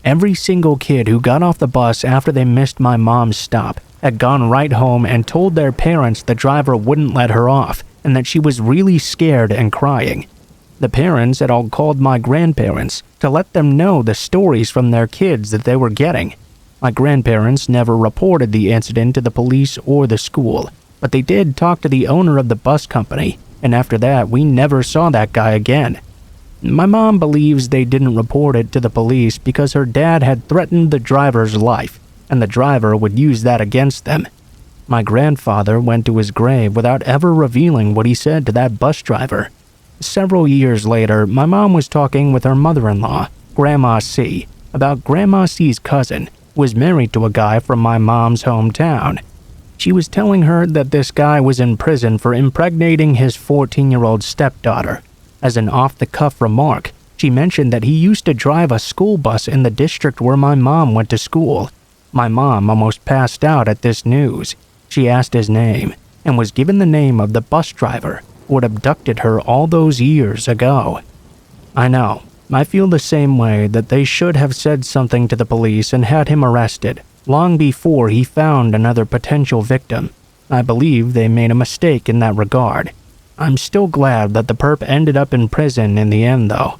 Every single kid who got off the bus after they missed my mom's stop had gone right home and told their parents the driver wouldn't let her off and that she was really scared and crying. The parents had all called my grandparents to let them know the stories from their kids that they were getting. My grandparents never reported the incident to the police or the school, but they did talk to the owner of the bus company, and after that, we never saw that guy again. My mom believes they didn't report it to the police because her dad had threatened the driver's life, and the driver would use that against them. My grandfather went to his grave without ever revealing what he said to that bus driver. Several years later, my mom was talking with her mother-in-law, Grandma C, about Grandma C's cousin, who was married to a guy from my mom's hometown. She was telling her that this guy was in prison for impregnating his 14-year-old stepdaughter. As an off-the-cuff remark, she mentioned that he used to drive a school bus in the district where my mom went to school. My mom almost passed out at this news. She asked his name, and was given the name of the bus driver who had abducted her all those years ago. I know, I feel the same way that they should have said something to the police and had him arrested, long before he found another potential victim. I believe they made a mistake in that regard. I'm still glad that the perp ended up in prison in the end, though.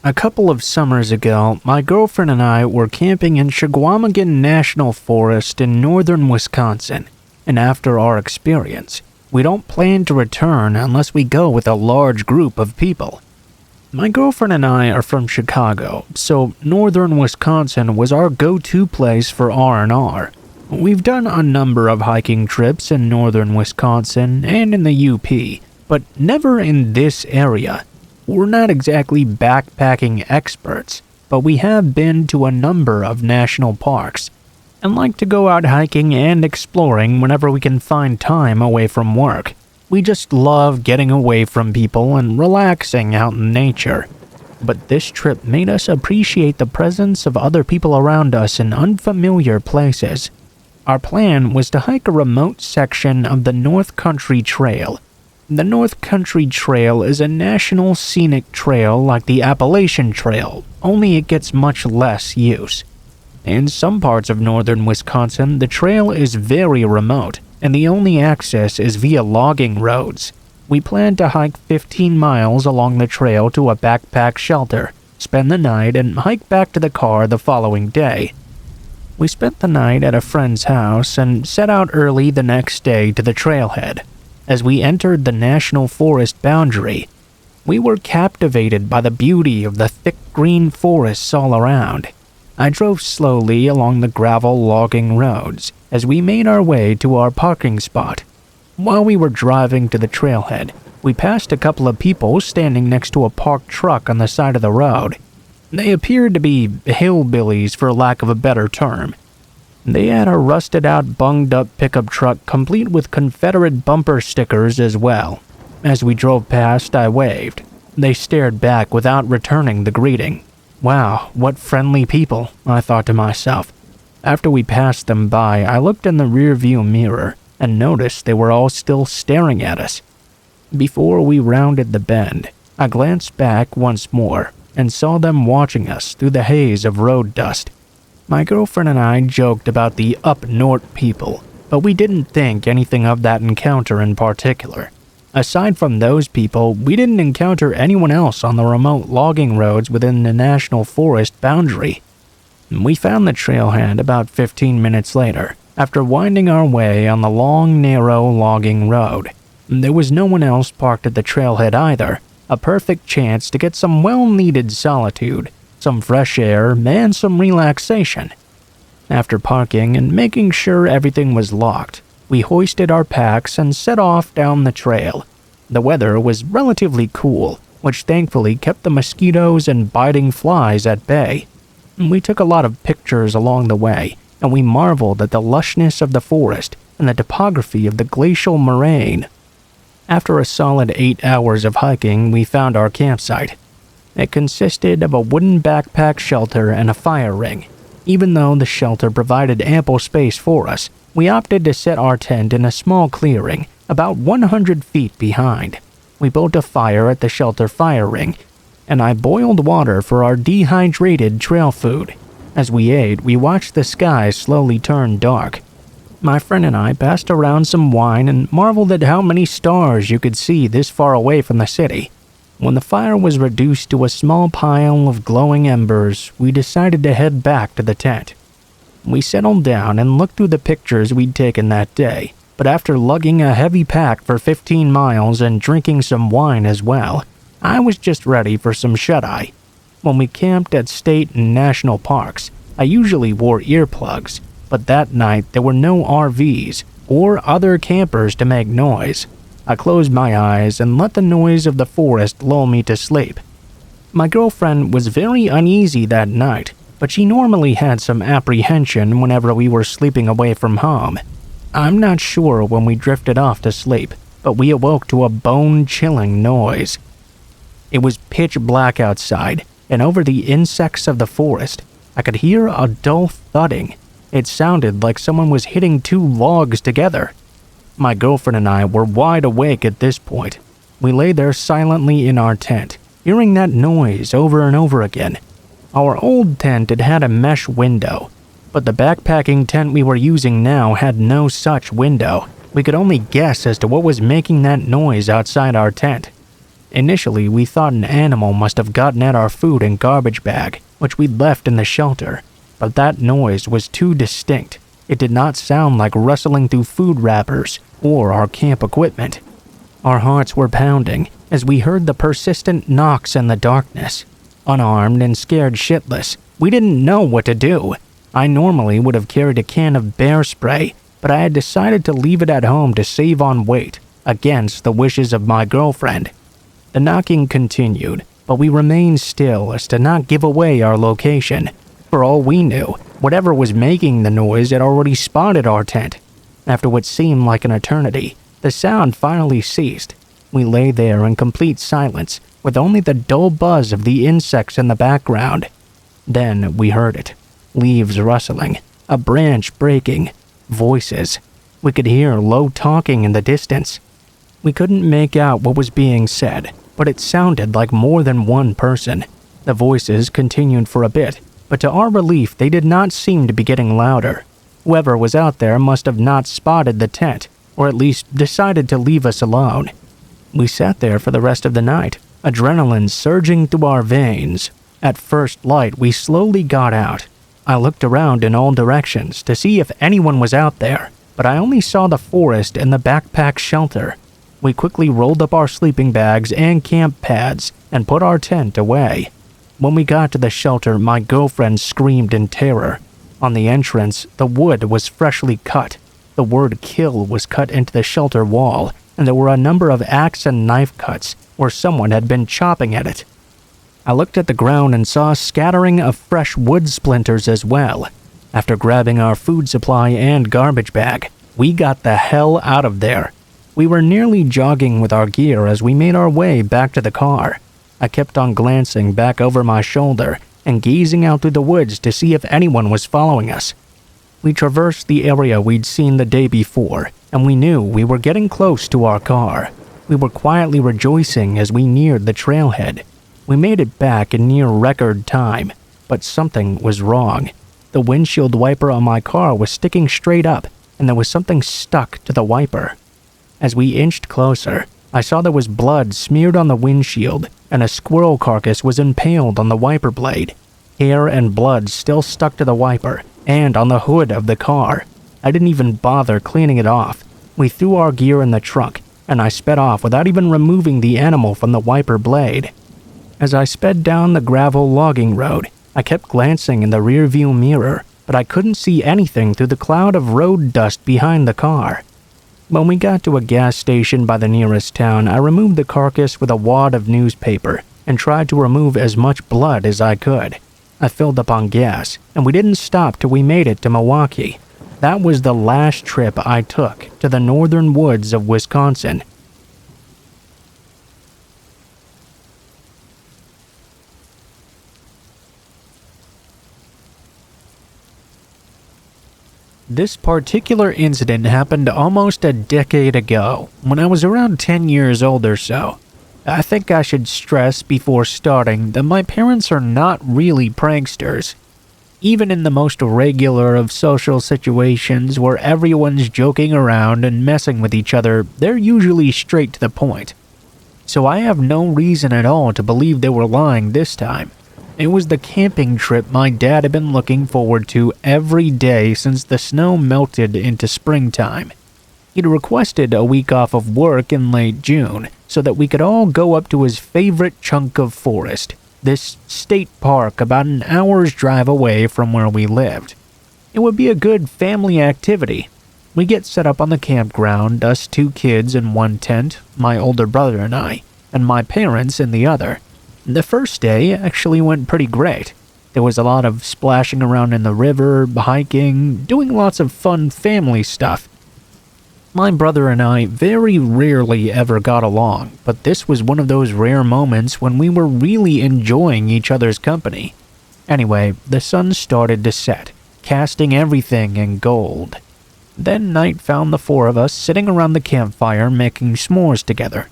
A couple of summers ago, my girlfriend and I were camping in Chequamegon National Forest in northern Wisconsin, and after our experience, we don't plan to return unless we go with a large group of people. My girlfriend and I are from Chicago, so northern Wisconsin was our go-to place for R&R. We've done a number of hiking trips in northern Wisconsin and in the UP, but never in this area. We're not exactly backpacking experts, but we have been to a number of national parks and like to go out hiking and exploring whenever we can find time away from work. We just love getting away from people and relaxing out in nature. But this trip made us appreciate the presence of other people around us in unfamiliar places. Our plan was to hike a remote section of the North Country Trail. The North Country Trail is a national scenic trail like the Appalachian Trail, only it gets much less use. In some parts of northern Wisconsin, the trail is very remote, and the only access is via logging roads. We plan to hike 15 miles along the trail to a backpack shelter, spend the night, and hike back to the car the following day. We spent the night at a friend's house and set out early the next day to the trailhead. As we entered the national forest boundary, we were captivated by the beauty of the thick green forests all around. I drove slowly along the gravel logging roads as we made our way to our parking spot. While we were driving to the trailhead, we passed a couple of people standing next to a parked truck on the side of the road. They appeared to be hillbillies, for lack of a better term. They had a rusted-out, bunged-up pickup truck complete with Confederate bumper stickers as well. As we drove past, I waved. They stared back without returning the greeting. Wow, what friendly people, I thought to myself. After we passed them by, I looked in the rearview mirror and noticed they were all still staring at us. Before we rounded the bend, I glanced back once more and saw them watching us through the haze of road dust. My girlfriend and I joked about the up north people, but we didn't think anything of that encounter in particular. Aside from those people, we didn't encounter anyone else on the remote logging roads within the national forest boundary. We found the trailhead about 15 minutes later, after winding our way on the long, narrow logging road. There was no one else parked at the trailhead either, a perfect chance to get some well-needed solitude, some fresh air, and some relaxation. After parking and making sure everything was locked, we hoisted our packs and set off down the trail. The weather was relatively cool, which thankfully kept the mosquitoes and biting flies at bay. We took a lot of pictures along the way, and we marveled at the lushness of the forest and the topography of the glacial moraine. After a solid 8 hours of hiking, we found our campsite. It consisted of a wooden backpack shelter and a fire ring. Even though the shelter provided ample space for us, we opted to set our tent in a small clearing about 100 feet behind. We built a fire at the shelter fire ring, and I boiled water for our dehydrated trail food. As we ate, we watched the sky slowly turn dark. My friend and I passed around some wine and marveled at how many stars you could see this far away from the city. When the fire was reduced to a small pile of glowing embers, we decided to head back to the tent. We settled down and looked through the pictures we'd taken that day, but after lugging a heavy pack for 15 miles and drinking some wine as well, I was just ready for some shut-eye. When we camped at state and national parks, I usually wore earplugs, but that night there were no RVs or other campers to make noise. I closed my eyes and let the noise of the forest lull me to sleep. My girlfriend was very uneasy that night, but she normally had some apprehension whenever we were sleeping away from home. I'm not sure when we drifted off to sleep, but we awoke to a bone-chilling noise. It was pitch black outside, and over the insects of the forest, I could hear a dull thudding. It sounded like someone was hitting two logs together. My girlfriend and I were wide awake at this point. We lay there silently in our tent, hearing that noise over and over again. Our old tent had a mesh window, but the backpacking tent we were using now had no such window. We could only guess as to what was making that noise outside our tent. Initially, we thought an animal must have gotten at our food and garbage bag, which we'd left in the shelter, but that noise was too distinct. It did not sound like rustling through food wrappers or our camp equipment. Our hearts were pounding as we heard the persistent knocks in the darkness. Unarmed and scared shitless, we didn't know what to do. I normally would have carried a can of bear spray, but I had decided to leave it at home to save on weight, against the wishes of my girlfriend. The knocking continued, but we remained still as to not give away our location. For all we knew, whatever was making the noise had already spotted our tent. After what seemed like an eternity, the sound finally ceased. We lay there in complete silence, with only the dull buzz of the insects in the background. Then we heard it. Leaves rustling, a branch breaking, voices. We could hear low talking in the distance. We couldn't make out what was being said, but it sounded like more than one person. The voices continued for a bit, but to our relief they did not seem to be getting louder. Whoever was out there must have not spotted the tent, or at least decided to leave us alone. We sat there for the rest of the night, adrenaline surging through our veins. At first light, we slowly got out. I looked around in all directions to see if anyone was out there, but I only saw the forest and the backpack shelter. We quickly rolled up our sleeping bags and camp pads and put our tent away. When we got to the shelter, my girlfriend screamed in terror. On the entrance, the wood was freshly cut. The word kill was cut into the shelter wall, and there were a number of axe and knife cuts where someone had been chopping at it. I looked at the ground and saw a scattering of fresh wood splinters as well. After grabbing our food supply and garbage bag, we got the hell out of there. We were nearly jogging with our gear as we made our way back to the car. I kept on glancing back over my shoulder and gazing out through the woods to see if anyone was following us. We traversed the area we'd seen the day before, and we knew we were getting close to our car. We were quietly rejoicing as we neared the trailhead. We made it back in near record time, but something was wrong. The windshield wiper on my car was sticking straight up, and there was something stuck to the wiper. As we inched closer, I saw there was blood smeared on the windshield, and a squirrel carcass was impaled on the wiper blade. Hair and blood still stuck to the wiper and on the hood of the car. I didn't even bother cleaning it off. We threw our gear in the trunk, and I sped off without even removing the animal from the wiper blade. As I sped down the gravel logging road, I kept glancing in the rearview mirror, but I couldn't see anything through the cloud of road dust behind the car. When we got to a gas station by the nearest town, I removed the carcass with a wad of newspaper and tried to remove as much blood as I could. I filled up on gas, and we didn't stop till we made it to Milwaukee. That was the last trip I took to the northern woods of Wisconsin. This particular incident happened almost a decade ago, when I was around 10 years old or so. I think I should stress before starting that my parents are not really pranksters. Even in the most regular of social situations where everyone's joking around and messing with each other, they're usually straight to the point. So I have no reason at all to believe they were lying this time. It was the camping trip my dad had been looking forward to every day since the snow melted into springtime. He'd requested a week off of work in late June so that we could all go up to his favorite chunk of forest, this state park about an hour's drive away from where we lived. It would be a good family activity. We get set up on the campground, us 2 kids in one tent, my older brother and I, and my parents in the other. The first day actually went pretty great. There was a lot of splashing around in the river, hiking, doing lots of fun family stuff. My brother and I very rarely ever got along, but this was one of those rare moments when we were really enjoying each other's company. Anyway, the sun started to set, casting everything in gold. Then night found the 4 of us sitting around the campfire making s'mores together.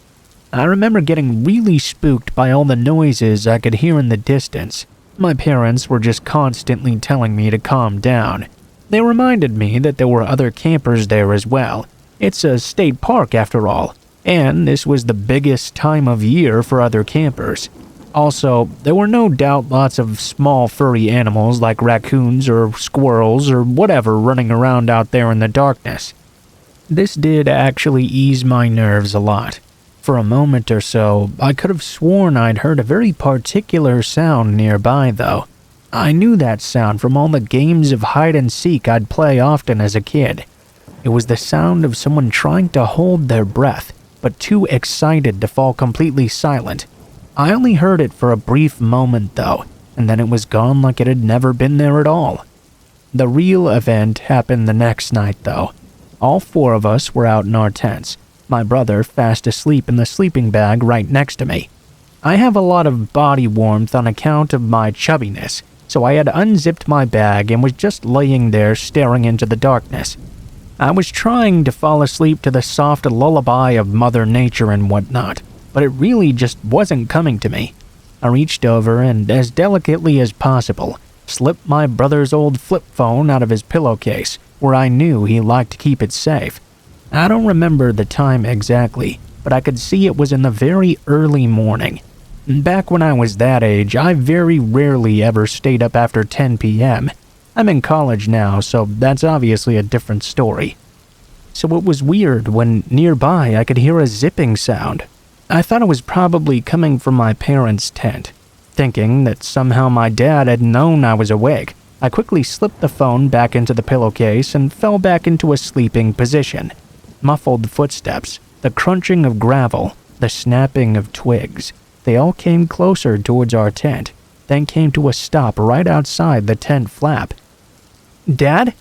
I remember getting really spooked by all the noises I could hear in the distance. My parents were just constantly telling me to calm down. They reminded me that there were other campers there as well. It's a state park after all, and this was the biggest time of year for other campers. Also, there were no doubt lots of small furry animals like raccoons or squirrels or whatever running around out there in the darkness. This did actually ease my nerves a lot. For a moment or so, I could have sworn I'd heard a very particular sound nearby though. I knew that sound from all the games of hide and seek I'd play often as a kid. It was the sound of someone trying to hold their breath, but too excited to fall completely silent. I only heard it for a brief moment though, and then it was gone like it had never been there at all. The real event happened the next night though. All four of us were out in our tents, my brother fast asleep in the sleeping bag right next to me. I have a lot of body warmth on account of my chubbiness, so I had unzipped my bag and was just laying there staring into the darkness. I was trying to fall asleep to the soft lullaby of Mother Nature and whatnot, but it really just wasn't coming to me. I reached over and, as delicately as possible, slipped my brother's old flip phone out of his pillowcase, where I knew he liked to keep it safe. I don't remember the time exactly, but I could see it was in the very early morning. Back when I was that age, I very rarely ever stayed up after 10 p.m. I'm in college now, so that's obviously a different story. So it was weird when nearby I could hear a zipping sound. I thought it was probably coming from my parents' tent. Thinking that somehow my dad had known I was awake, I quickly slipped the phone back into the pillowcase and fell back into a sleeping position. Muffled footsteps, the crunching of gravel, the snapping of twigs, they all came closer towards our tent, then came to a stop right outside the tent flap. "Dad?"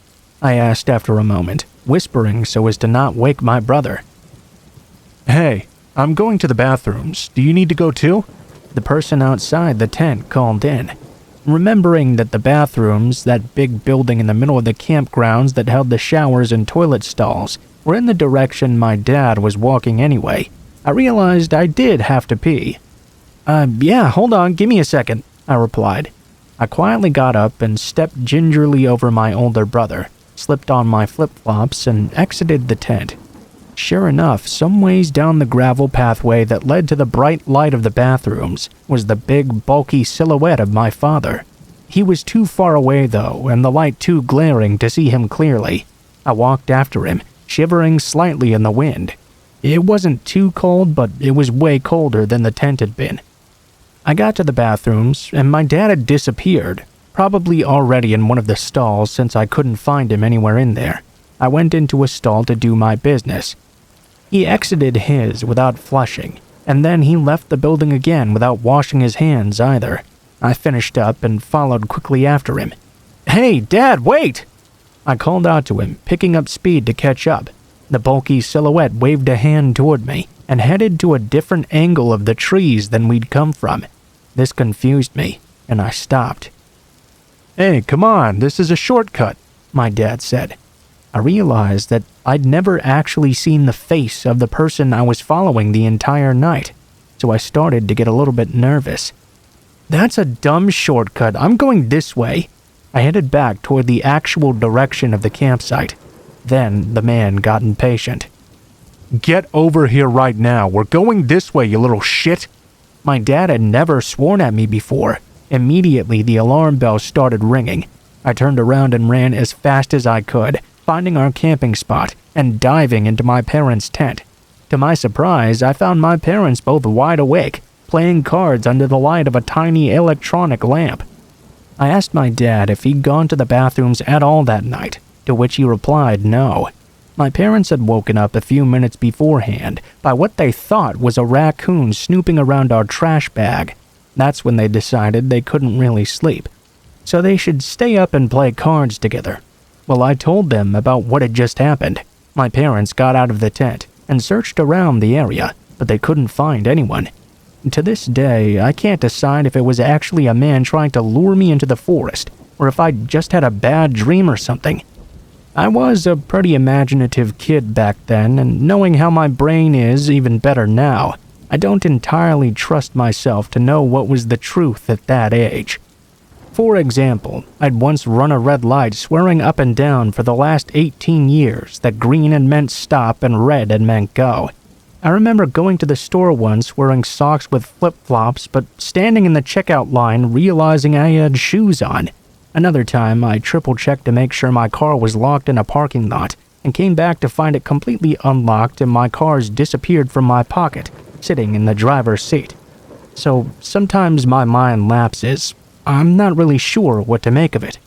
I asked after a moment, whispering so as to not wake my brother. Hey, I'm going to the bathrooms. Do you need to go too? The person outside the tent called in. Remembering that the bathrooms, that big building in the middle of the campgrounds that held the showers and toilet stalls, were in the direction my dad was walking anyway, I realized I did have to pee. Yeah, hold on, give me a second, I replied. I quietly got up and stepped gingerly over my older brother, slipped on my flip-flops, and exited the tent. Sure enough, some ways down the gravel pathway that led to the bright light of the bathrooms was the big, bulky silhouette of my father. He was too far away, though, and the light too glaring to see him clearly. I walked after him, shivering slightly in the wind. It wasn't too cold, but it was way colder than the tent had been. I got to the bathrooms, and my dad had disappeared, probably already in one of the stalls since I couldn't find him anywhere in there. I went into a stall to do my business. He exited his without flushing, and then he left the building again without washing his hands either. I finished up and followed quickly after him. "Hey, Dad, wait!" I called out to him, picking up speed to catch up. The bulky silhouette waved a hand toward me and headed to a different angle of the trees than we'd come from. This confused me, and I stopped. "Hey, come on, this is a shortcut," my dad said. I realized that I'd never actually seen the face of the person I was following the entire night, so I started to get a little bit nervous. "That's a dumb shortcut, I'm going this way." I headed back toward the actual direction of the campsite. Then the man got impatient. "Get over here right now, we're going this way, you little shit." My dad had never sworn at me before. Immediately the alarm bell started ringing. I turned around and ran as fast as I could, finding our camping spot and diving into my parents' tent. To my surprise, I found my parents both wide awake, playing cards under the light of a tiny electronic lamp. I asked my dad if he'd gone to the bathrooms at all that night, to which he replied no. My parents had woken up a few minutes beforehand by what they thought was a raccoon snooping around our trash bag. That's when they decided they couldn't really sleep, so they should stay up and play cards together. Well, I told them about what had just happened. My parents got out of the tent and searched around the area, but they couldn't find anyone. To this day, I can't decide if it was actually a man trying to lure me into the forest, or if I just had a bad dream or something. I was a pretty imaginative kid back then, and knowing how my brain is even better now, I don't entirely trust myself to know what was the truth at that age. For example, I'd once run a red light swearing up and down for the last 18 years that green had meant stop and red had meant go. I remember going to the store once wearing socks with flip-flops, but standing in the checkout line realizing I had shoes on. Another time, I triple-checked to make sure my car was locked in a parking lot, and came back to find it completely unlocked and my car's disappeared from my pocket, sitting in the driver's seat. So sometimes my mind lapses. I'm not really sure what to make of it.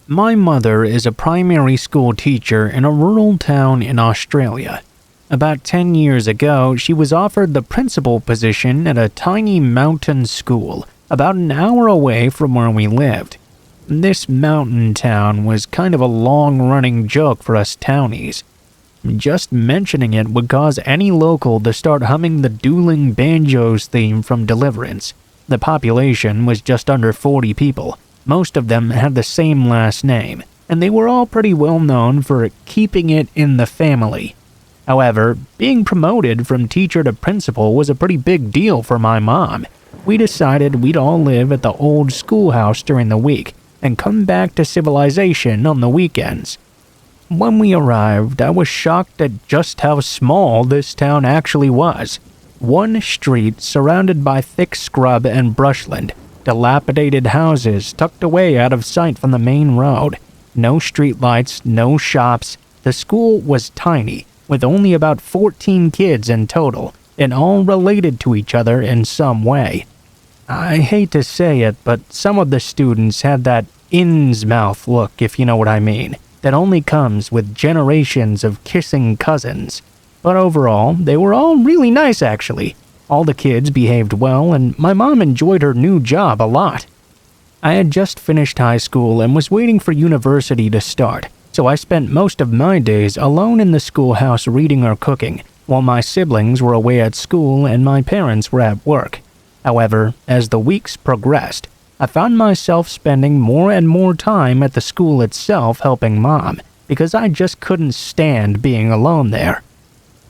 My mother is a primary school teacher in a rural town in Australia. About 10 years ago, she was offered the principal position at a tiny mountain school about an hour away from where we lived. This mountain town was kind of a long-running joke for us townies. Just mentioning it would cause any local to start humming the dueling banjos theme from Deliverance. The population was just under 40 people. Most of them had the same last name, and they were all pretty well known for keeping it in the family. However, being promoted from teacher to principal was a pretty big deal for my mom. We decided we'd all live at the old schoolhouse during the week and come back to civilization on the weekends. When we arrived, I was shocked at just how small this town actually was. One street surrounded by thick scrub and brushland, dilapidated houses tucked away out of sight from the main road. No streetlights, no shops. The school was tiny, with only about 14 kids in total, and all related to each other in some way. I hate to say it, but some of the students had that Innsmouth look, if you know what I mean, that only comes with generations of kissing cousins. But overall, they were all really nice actually. All the kids behaved well, and my mom enjoyed her new job a lot. I had just finished high school and was waiting for university to start, so I spent most of my days alone in the schoolhouse reading or cooking, while my siblings were away at school and my parents were at work. However, as the weeks progressed, I found myself spending more and more time at the school itself helping Mom, because I just couldn't stand being alone there.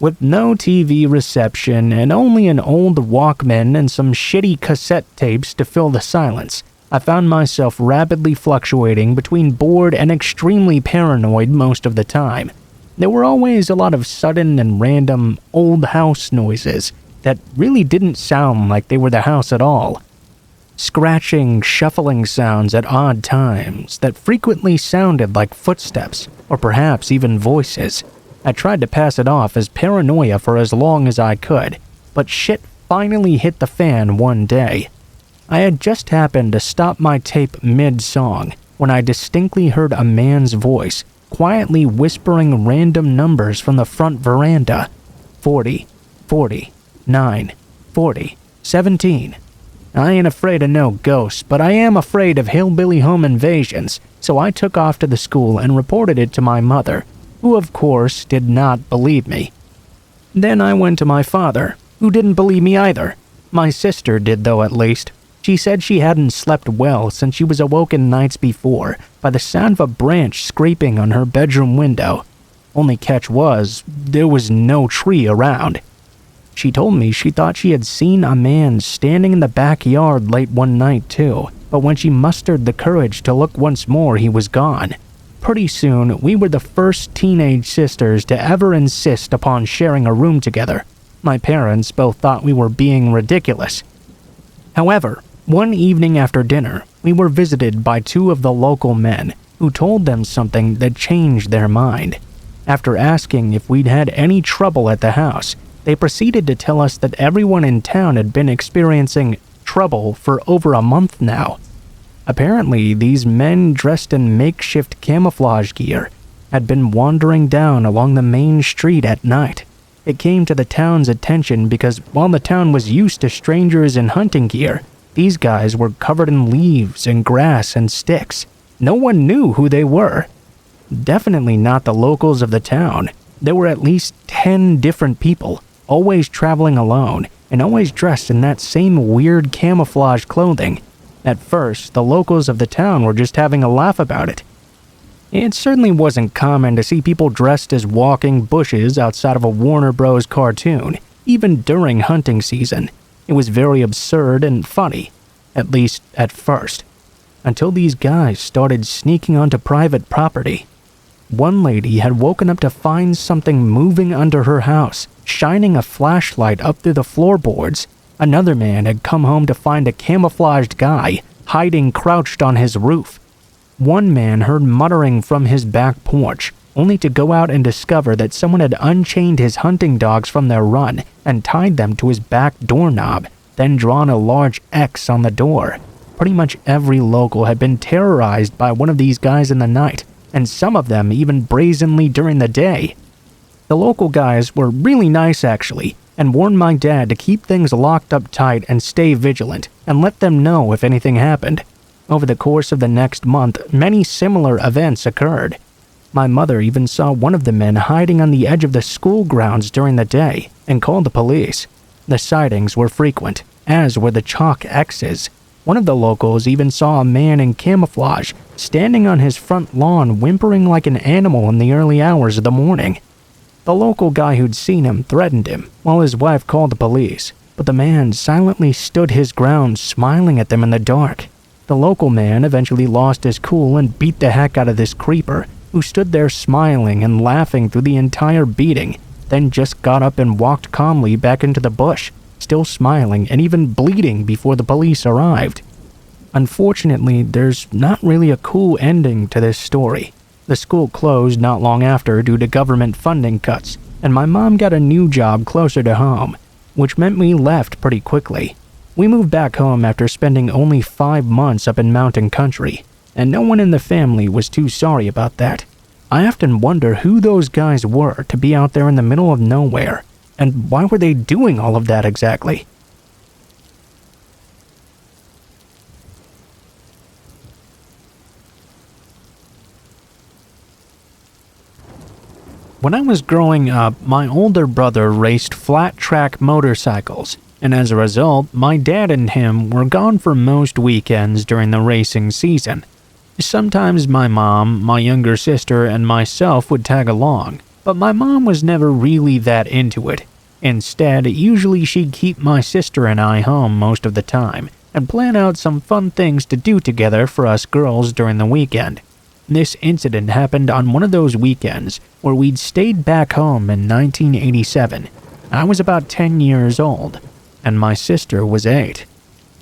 With no TV reception and only an old Walkman and some shitty cassette tapes to fill the silence, I found myself rapidly fluctuating between bored and extremely paranoid most of the time. There were always a lot of sudden and random old house noises that really didn't sound like they were the house at all. Scratching, shuffling sounds at odd times that frequently sounded like footsteps or perhaps even voices. I tried to pass it off as paranoia for as long as I could, but shit finally hit the fan one day. I had just happened to stop my tape mid-song when I distinctly heard a man's voice quietly whispering random numbers from the front veranda. 40, 40, 9, 40, 17. I ain't afraid of no ghosts, but I am afraid of hillbilly home invasions, so I took off to the school and reported it to my mother, who of course did not believe me. Then I went to my father, who didn't believe me either. My sister did though, at least. She said she hadn't slept well since she was awoken nights before by the sound of a branch scraping on her bedroom window. Only catch was, there was no tree around. She told me she thought she had seen a man standing in the backyard late one night too, but when she mustered the courage to look once more, he was gone. Pretty soon, we were the first teenage sisters to ever insist upon sharing a room together. My parents both thought we were being ridiculous. However, one evening after dinner, we were visited by two of the local men who told them something that changed their mind. After asking if we'd had any trouble at the house, they proceeded to tell us that everyone in town had been experiencing trouble for over a month now. Apparently, these men dressed in makeshift camouflage gear had been wandering down along the main street at night. It came to the town's attention because while the town was used to strangers in hunting gear, these guys were covered in leaves and grass and sticks. No one knew who they were. Definitely not the locals of the town. There were at least 10 different people, always traveling alone, and always dressed in that same weird camouflage clothing. At first, the locals of the town were just having a laugh about it. It certainly wasn't common to see people dressed as walking bushes outside of a Warner Bros. Cartoon, even during hunting season. It was very absurd and funny, at least at first, until these guys started sneaking onto private property. One lady had woken up to find something moving under her house, shining a flashlight up through the floorboards. Another man had come home to find a camouflaged guy hiding crouched on his roof. One man heard muttering from his back porch, only to go out and discover that someone had unchained his hunting dogs from their run and tied them to his back doorknob, then drawn a large X on the door. Pretty much every local had been terrorized by one of these guys in the night, and some of them even brazenly during the day. The local guys were really nice actually, and warned my dad to keep things locked up tight and stay vigilant, and let them know if anything happened. Over the course of the next month, many similar events occurred. My mother even saw one of the men hiding on the edge of the school grounds during the day and called the police. The sightings were frequent, as were the chalk X's. One of the locals even saw a man in camouflage standing on his front lawn whimpering like an animal in the early hours of the morning. The local guy who'd seen him threatened him while his wife called the police, but the man silently stood his ground, smiling at them in the dark. The local man eventually lost his cool and beat the heck out of this creeper, who stood there smiling and laughing through the entire beating, then just got up and walked calmly back into the bush, still smiling and even bleeding before the police arrived. Unfortunately, there's not really a cool ending to this story. The school closed not long after due to government funding cuts, and my mom got a new job closer to home, which meant we left pretty quickly. We moved back home after spending only 5 months up in mountain country, and no one in the family was too sorry about that. I often wonder who those guys were to be out there in the middle of nowhere, and why were they doing all of that exactly? When I was growing up, my older brother raced flat-track motorcycles, and as a result, my dad and him were gone for most weekends during the racing season. Sometimes my mom, my younger sister, and myself would tag along, but my mom was never really that into it. Instead, usually she'd keep my sister and I home most of the time, and plan out some fun things to do together for us girls during the weekend. This incident happened on one of those weekends where we'd stayed back home in 1987. I was about 10 years old, and my sister was 8.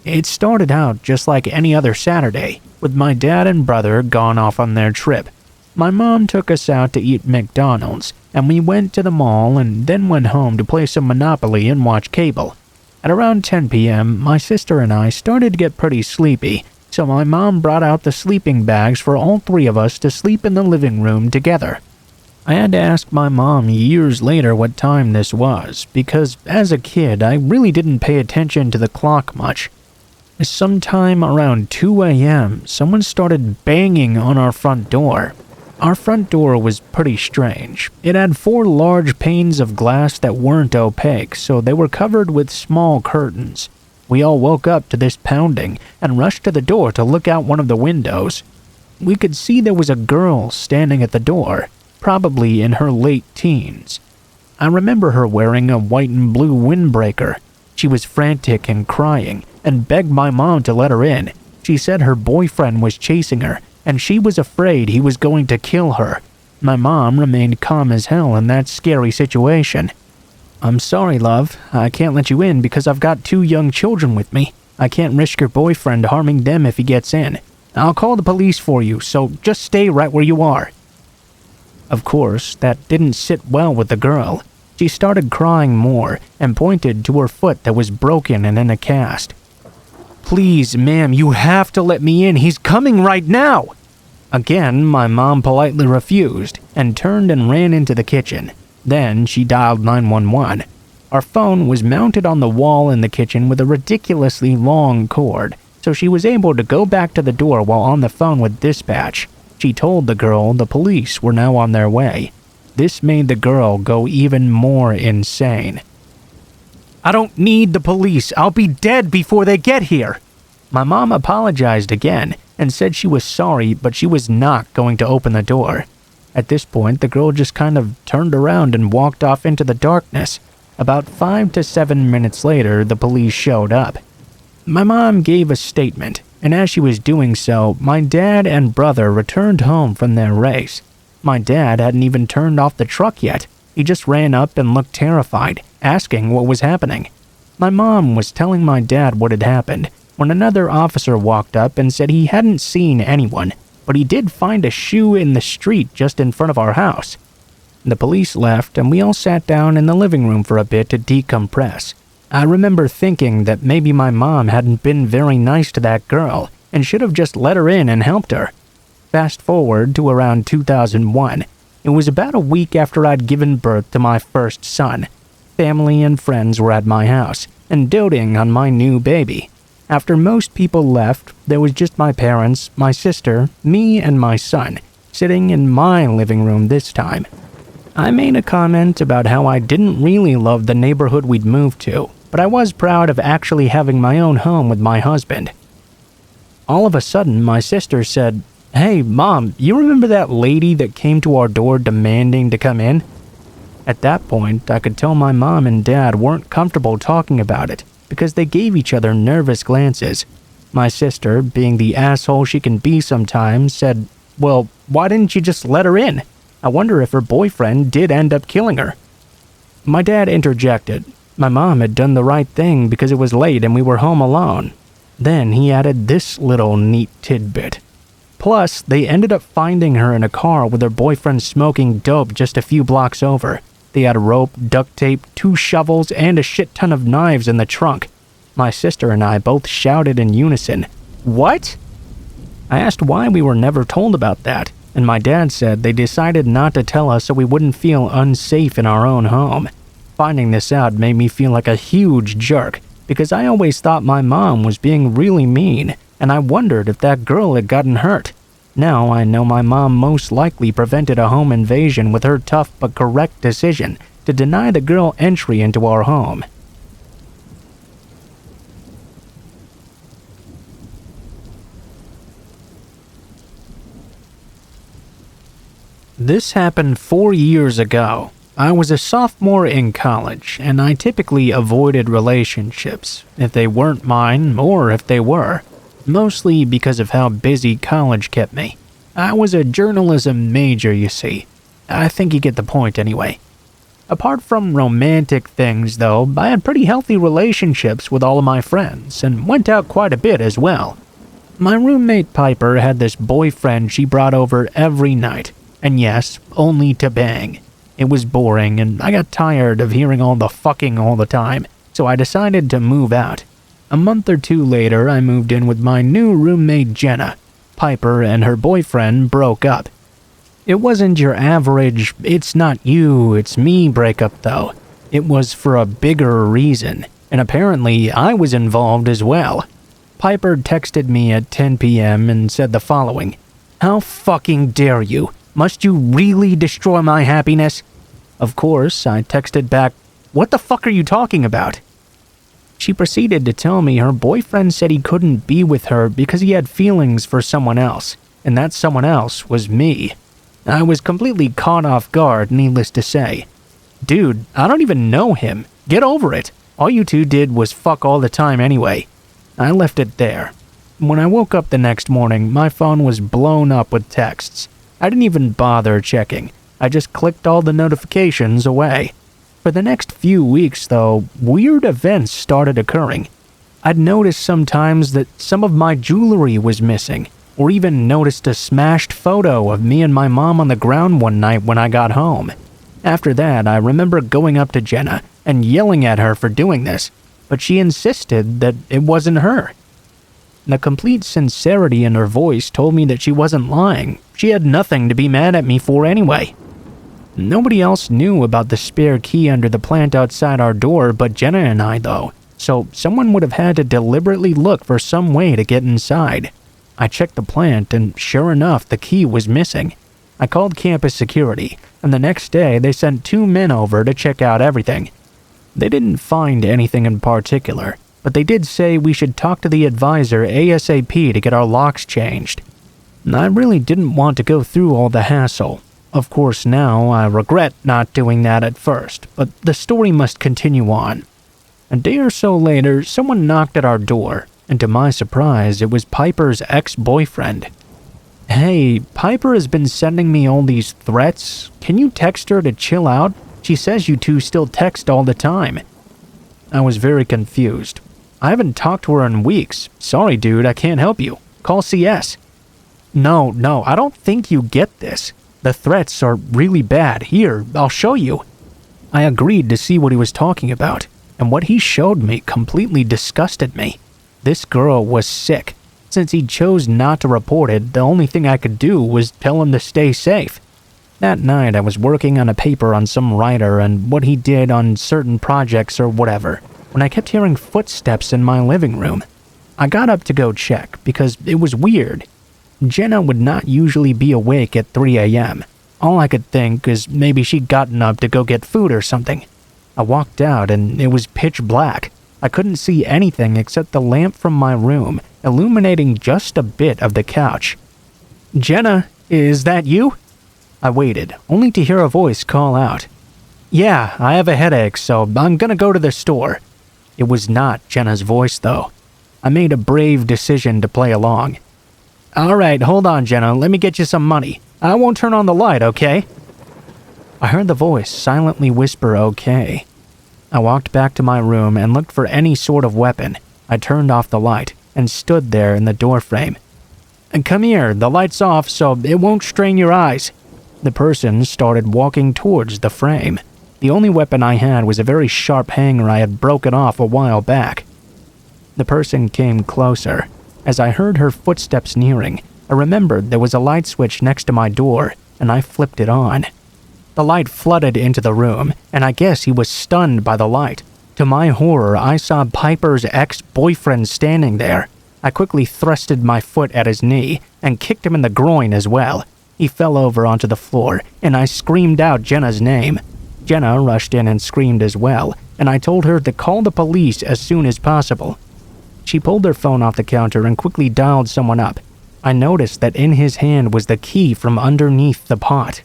It started out just like any other Saturday, with my dad and brother gone off on their trip. My mom took us out to eat McDonald's, and we went to the mall and then went home to play some Monopoly and watch cable. At around 10 p.m., my sister and I started to get pretty sleepy, so my mom brought out the sleeping bags for all 3 of us to sleep in the living room together. I had to ask my mom years later what time this was, because as a kid, I really didn't pay attention to the clock much. Sometime around 2 a.m., someone started banging on our front door. Our front door was pretty strange. It had 4 large panes of glass that weren't opaque, so they were covered with small curtains. We all woke up to this pounding and rushed to the door to look out one of the windows. We could see there was a girl standing at the door, probably in her late teens. I remember her wearing a white and blue windbreaker. She was frantic and crying, and begged my mom to let her in. She said her boyfriend was chasing her, and she was afraid he was going to kill her. My mom remained calm as hell in that scary situation. "I'm sorry, love. I can't let you in because I've got 2 young children with me. I can't risk your boyfriend harming them if he gets in. I'll call the police for you, so just stay right where you are." Of course, that didn't sit well with the girl. She started crying more and pointed to her foot that was broken and in a cast. "Please, ma'am, you have to let me in. He's coming right now." Again, my mom politely refused and turned and ran into the kitchen. Then she dialed 911. Our phone was mounted on the wall in the kitchen with a ridiculously long cord, so she was able to go back to the door while on the phone with dispatch. She told the girl the police were now on their way. This made the girl go even more insane. "I don't need the police. I'll be dead before they get here." My mom apologized again, and said she was sorry, but she was not going to open the door. At this point, the girl just kind of turned around and walked off into the darkness. About 5 to 7 minutes later, the police showed up. My mom gave a statement, and as she was doing so, my dad and brother returned home from their race. My dad hadn't even turned off the truck yet. He just ran up and looked terrified, asking what was happening. My mom was telling my dad what had happened when another officer walked up and said he hadn't seen anyone, but he did find a shoe in the street just in front of our house. The police left and we all sat down in the living room for a bit to decompress. I remember thinking that maybe my mom hadn't been very nice to that girl and should have just let her in and helped her. Fast forward to around 2001. It was about a week after I'd given birth to my first son. Family and friends were at my house and doting on my new baby. After most people left, there was just my parents, my sister, me, and my son, sitting in my living room this time. I made a comment about how I didn't really love the neighborhood we'd moved to, but I was proud of actually having my own home with my husband. All of a sudden, my sister said, "Hey, Mom, you remember that lady that came to our door demanding to come in?" At that point, I could tell my mom and dad weren't comfortable talking about it because they gave each other nervous glances. My sister, being the asshole she can be sometimes, said, "Well, why didn't you just let her in? I wonder if her boyfriend did end up killing her." My dad interjected. My mom had done the right thing because it was late and we were home alone. Then he added this little neat tidbit. Plus, they ended up finding her in a car with her boyfriend smoking dope just a few blocks over. They had a rope, duct tape, 2 shovels, and a shit ton of knives in the trunk. My sister and I both shouted in unison, "What?" I asked why we were never told about that, and my dad said they decided not to tell us so we wouldn't feel unsafe in our own home. Finding this out made me feel like a huge jerk, because I always thought my mom was being really mean, and I wondered if that girl had gotten hurt. Now I know my mom most likely prevented a home invasion with her tough but correct decision to deny the girl entry into our home. This happened 4 years ago. I was a sophomore in college, and I typically avoided relationships, if they weren't mine or if they were, mostly because of how busy college kept me. I was a journalism major, you see. I think you get the point anyway. Apart from romantic things, though, I had pretty healthy relationships with all of my friends, and went out quite a bit as well. My roommate Piper had this boyfriend she brought over every night, and yes, only to bang. It was boring, and I got tired of hearing all the fucking all the time, so I decided to move out. A month or 2 later, I moved in with my new roommate Jenna. Piper and her boyfriend broke up. It wasn't your average, "it's not you, it's me" breakup though. It was for a bigger reason, and apparently I was involved as well. Piper texted me at 10 p.m. and said the following: "How fucking dare you? Must you really destroy my happiness?" Of course, I texted back, "What the fuck are you talking about?" She proceeded to tell me her boyfriend said he couldn't be with her because he had feelings for someone else, and that someone else was me. I was completely caught off guard, needless to say. Dude, I don't even know him. Get over it. All you two did was fuck all the time anyway. I left it there. When I woke up the next morning, my phone was blown up with texts. I didn't even bother checking. I just clicked all the notifications away. For the next few weeks, though, weird events started occurring. I'd noticed sometimes that some of my jewelry was missing, or even noticed a smashed photo of me and my mom on the ground one night when I got home. After that, I remember going up to Jenna and yelling at her for doing this, but she insisted that it wasn't her. The complete sincerity in her voice told me that she wasn't lying. She had nothing to be mad at me for anyway. Nobody else knew about the spare key under the plant outside our door but Jenna and I, though, so someone would have had to deliberately look for some way to get inside. I checked the plant, and sure enough, the key was missing. I called campus security, and the next day they sent 2 men over to check out everything. They didn't find anything in particular, but they did say we should talk to the advisor ASAP to get our locks changed. I really didn't want to go through all the hassle. Of course, now I regret not doing that at first, but the story must continue on. A day or so later, someone knocked at our door, and to my surprise, it was Piper's ex-boyfriend. "Hey, Piper has been sending me all these threats. Can you text her to chill out? She says you two still text all the time." I was very confused. "I haven't talked to her in weeks. Sorry, dude, I can't help you. Call CS." No, I don't think you get this. The threats are really bad. Here, I'll show you." I agreed to see what he was talking about, and what he showed me completely disgusted me. This girl was sick. Since he chose not to report it, the only thing I could do was tell him to stay safe. That night, I was working on a paper on some writer and what he did on certain projects or whatever, when I kept hearing footsteps in my living room. I got up to go check because it was weird. Jenna would not usually be awake at 3 a.m. All I could think is maybe she'd gotten up to go get food or something. I walked out and it was pitch black. I couldn't see anything except the lamp from my room, illuminating just a bit of the couch. "Jenna, is that you?" I waited, only to hear a voice call out. "Yeah, I have a headache, so I'm gonna go to the store." It was not Jenna's voice, though. I made a brave decision to play along. "Alright, hold on, Jenna, let me get you some money. I won't turn on the light, okay?" I heard the voice silently whisper okay. I walked back to my room and looked for any sort of weapon. I turned off the light and stood there in the doorframe. "Come here, the light's off so it won't strain your eyes." The person started walking towards the frame. The only weapon I had was a very sharp hanger I had broken off a while back. The person came closer. As I heard her footsteps nearing, I remembered there was a light switch next to my door, and I flipped it on. The light flooded into the room, and I guess he was stunned by the light. To my horror, I saw Piper's ex-boyfriend standing there. I quickly thrusted my foot at his knee and kicked him in the groin as well. He fell over onto the floor, and I screamed out Jenna's name. Jenna rushed in and screamed as well, and I told her to call the police as soon as possible. She pulled her phone off the counter and quickly dialed someone up. I noticed that in his hand was the key from underneath the pot.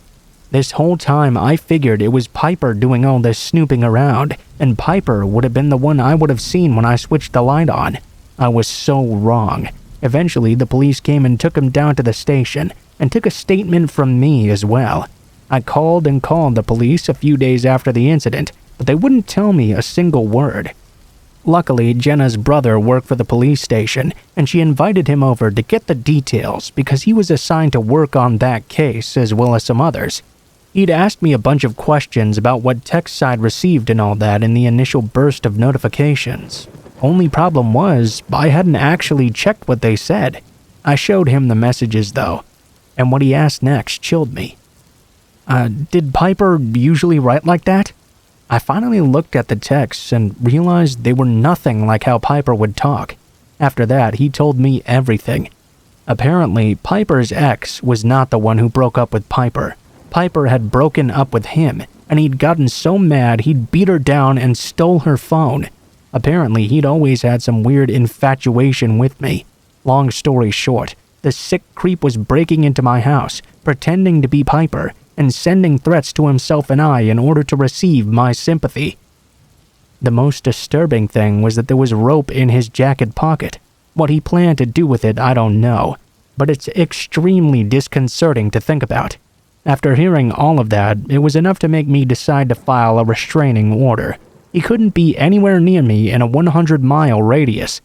This whole time I figured it was Piper doing all this snooping around, and Piper would have been the one I would have seen when I switched the light on. I was so wrong. Eventually, the police came and took him down to the station, and took a statement from me as well. I called and called the police a few days after the incident, but they wouldn't tell me a single word. Luckily, Jenna's brother worked for the police station, and she invited him over to get the details because he was assigned to work on that case as well as some others. He'd asked me a bunch of questions about what texts I'd received and all that in the initial burst of notifications. Only problem was, I hadn't actually checked what they said. I showed him the messages though, and what he asked next chilled me. Did Piper usually write like that? I finally looked at the texts and realized they were nothing like how Piper would talk. After that, he told me everything. Apparently, Piper's ex was not the one who broke up with Piper. Piper had broken up with him, and he'd gotten so mad he'd beat her down and stole her phone. Apparently, he'd always had some weird infatuation with me. Long story short, the sick creep was breaking into my house, pretending to be Piper, and sending threats to himself and I in order to receive my sympathy. The most disturbing thing was that there was rope in his jacket pocket. What he planned to do with it, I don't know, but it's extremely disconcerting to think about. After hearing all of that, it was enough to make me decide to file a restraining order. He couldn't be anywhere near me in a 100-mile radius.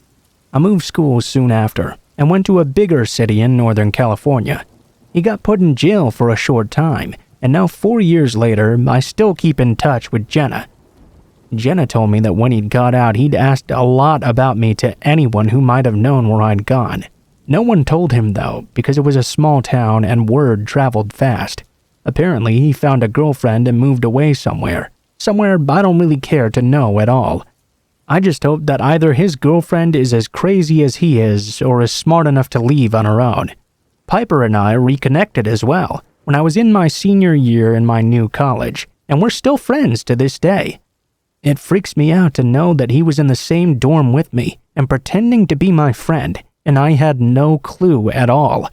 I moved schools soon after, and went to a bigger city in Northern California. He got put in jail for a short time, and now 4 years later, I still keep in touch with Jenna. Jenna told me that when he'd got out, he'd asked a lot about me to anyone who might have known where I'd gone. No one told him though, because it was a small town and word traveled fast. Apparently, he found a girlfriend and moved away somewhere I don't really care to know at all. I just hope that either his girlfriend is as crazy as he is or is smart enough to leave on her own. Piper and I reconnected as well when I was in my senior year in my new college, and we're still friends to this day. It freaks me out to know that he was in the same dorm with me and pretending to be my friend, and I had no clue at all.